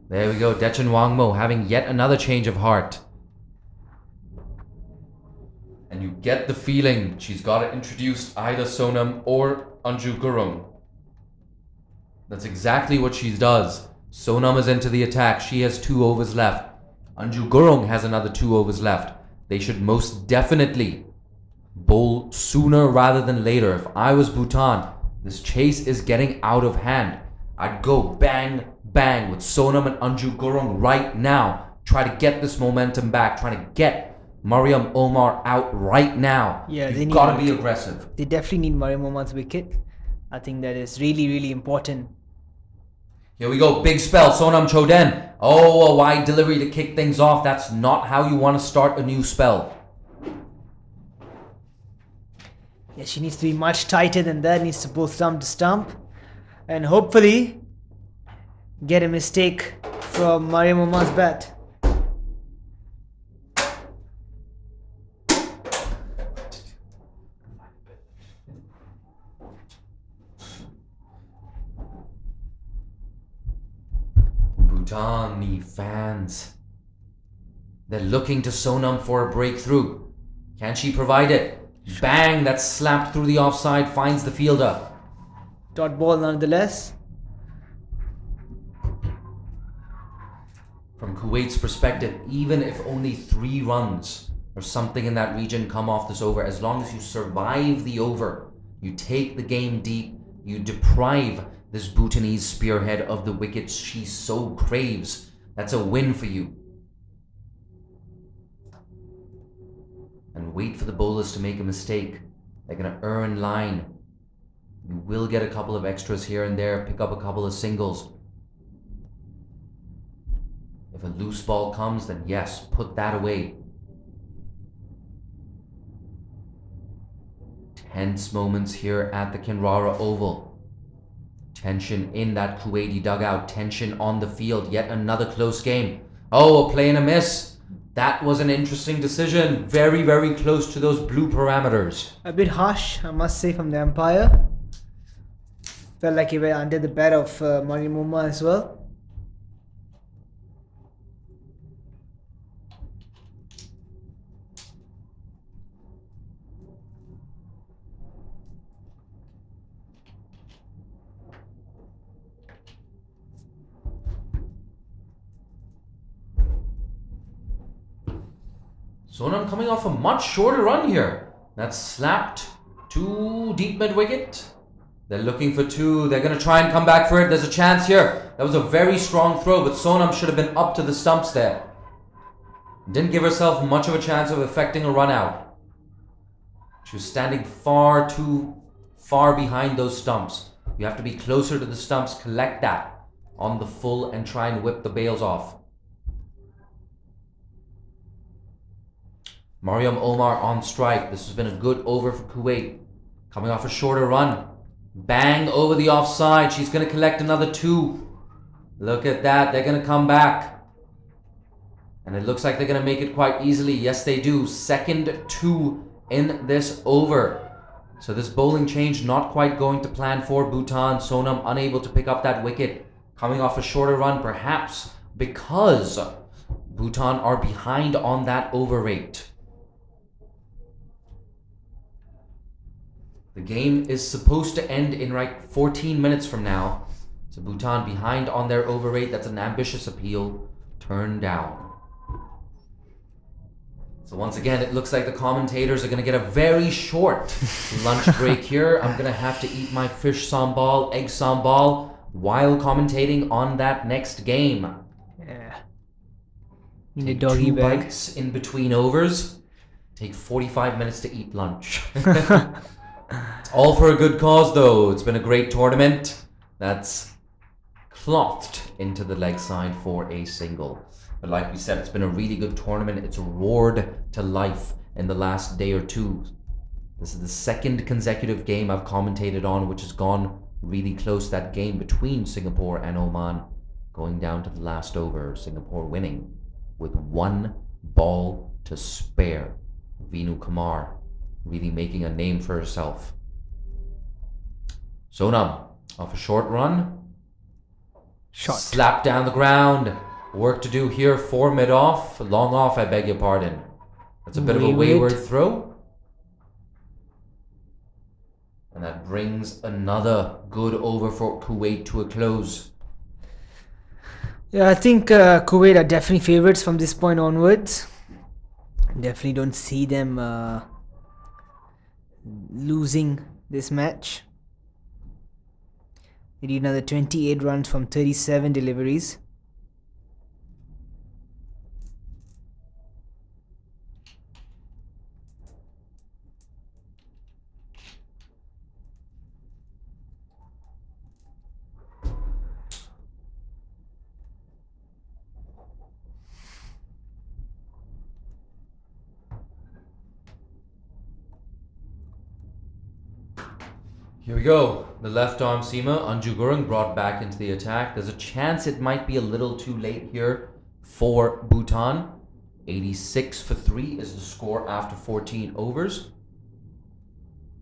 there we go, Dechan Wangmo having yet another change of heart. And you get the feeling she's got to introduce either Sonam or Anju Gurung. That's exactly what she does. Sonam is into the attack. She has 2 overs left. Anju Gurung has another 2 overs left. They should most definitely bowl sooner rather than later. If I was Bhutan, this chase is getting out of hand. I'd go bang, bang with Sonam and Anju Gurung right now. Try to get this momentum back. Try to get Mariam Omar out right now.
Yeah,
you've got to be aggressive.
They definitely need Mariam Omar's wicket. I think that is really, really important.
Here we go, big spell, Sonam Choden. Oh, a wide delivery to kick things off. That's not how you want to start a new spell.
Yeah, she needs to be much tighter than that. Needs to pull stump to stump. And hopefully get a mistake from Mariam Omar's bat.
Bhutan fans. They're looking to Sonam for a breakthrough. Can she provide it? Bang! That's slapped through the offside, finds the fielder.
Dot ball nonetheless.
From Kuwait's perspective, even if only 3 runs or something in that region come off this over, as long as you survive the over, you take the game deep, you deprive this Bhutanese spearhead of the wickets she so craves, that's a win for you. And wait for the bowlers to make a mistake. They're going to earn line. You will get a couple of extras here and there, pick up a couple of singles. If a loose ball comes, then yes, put that away. Tense moments here at the Kinrara Oval. Tension in that Kuwaiti dugout, tension on the field, yet another close game. Oh, a play and a miss. That was an interesting decision. Very, very close to those blue parameters.
A bit harsh, I must say, from the umpire. Felt like he went under the bat of Mariam Omar as well.
Sonam coming off a much shorter run here. That's slapped to deep mid wicket. They're looking for 2. They're going to try and come back for it. There's a chance here. That was a very strong throw, but Sonam should have been up to the stumps there. Didn't give herself much of a chance of effecting a run out. She was standing far too far behind those stumps. You have to be closer to the stumps, collect that on the full and try and whip the bails off. Mariam Omar on strike. This has been a good over for Kuwait. Coming off a shorter run. Bang over the offside. She's going to collect another 2. Look at that. They're going to come back. And it looks like they're going to make it quite easily. Yes, they do. Second 2 in this over. So this bowling change not quite going to plan for Bhutan. Sonam unable to pick up that wicket. Coming off a shorter run, perhaps because Bhutan are behind on that over rate. The game is supposed to end in 14 minutes from now. So Bhutan behind on their over rate. That's an ambitious appeal. Turned down. So once again, it looks like the commentators are going to get a very short lunch break here. I'm going to have to eat my fish sambal, egg sambal, while commentating on that next game.
Yeah.
Take 2 bites in between overs. Take 45 minutes to eat lunch. It's all for a good cause, though. It's been a great tournament. That's clothed into the leg side for a single. But like we said, it's been a really good tournament. It's roared to life in the last day or 2. This is the second consecutive game I've commentated on, which has gone really close. That game between Singapore and Oman going down to the last over. Singapore winning with 1 ball to spare. Vinu Kumar really making a name for herself. Sonam off a short run. Slap down the ground. Work to do here for mid-off. Long off, I beg your pardon. That's a bit of a wayward throw. And that brings another good over for Kuwait to a close.
Yeah, I think Kuwait are definitely favourites from this point onwards. Definitely don't see them losing this match. They need another 28 runs from 37 deliveries.
Here we go. The left arm seamer, Anju Gurung, brought back into the attack. There's a chance it might be a little too late here for Bhutan. 86 for 3 is the score after 14 overs.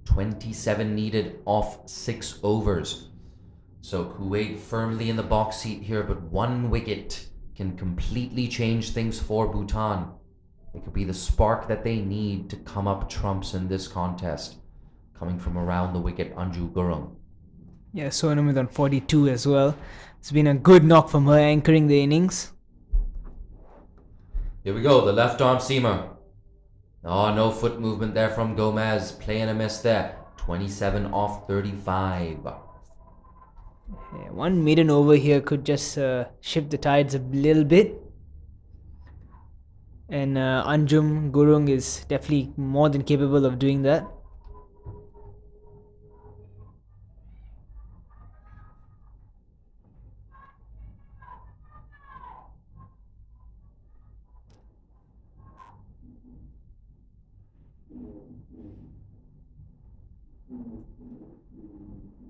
27 needed off 6 overs. So Kuwait firmly in the box seat here, but 1 wicket can completely change things for Bhutan. It could be the spark that they need to come up trumps in this contest. Coming from around the wicket, Anju Gurung.
Yeah, Sonam is on 42 as well. It's been a good knock from her anchoring the innings.
Here we go, the left arm seamer. Oh, no foot movement there from Gomez. Playing a miss there. 27 off 35.
Yeah, 1 maiden over here could just shift the tides a little bit. And Anjum Gurung is definitely more than capable of doing that.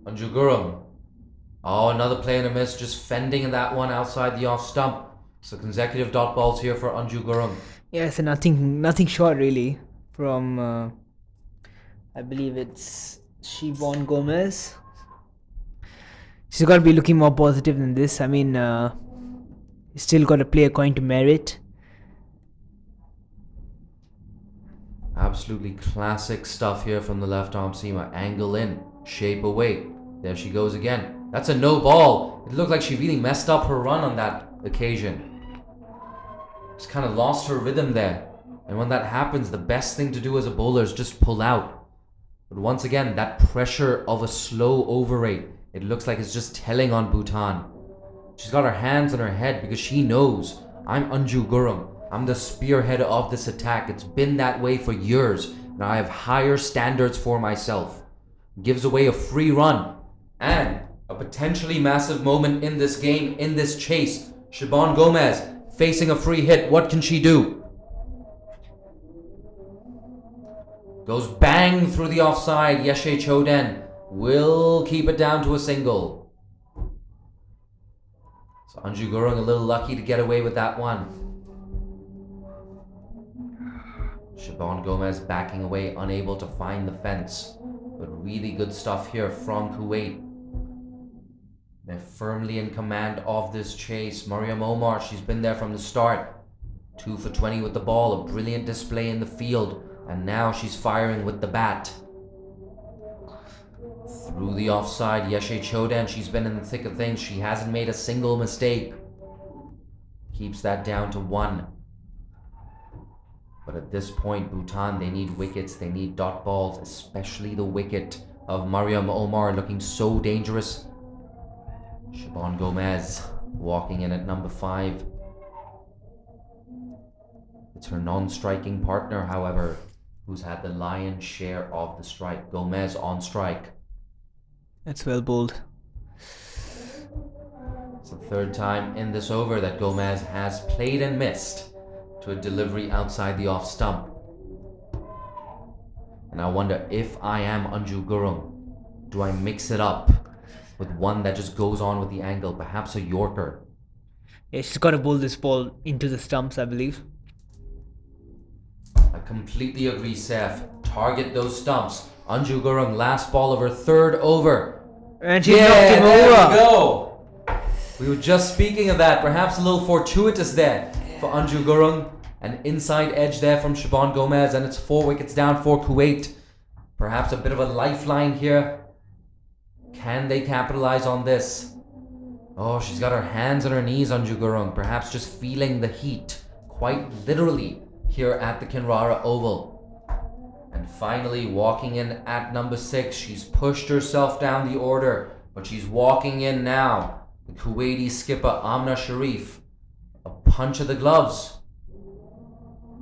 Anju Gurung. Oh, another play and a miss, just fending that one outside the off stump. So consecutive dot balls here for Anju Gurung.
Yeah, so nothing short really from I believe it's Siobhan Gomez. She's got to be looking more positive than this. I mean, you still got to play according to merit.
Absolutely classic stuff here from the left arm seamer. Angle in, shape away. There she goes again. That's a no ball. It looked like she really messed up her run on that occasion. Just kind of lost her rhythm there. And when that happens, the best thing to do as a bowler is just pull out. But once again, that pressure of a slow over rate, it looks like it's just telling on Bhutan. She's got her hands on her head because she knows, I'm Anju Gurung. I'm the spearhead of this attack. It's been that way for years. And I have higher standards for myself. Gives away a free run. And a potentially massive moment in this game, in this chase. Siobhan Gomez facing a free hit. What can she do? Goes bang through the offside. Yeshe Choden will keep it down to a single. So Anju Gurung a little lucky to get away with that one. Siobhan Gomez backing away, unable to find the fence. But really good stuff here from Kuwait. They're firmly in command of this chase. Mariam Omar, she's been there from the start. 2 for 20 with the ball, a brilliant display in the field. And now she's firing with the bat. Through the offside, Yeshe Chodan, she's been in the thick of things. She hasn't made a single mistake. Keeps that down to 1. But at this point, Bhutan, they need wickets, they need dot balls, especially the wicket of Mariam Omar looking so dangerous. Siobhan Gomez walking in at number 5. It's her non-striking partner, however, who's had the lion's share of the strike. Gomez on strike.
That's well bowled.
It's the 3rd time in this over that Gomez has played and missed to a delivery outside the off stump. And I wonder, if I am Anju Gurung, do I mix it up with one that just goes on with the angle, perhaps a Yorker?
Yeah, she's got to bowl this ball into the stumps, I believe.
I completely agree, Seth. Target those stumps. Anju Gurung, last ball of her 3rd over.
And she knocked him over.
There we go. We were just speaking of that. Perhaps a little fortuitous there for Anju Gurung. An inside edge there from Siobhan Gomez, and it's 4 wickets down for Kuwait. Perhaps a bit of a lifeline here. Can they capitalize on this? Oh, she's got her hands on her knees, Anju Gurung. Perhaps just feeling the heat, quite literally, here at the Kinrara Oval. And finally, walking in at number 6. She's pushed herself down the order, but she's walking in now. The Kuwaiti skipper, Amna Sharif. A punch of the gloves.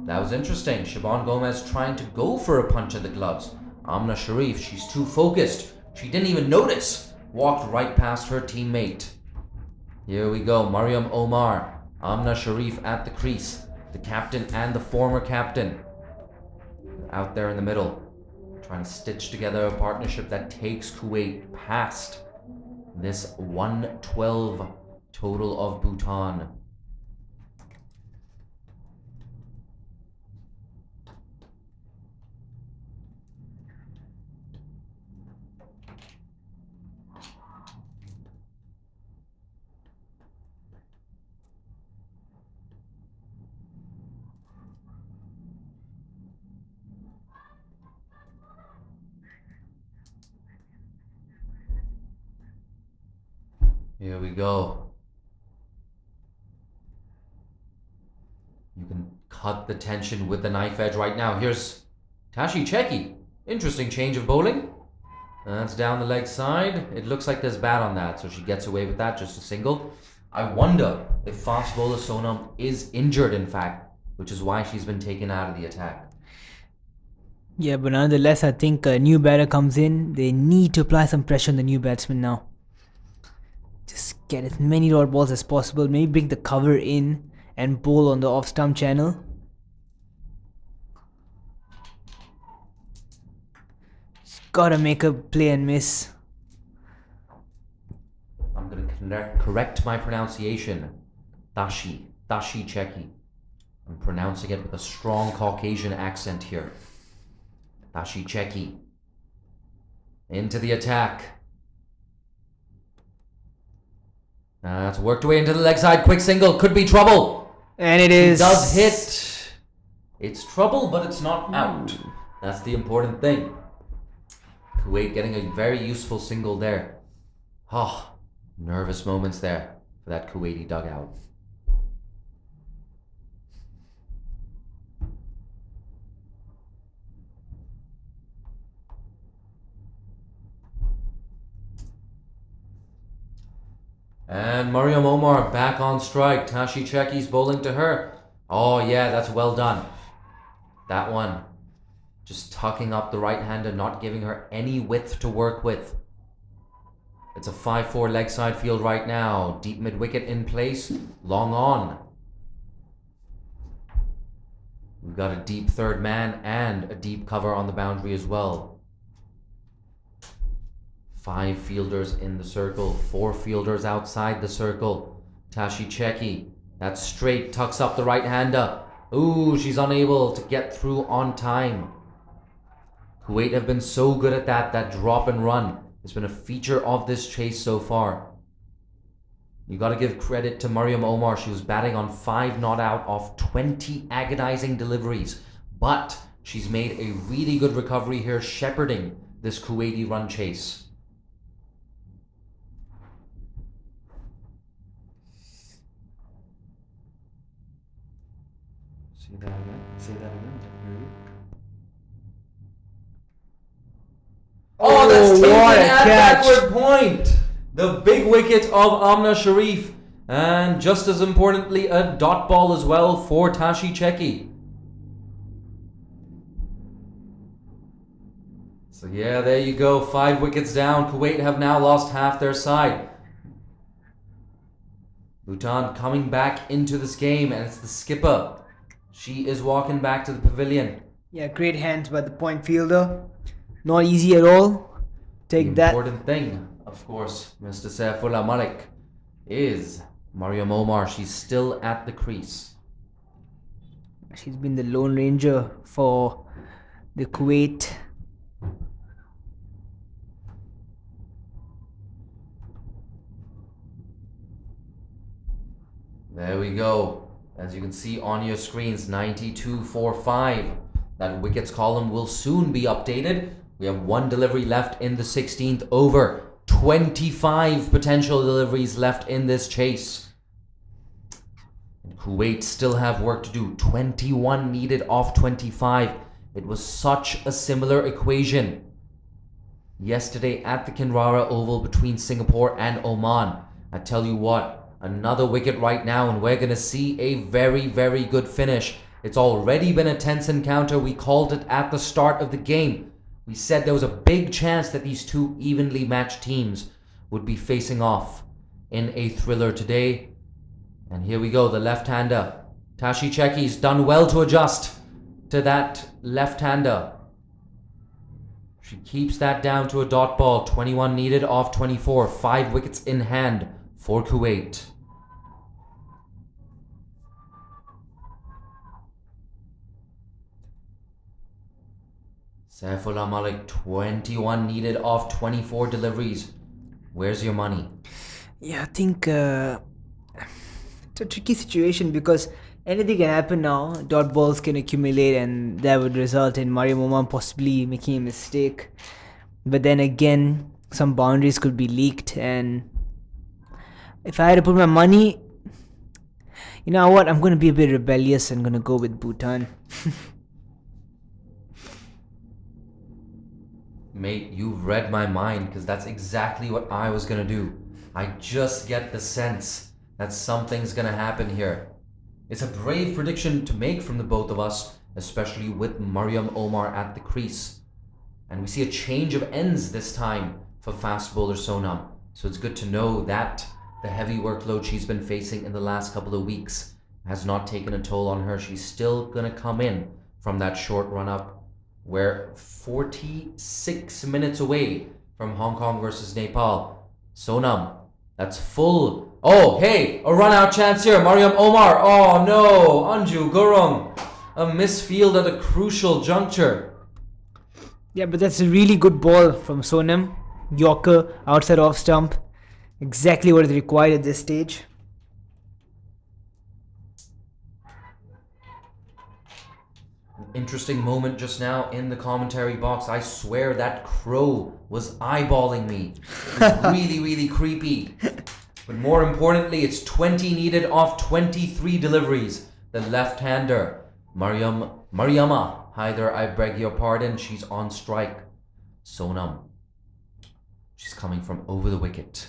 That was interesting. Siobhan Gomez trying to go for a punch of the gloves. Amna Sharif, she's too focused. She didn't even notice. Walked right past her teammate. Here we go. Mariam Omar. Amna Sharif at the crease. The captain and the former captain. Out there in the middle. Trying to stitch together a partnership that takes Kuwait past this 112 total of Bhutan. Here we go. You can cut the tension with the knife edge right now. Here's Tashi Cheki. Interesting change of bowling. That's down the leg side. It looks like there's bat on that, so she gets away with that, just a single. I wonder if fast bowler Sonam is injured, in fact, which is why she's been taken out of the attack.
Yeah, but nonetheless, I think a new batter comes in. They need to apply some pressure on the new batsman now. Just get as many dot balls as possible. Maybe bring the cover in and bowl on the off-stump channel. Just gotta make a play and miss.
I'm going to correct my pronunciation. Tashi Cheki. I'm pronouncing it with a strong Caucasian accent here. Tashi Cheki. Into the attack. That's worked away into the leg side. Quick single. Could be trouble.
And it is.
It does hit. It's trouble, but it's not out. That's the important thing. Kuwait getting a very useful single there. Oh, nervous moments there for that Kuwaiti dugout. And Mariam Omar back on strike. Tashi Cheki's bowling to her. Oh yeah, that's well done. That one. Just tucking up the right hander, not giving her any width to work with. It's a 5-4 leg side field right now. Deep mid wicket in place. Long on. We've got a deep third man and a deep cover on the boundary as well. 5 fielders in the circle, 4 fielders outside the circle. Tashi Cheki, that straight tucks up the right-hander. Ooh, she's unable to get through on time. Kuwait have been so good at that drop and run. It's been a feature of this chase so far. You got to give credit to Mariam Omar. She was batting on 5 not out off 20 agonizing deliveries. But she's made a really good recovery here, shepherding this Kuwaiti run chase. Say that again. Say that again. Oh, that's taken at backward point. The big wicket of Amna Sharif. And just as importantly, a dot ball as well for Tashi Cheki. So yeah, there you go. 5 wickets down. Kuwait have now lost half their side. Bhutan coming back into this game, and it's the skipper. She is walking back to the pavilion.
Yeah, great hands by the point fielder. Not easy at all. Take that.
The important thing, of course, Mr. Saifullah Malik, is Mariam Omar. She's still at the crease.
She's been the Lone Ranger for the Kuwait.
There we go. As you can see on your screens, 92.45. That wickets column will soon be updated. We have 1 delivery left in the 16th over. 25 potential deliveries left in this chase. And Kuwait still have work to do. 21 needed off 25. It was such a similar equation yesterday at the Kinrara Oval between Singapore and Oman. I tell you what, another wicket right now, and we're going to see a very, very good finish. It's already been a tense encounter. We called it at the start of the game. We said there was a big chance that these 2 evenly matched teams would be facing off in a thriller today. And here we go, the left-hander. Tashi Cheki's done well to adjust to that left-hander. She keeps that down to a dot ball. 21 needed off 24. 5 wickets in hand for Kuwait. Saifullah Malik, 21 needed off 24 deliveries. Where's your money?
Yeah, I think it's a tricky situation because anything can happen now. Dot balls can accumulate and that would result in Mariam Omar possibly making a mistake. But then again, some boundaries could be leaked, and if I had to put my money, you know what, I'm going to be a bit rebellious and going to go with Bhutan.
Mate, you've read my mind, because that's exactly what I was going to do. I just get the sense that something's going to happen here. It's a brave prediction to make from the both of us, especially with Mariam Omar at the crease. And we see a change of ends this time for fast bowler Sonam. So it's good to know that the heavy workload she's been facing in the last couple of weeks has not taken a toll on her. She's still going to come in from that short run-up. We're 46 minutes away from Hong Kong versus Nepal. Sonam, that's full. Oh, hey, a run-out chance here. Mariam Omar. Oh, no. Anju Gurung. A misfield at a crucial juncture.
Yeah, but that's a really good ball from Sonam. Yorker, outside off stump. Exactly what is required at this stage.
Interesting moment just now in the commentary box. I swear that crow was eyeballing me. It was really, really creepy. But more importantly, it's 20 needed off 23 deliveries. The left-hander, Mariama Haider, I beg your pardon, she's on strike. Sonam, she's coming from over the wicket.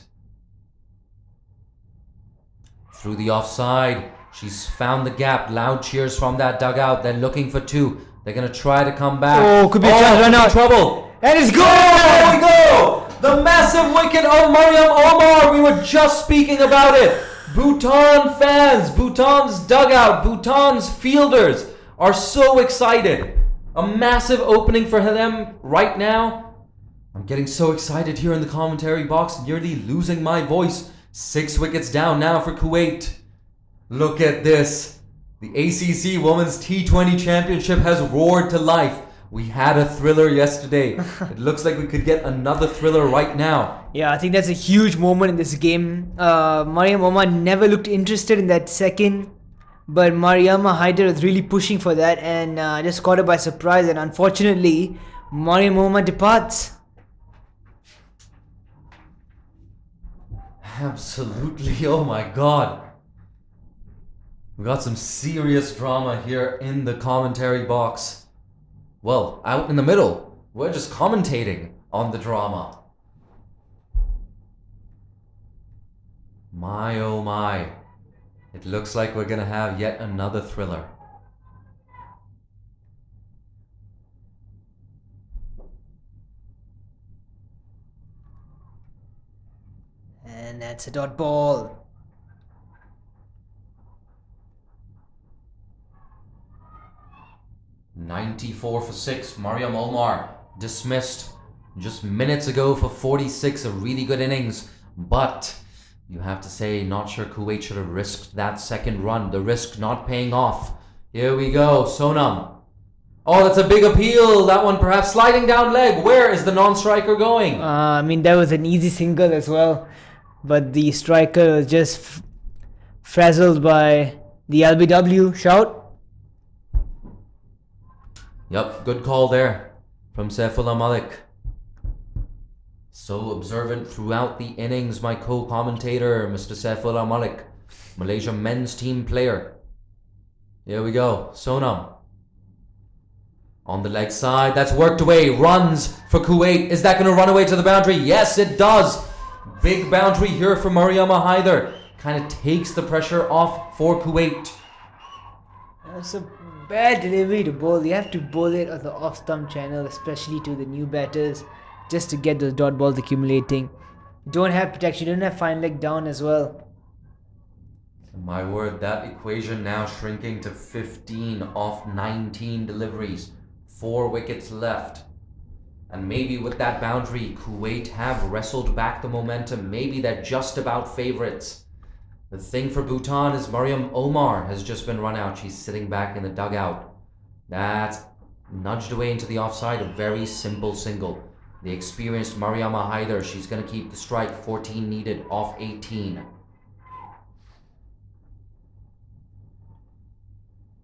Through the offside. She's found the gap. Loud cheers from that dugout. They're looking for 2. They're going to try to come back.
Oh, could be run out.
Trouble.
And it's good!
There we go! The massive wicket of Mariam Omar. We were just speaking about it. Bhutan fans, Bhutan's dugout, Bhutan's fielders are so excited. A massive opening for them right now. I'm getting so excited here in the commentary box, nearly losing my voice. 6 wickets down now for Kuwait. Look at this. The ACC Women's T20 Championship has roared to life. We had a thriller yesterday. It looks like we could get another thriller right now.
Yeah, I think that's a huge moment in this game. Mariam Omar never looked interested in that second, but Mariama Haider was really pushing for that and just caught her by surprise. And unfortunately, Mariam Omar departs.
Absolutely, oh my god. We got some serious drama here in the commentary box. Well, out in the middle, we're just commentating on the drama. My oh my. It looks like we're gonna have yet another thriller.
And that's a dot ball.
.94 for 6. Mariam Omar dismissed just minutes ago for 46. A really good innings. But you have to say, not sure Kuwait should have risked that second run. The risk not paying off. Here we go. Sonam. Oh, that's a big appeal. That one perhaps sliding down leg. Where is the non-striker going?
I mean, that was an easy single as well. But the striker was just frazzled by the LBW shout.
Yep, good call there from Saifullah Malik. So observant throughout the innings, my co-commentator, Mr. Saifullah Malik, Malaysia men's team player. Here we go, Sonam. On the leg side, that's worked away, runs for Kuwait. Is that going to run away to the boundary? Yes, it does. Big boundary here for Mariama Haider. Kind of takes the pressure off for Kuwait.
That's a bad delivery to bowl. You have to bowl it on the off-stump channel, especially to the new batters, just to get those dot balls accumulating. You don't have protection, you don't have fine leg down as well.
My word, that equation now shrinking to 15 off 19 deliveries. 4 wickets left. And maybe with that boundary, Kuwait have wrestled back the momentum. Maybe they're just about favourites. The thing for Bhutan is Mariam Omar has just been run out. She's sitting back in the dugout. That's nudged away into the offside. A very simple single. The experienced Mariama Haider, she's going to keep the strike. 14 needed off 18.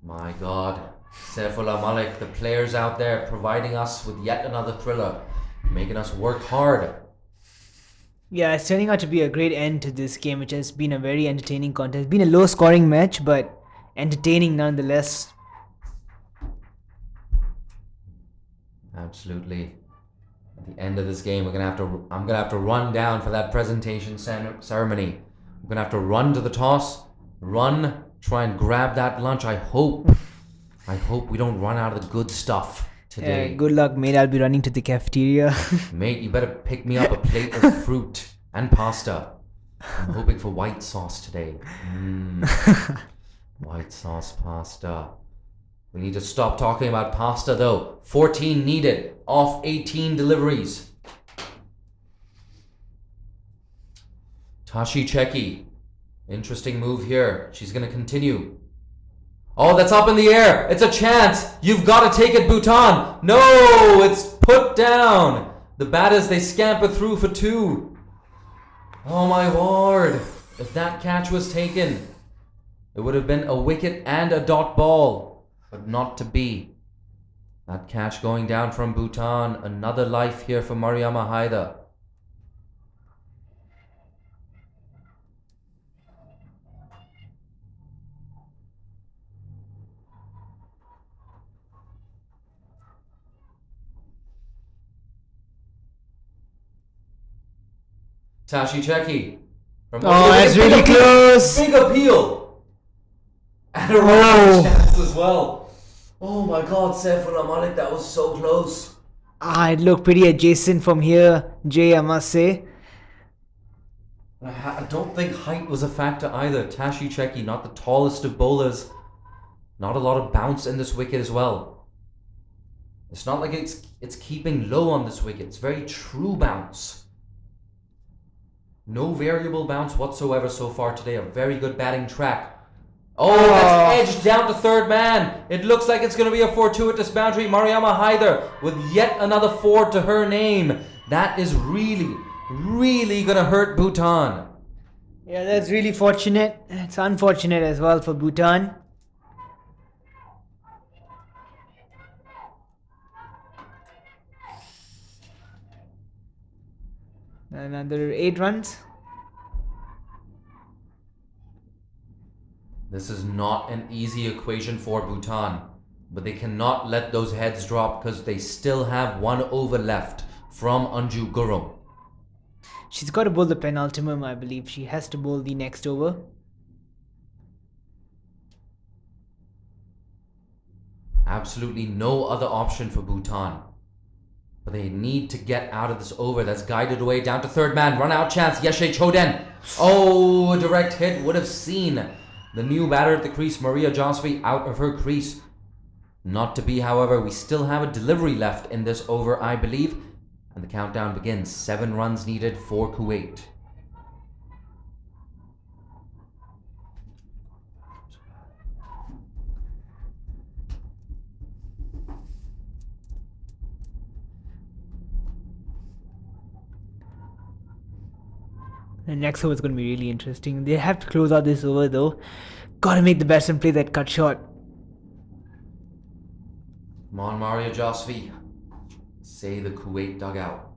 My God. Saifullah Malik, the players out there providing us with yet another thriller. Making us work hard.
Yeah, it's turning out to be a great end to this game, which has been a very entertaining contest. It's been a low-scoring match, but entertaining nonetheless.
Absolutely. At the end of this game, I'm gonna have to run down for that presentation ceremony. I'm gonna have to run to the toss, run, try and grab that lunch. I hope we don't run out of the good stuff today.
Good luck, mate. I'll be running to the cafeteria.
Mate, you better pick me up a plate of fruit and pasta. I'm hoping for white sauce today. White sauce pasta. We need to stop talking about pasta though. 14 needed off 18 deliveries. Tashi Cheki. Interesting move here. She's going to continue. Oh, that's up in the air. It's a chance. You've got to take it, Bhutan. No, it's put down. The batters, they scamper through for 2. Oh my word. If that catch was taken, it would have been a wicket and a dot ball. But not to be. That catch going down from Bhutan. Another life here for Mariama Haider. Tashi Cheki.
Oh, that's really close.
Big appeal. And a run chance as well. Oh my God, Saifullah Malik, that was so close.
It looked pretty adjacent from here, Jay, I must say.
I don't think height was a factor either. Tashi Cheki, not the tallest of bowlers. Not a lot of bounce in this wicket as well. It's not like it's keeping low on this wicket. It's very true bounce. No variable bounce whatsoever so far today. A very good batting track. Oh, that's edged down to third man. It looks like it's going to be a fortuitous boundary. Mariama Haider with yet another 4 to her name. That is really, really going to hurt Bhutan.
Yeah, that's really fortunate. It's unfortunate as well for Bhutan. Another 8 runs.
This is not an easy equation for Bhutan, but they cannot let those heads drop because they still have 1 over left from Anju Gurung.
She's got to bowl the penultimum, I believe. She has to bowl the next over.
Absolutely no other option for Bhutan. But they need to get out of this over. That's guided away down to third man. Run out chance. Yeshe Choden. Oh, a direct hit would have seen the new batter at the crease, Maria Josvi, out of her crease. Not to be, however. We still have a delivery left in this over, I believe. And the countdown begins. 7 runs needed for Kuwait.
The next over is going to be really interesting. They have to close out this over though. Gotta make the batsman play that cut shot.
Come on, Maria Josvi. Say the Kuwait dugout.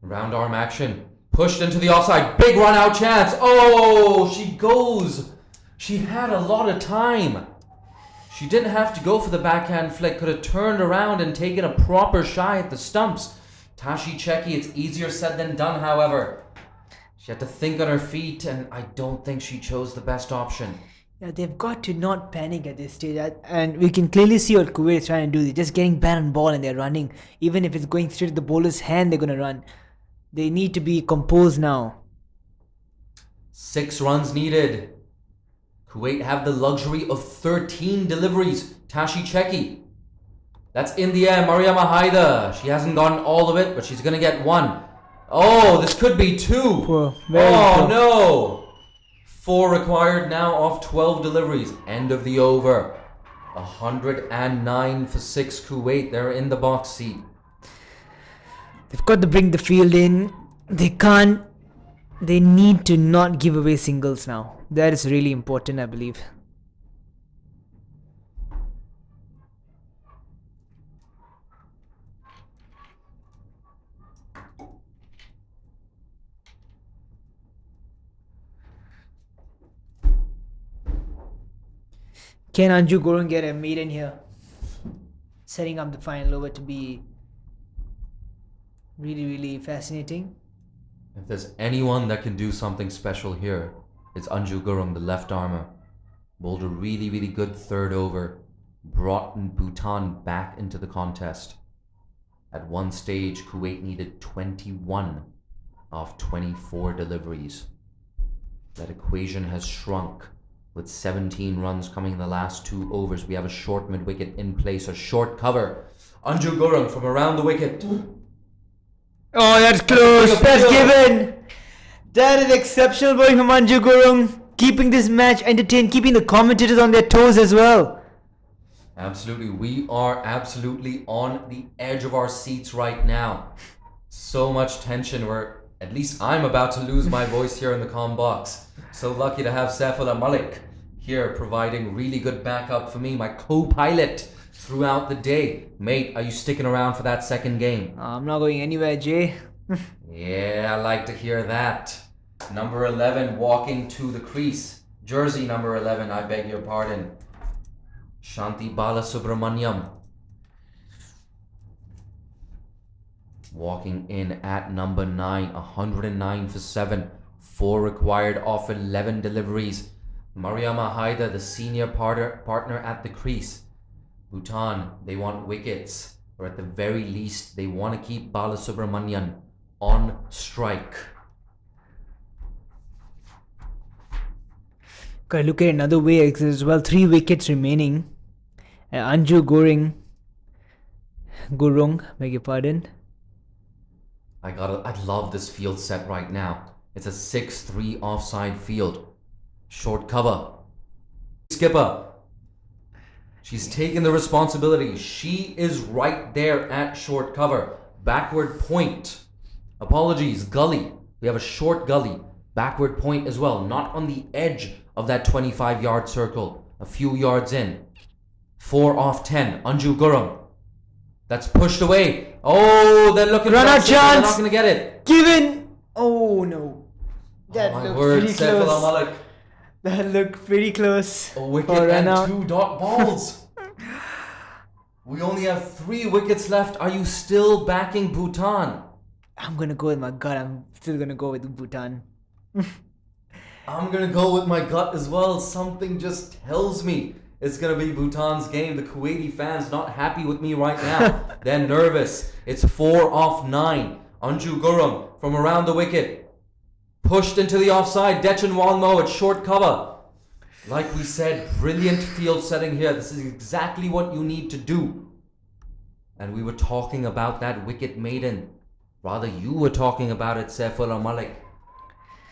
Round arm action. Pushed into the offside. Big run out chance. Oh, she goes. She had a lot of time. She didn't have to go for the backhand flick. Could have turned around and taken a proper shy at the stumps. Tashi Cheki, it's easier said than done, however. She had to think on her feet, and I don't think she chose the best option.
Yeah, they've got to not panic at this stage. And we can clearly see what Kuwait is trying to do. They're just getting bat on ball and they're running. Even if it's going straight to the bowler's hand, they're going to run. They need to be composed now.
6 runs needed. Kuwait have the luxury of 13 deliveries. Tashi Cheki. That's in the air. Mariama Haida. She hasn't gotten all of it, but she's going to get 1. Oh, this could be 2.
Poor. Very poor.
No. 4 required now off 12 deliveries. End of the over. 109 for 6 Kuwait. They're in the box seat.
They've got to bring the field in. They need to not give away singles now. That is really important, I believe. Can Anju Gurung get a maiden here? Setting up the final over to be really, really fascinating.
If there's anyone that can do something special here, it's Anju Gurung, the left armour. Bowled a really, really good third over. Brought Bhutan back into the contest. At one stage, Kuwait needed 21 off 24 deliveries. That equation has shrunk. With 17 runs coming in the last 2 overs, we have a short mid-wicket in place, a short cover. Anju Gurung from around the wicket.
Oh, that's close. That's given. That is exceptional bowling from Anju Gurung. Keeping this match entertained, keeping the commentators on their toes as well.
Absolutely. We are absolutely on the edge of our seats right now. So much tension where at least I'm about to lose my voice here in the comm box. So lucky to have Saifullah Malik here providing really good backup for me, my co-pilot throughout the day. Mate, are you sticking around for that second game?
I'm not going anywhere, Jay.
Yeah, I like to hear that. Number 11 walking to the crease. Jersey number 11, I beg your pardon. Shanti Balasubramaniam. Walking in at number 9, 109 for 7. 4 required off 11 deliveries. Mariama Haida, the senior partner at the crease. Bhutan, they want wickets, or at the very least, they want to keep Balasubramanian on strike.
Gotta look at it another way. There's 3 wickets remaining, Anju Gurung, beg your pardon.
I love this field set right now. It's a 6-3 offside field. Short cover. Skipper. She's taken the responsibility. She is right there at short cover. Backward point. Apologies, gully. We have a short gully. Backward point as well. Not on the edge of that 25-yard circle. A few yards in. 4 off 10. Anju Gurung. That's pushed away. Oh, they're looking for
Run out
that signal. They're
chance.
not going to get it.
Given. Oh no. That
My
looked
word,
pretty
Saifullah
close.
Malik.
That looked pretty close.
A wicket
for run
and
out.
2 dot balls. We only have 3 wickets left. Are you still backing Bhutan?
I'm gonna go with my gut. I'm still gonna go with Bhutan.
I'm gonna go with my gut as well. Something just tells me it's gonna be Bhutan's game. The Kuwaiti fans not happy with me right now. They're nervous. It's 4 off 9. Anju Gurung from around the wicket. Pushed into the offside. Dechan Wangmo at short cover. Like we said, brilliant field setting here. This is exactly what you need to do. And we were talking about that wicket maiden. Rather, you were talking about it, Saifullah Malik.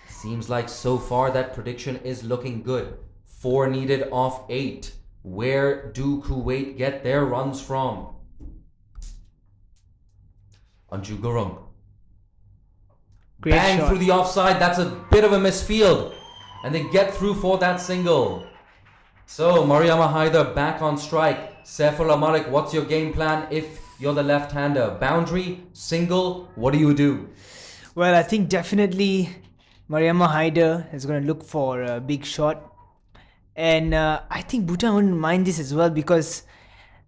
Seems like so far that prediction is looking good. 4 needed off 8. Where do Kuwait get their runs from? Anju Gurung.
Great
Bang
shot.
through the offside. That's a bit of a misfield. And they get through for that single. So, Mariama Haider back on strike. Saifullah Malik, what's your game plan if you're the left-hander? Boundary, single, what do you do?
Well, I think definitely Mariama Haider is going to look for a big shot. And I think Bhutan wouldn't mind this as well because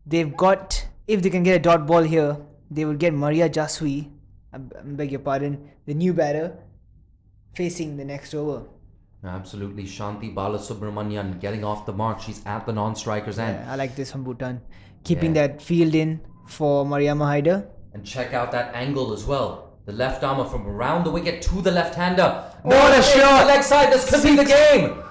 they've got, if they can get a dot ball here, they will get Maria Jaswi, I beg your pardon, the new batter, facing the next over.
Absolutely. Shanti Balasubramanian getting off the mark. She's at the non-striker's end.
Yeah, I like this from Bhutan. Keeping that field in for Mariama Haider.
And check out that angle as well. The left armer from around the wicket to the left-hander.
What a shot!
Leg side, this could be the game.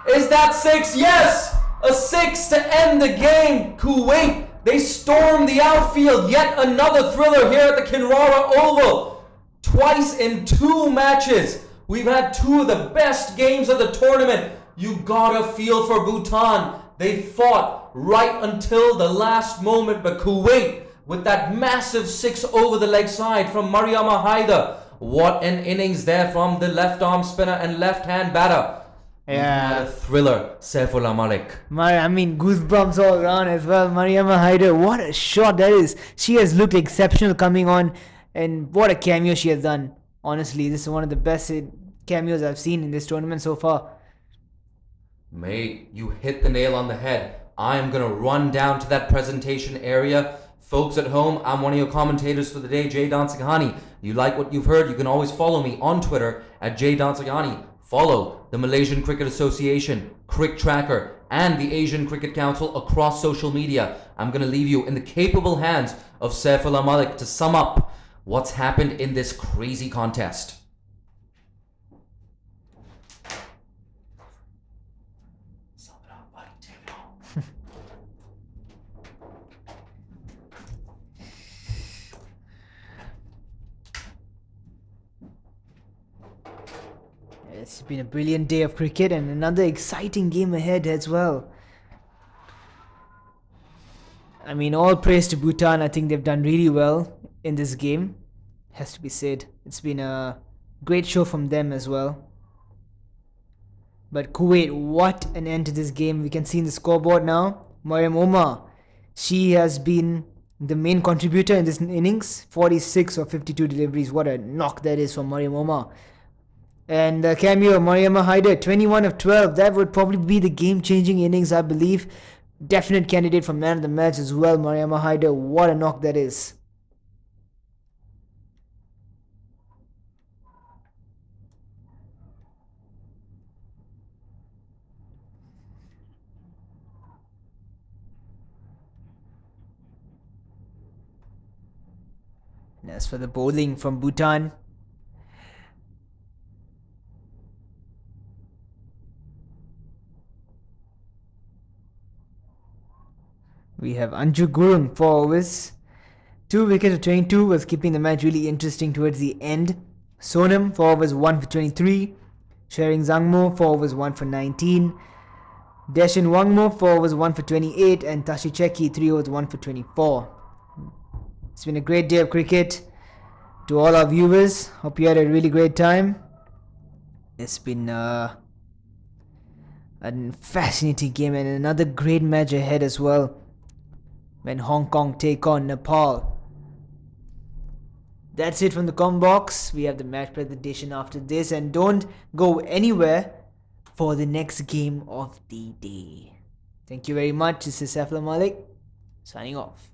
Is that 6? Yes! A 6 to end the game. Kuwait, they storm the outfield. Yet another thriller here at the Kinrara Oval. Twice in 2 matches. We've had 2 of the best games of the tournament. You gotta feel for Bhutan. They fought right until the last moment, but Kuwait, with that massive 6 over the leg side from Mariama Haider. What an innings there from the left arm spinner and left hand batter.
Yeah.
What a thriller, Saifullah Malik.
I mean, goosebumps all around as well. Mariama Haider, what a shot that is. She has looked exceptional coming on, and what a cameo she has done. Honestly, this is one of the best cameos I've seen in this tournament so far.
Mate, you hit the nail on the head. I am going to run down to that presentation area. Folks at home, I'm one of your commentators for the day, Jay Dansighani. You like what you've heard, you can always follow me on Twitter at Jay Dansighani. Follow the Malaysian Cricket Association, Crick Tracker, and the Asian Cricket Council across social media. I'm going to leave you in the capable hands of Saifullah Malik to sum up what's happened in this crazy contest.
It's been a brilliant day of cricket and another exciting game ahead as well. I mean, all praise to Bhutan. I think they've done really well in this game. Has to be said. It's been a great show from them as well. But Kuwait, what an end to this game. We can see in the scoreboard now. Mariam Omar, she has been the main contributor in this innings. 46 of 52 deliveries. What a knock that is from Mariam Omar. And the cameo, Mariama Haider, 21 of 12. That would probably be the game-changing innings, I believe. Definite candidate for man of the match as well, Mariama Haider. What a knock that is. And as for the bowling from Bhutan, We have Anju Gurung, 4 overs. 2 wickets of 22 was keeping the match really interesting towards the end. Sonam, 4 overs, 1 for 23. Sharing Zangmo, 4 overs, 1 for 19. Deshin Wangmo, 4 overs, 1 for 28. And Tashi Cheki, 3 overs, 1 for 24. It's been a great day of cricket. To all our viewers, hope you had a really great time. It's been a fascinating game and another great match ahead as well, when Hong Kong take on Nepal. That's it from the com box. We have the match presentation after this, and don't go anywhere for the next game of the day. Thank you very much. This is Saifullah Malik signing off.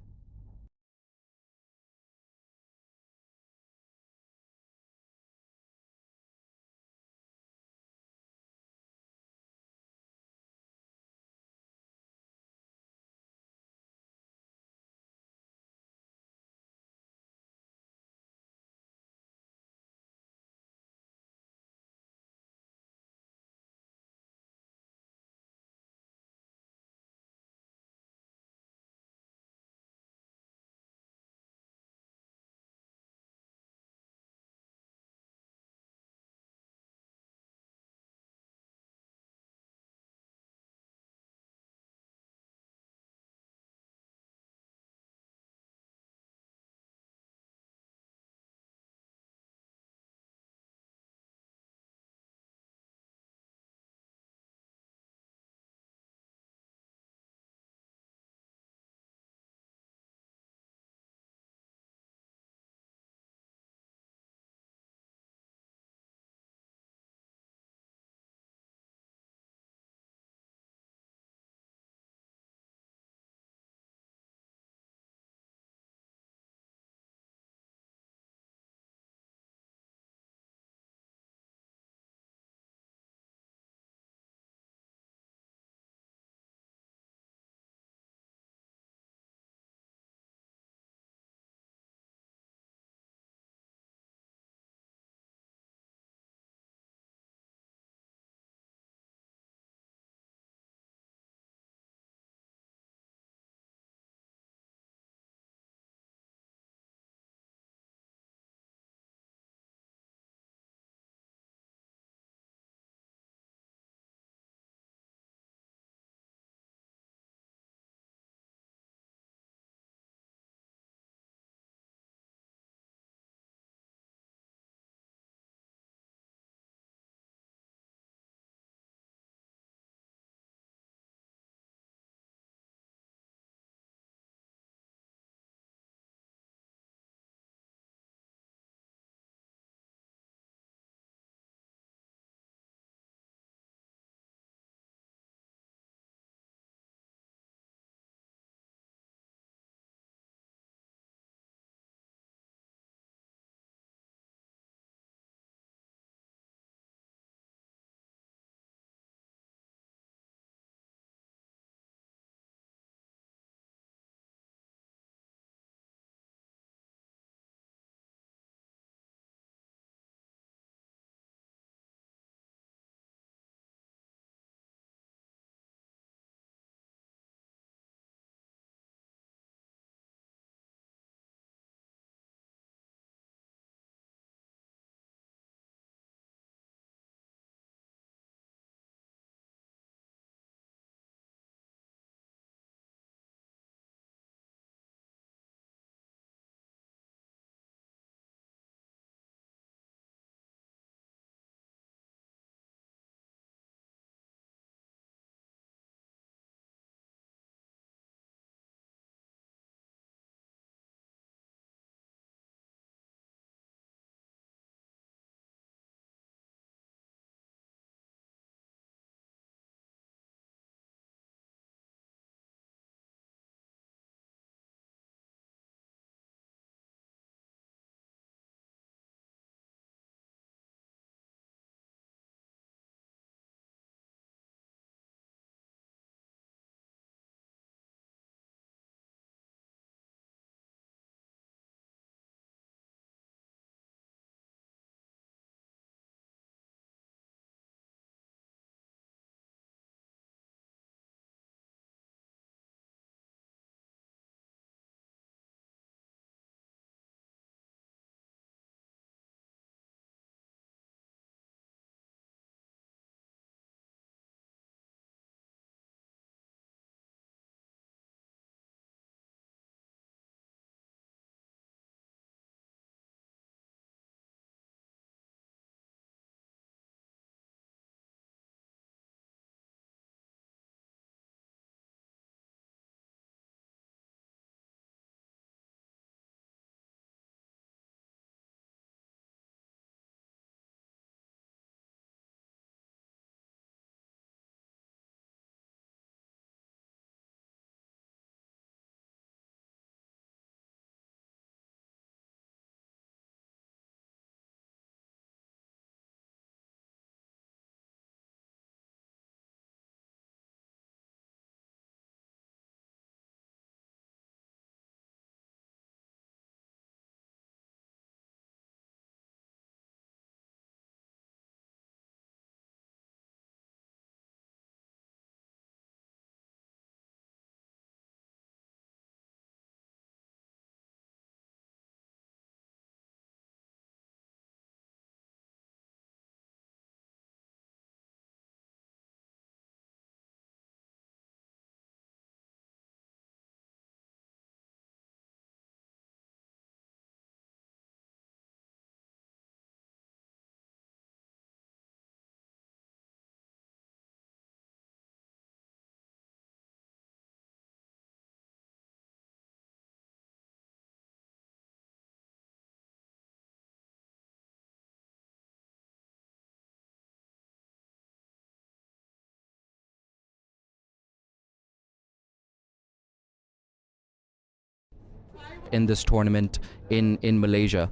in this tournament in Malaysia?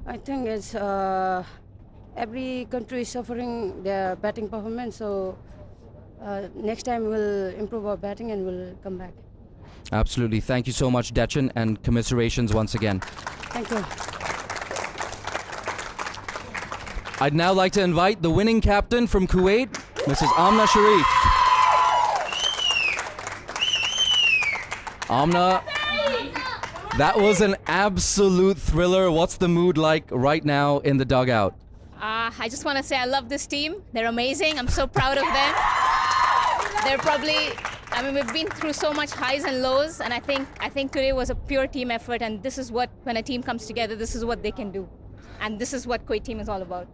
I think it's every country is suffering their batting performance, so next time we'll improve our batting and we'll come back.
Absolutely. Thank you so much, Dechan, and commiserations once again.
Thank you.
I'd now like to invite the winning captain from Kuwait, Mrs. Amna Sharif. Amna, that was an absolute thriller. What's the mood like right now in the dugout?
I just want to say I love this team. They're amazing. I'm so proud of them. They're probably, I mean, we've been through so much highs and lows, and I think today was a pure team effort, and this is what, when a team comes together, this is what they can do. And this is what Kuwait team is all about.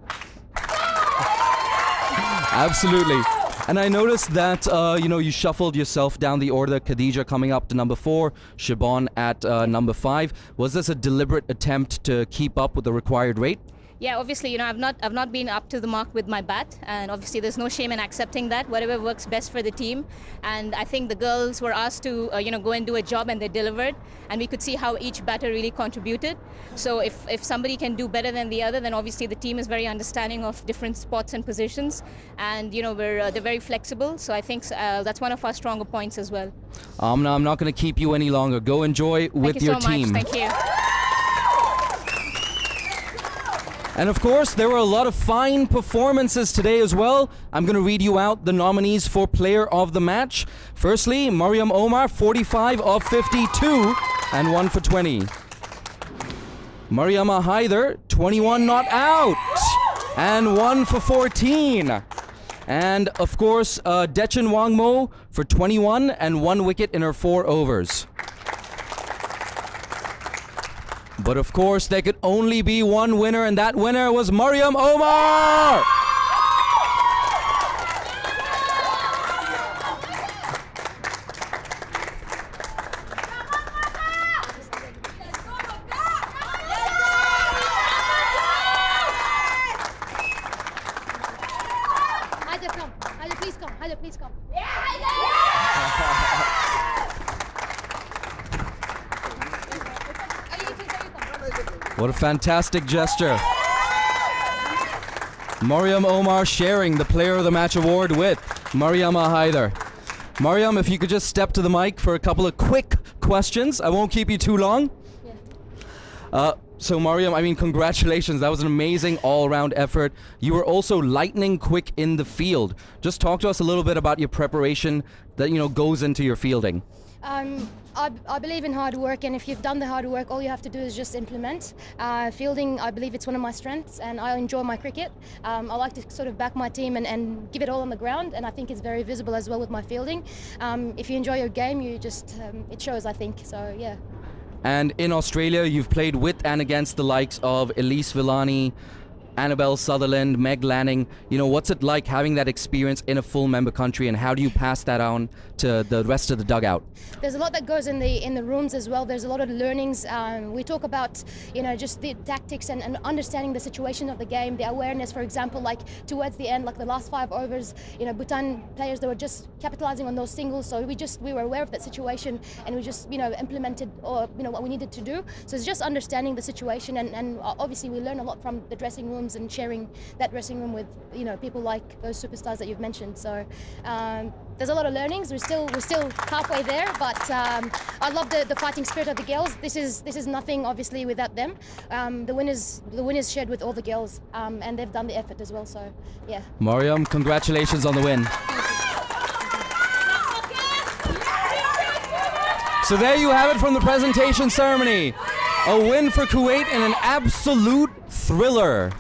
Absolutely. And I noticed that, you shuffled yourself down the order. Khadija coming up to number 4, Shibon at number 5. Was this a deliberate attempt to keep up with the required rate?
Yeah, obviously, I've not been up to the mark with my bat, and obviously there's no shame in accepting that. Whatever works best for the team, and I think the girls were asked to, go and do a job, and they delivered, and we could see how each batter really contributed. So if somebody can do better than the other, then obviously the team is very understanding of different spots and positions, and they're very flexible. So I think that's one of our stronger points as well.
Amna, I'm not going to keep you any longer. Go enjoy with your team.
Thank you so much. Thank you.
And of course, there were a lot of fine performances today as well. I'm going to read you out the nominees for Player of the Match. Firstly, Mariam Omar, 45 of 52 and 1 for 20. Mariama Haider, 21 not out and 1 for 14. And of course, Dechan Wangmo for 21 and 1 wicket in her 4 overs. But of course, there could only be one winner, and that winner was Mariam Omar!
Haider, come. Haider, please come. Haider, please come.
What a fantastic gesture. Mariam Omar sharing the Player of the Match award with Mariama Haider. Mariam, if you could just step to the mic for a couple of quick questions. I won't keep you too long. So Mariam, I mean, congratulations. That was an amazing all-round effort. You were also lightning quick in the field. Just talk to us a little bit about your preparation that, goes into your fielding.
I believe in hard work, and if you've done the hard work, all you have to do is just implement. Fielding, I believe it's one of my strengths, and I enjoy my cricket. I like to sort of back my team and give it all on the ground, and I think it's very visible as well with my fielding. If you enjoy your game, you just, it shows, I think, so yeah.
And in Australia, you've played with and against the likes of Elise Villani, Annabelle Sutherland, Meg Lanning. What's it like having that experience in a full member country, and how do you pass that on to the rest of the dugout?
There's a lot that goes in the rooms as well. There's a lot of learnings. We talk about, just the tactics and understanding the situation of the game, the awareness, for example, like towards the end, like the last 5 overs, Bhutan players, they were just capitalizing on those singles. So we were aware of that situation, and we just, implemented what we needed to do. So it's just understanding the situation, and obviously we learn a lot from the dressing rooms and sharing that dressing room with people like those superstars that you've mentioned. So there's a lot of learnings. We're still halfway there, but I love the fighting spirit of the girls. This is nothing obviously without them. The winners shared with all the girls, and they've done the effort as well. So yeah.
Mariam, congratulations on the win. So there you have it from the presentation ceremony. A win for Kuwait in an absolute thriller.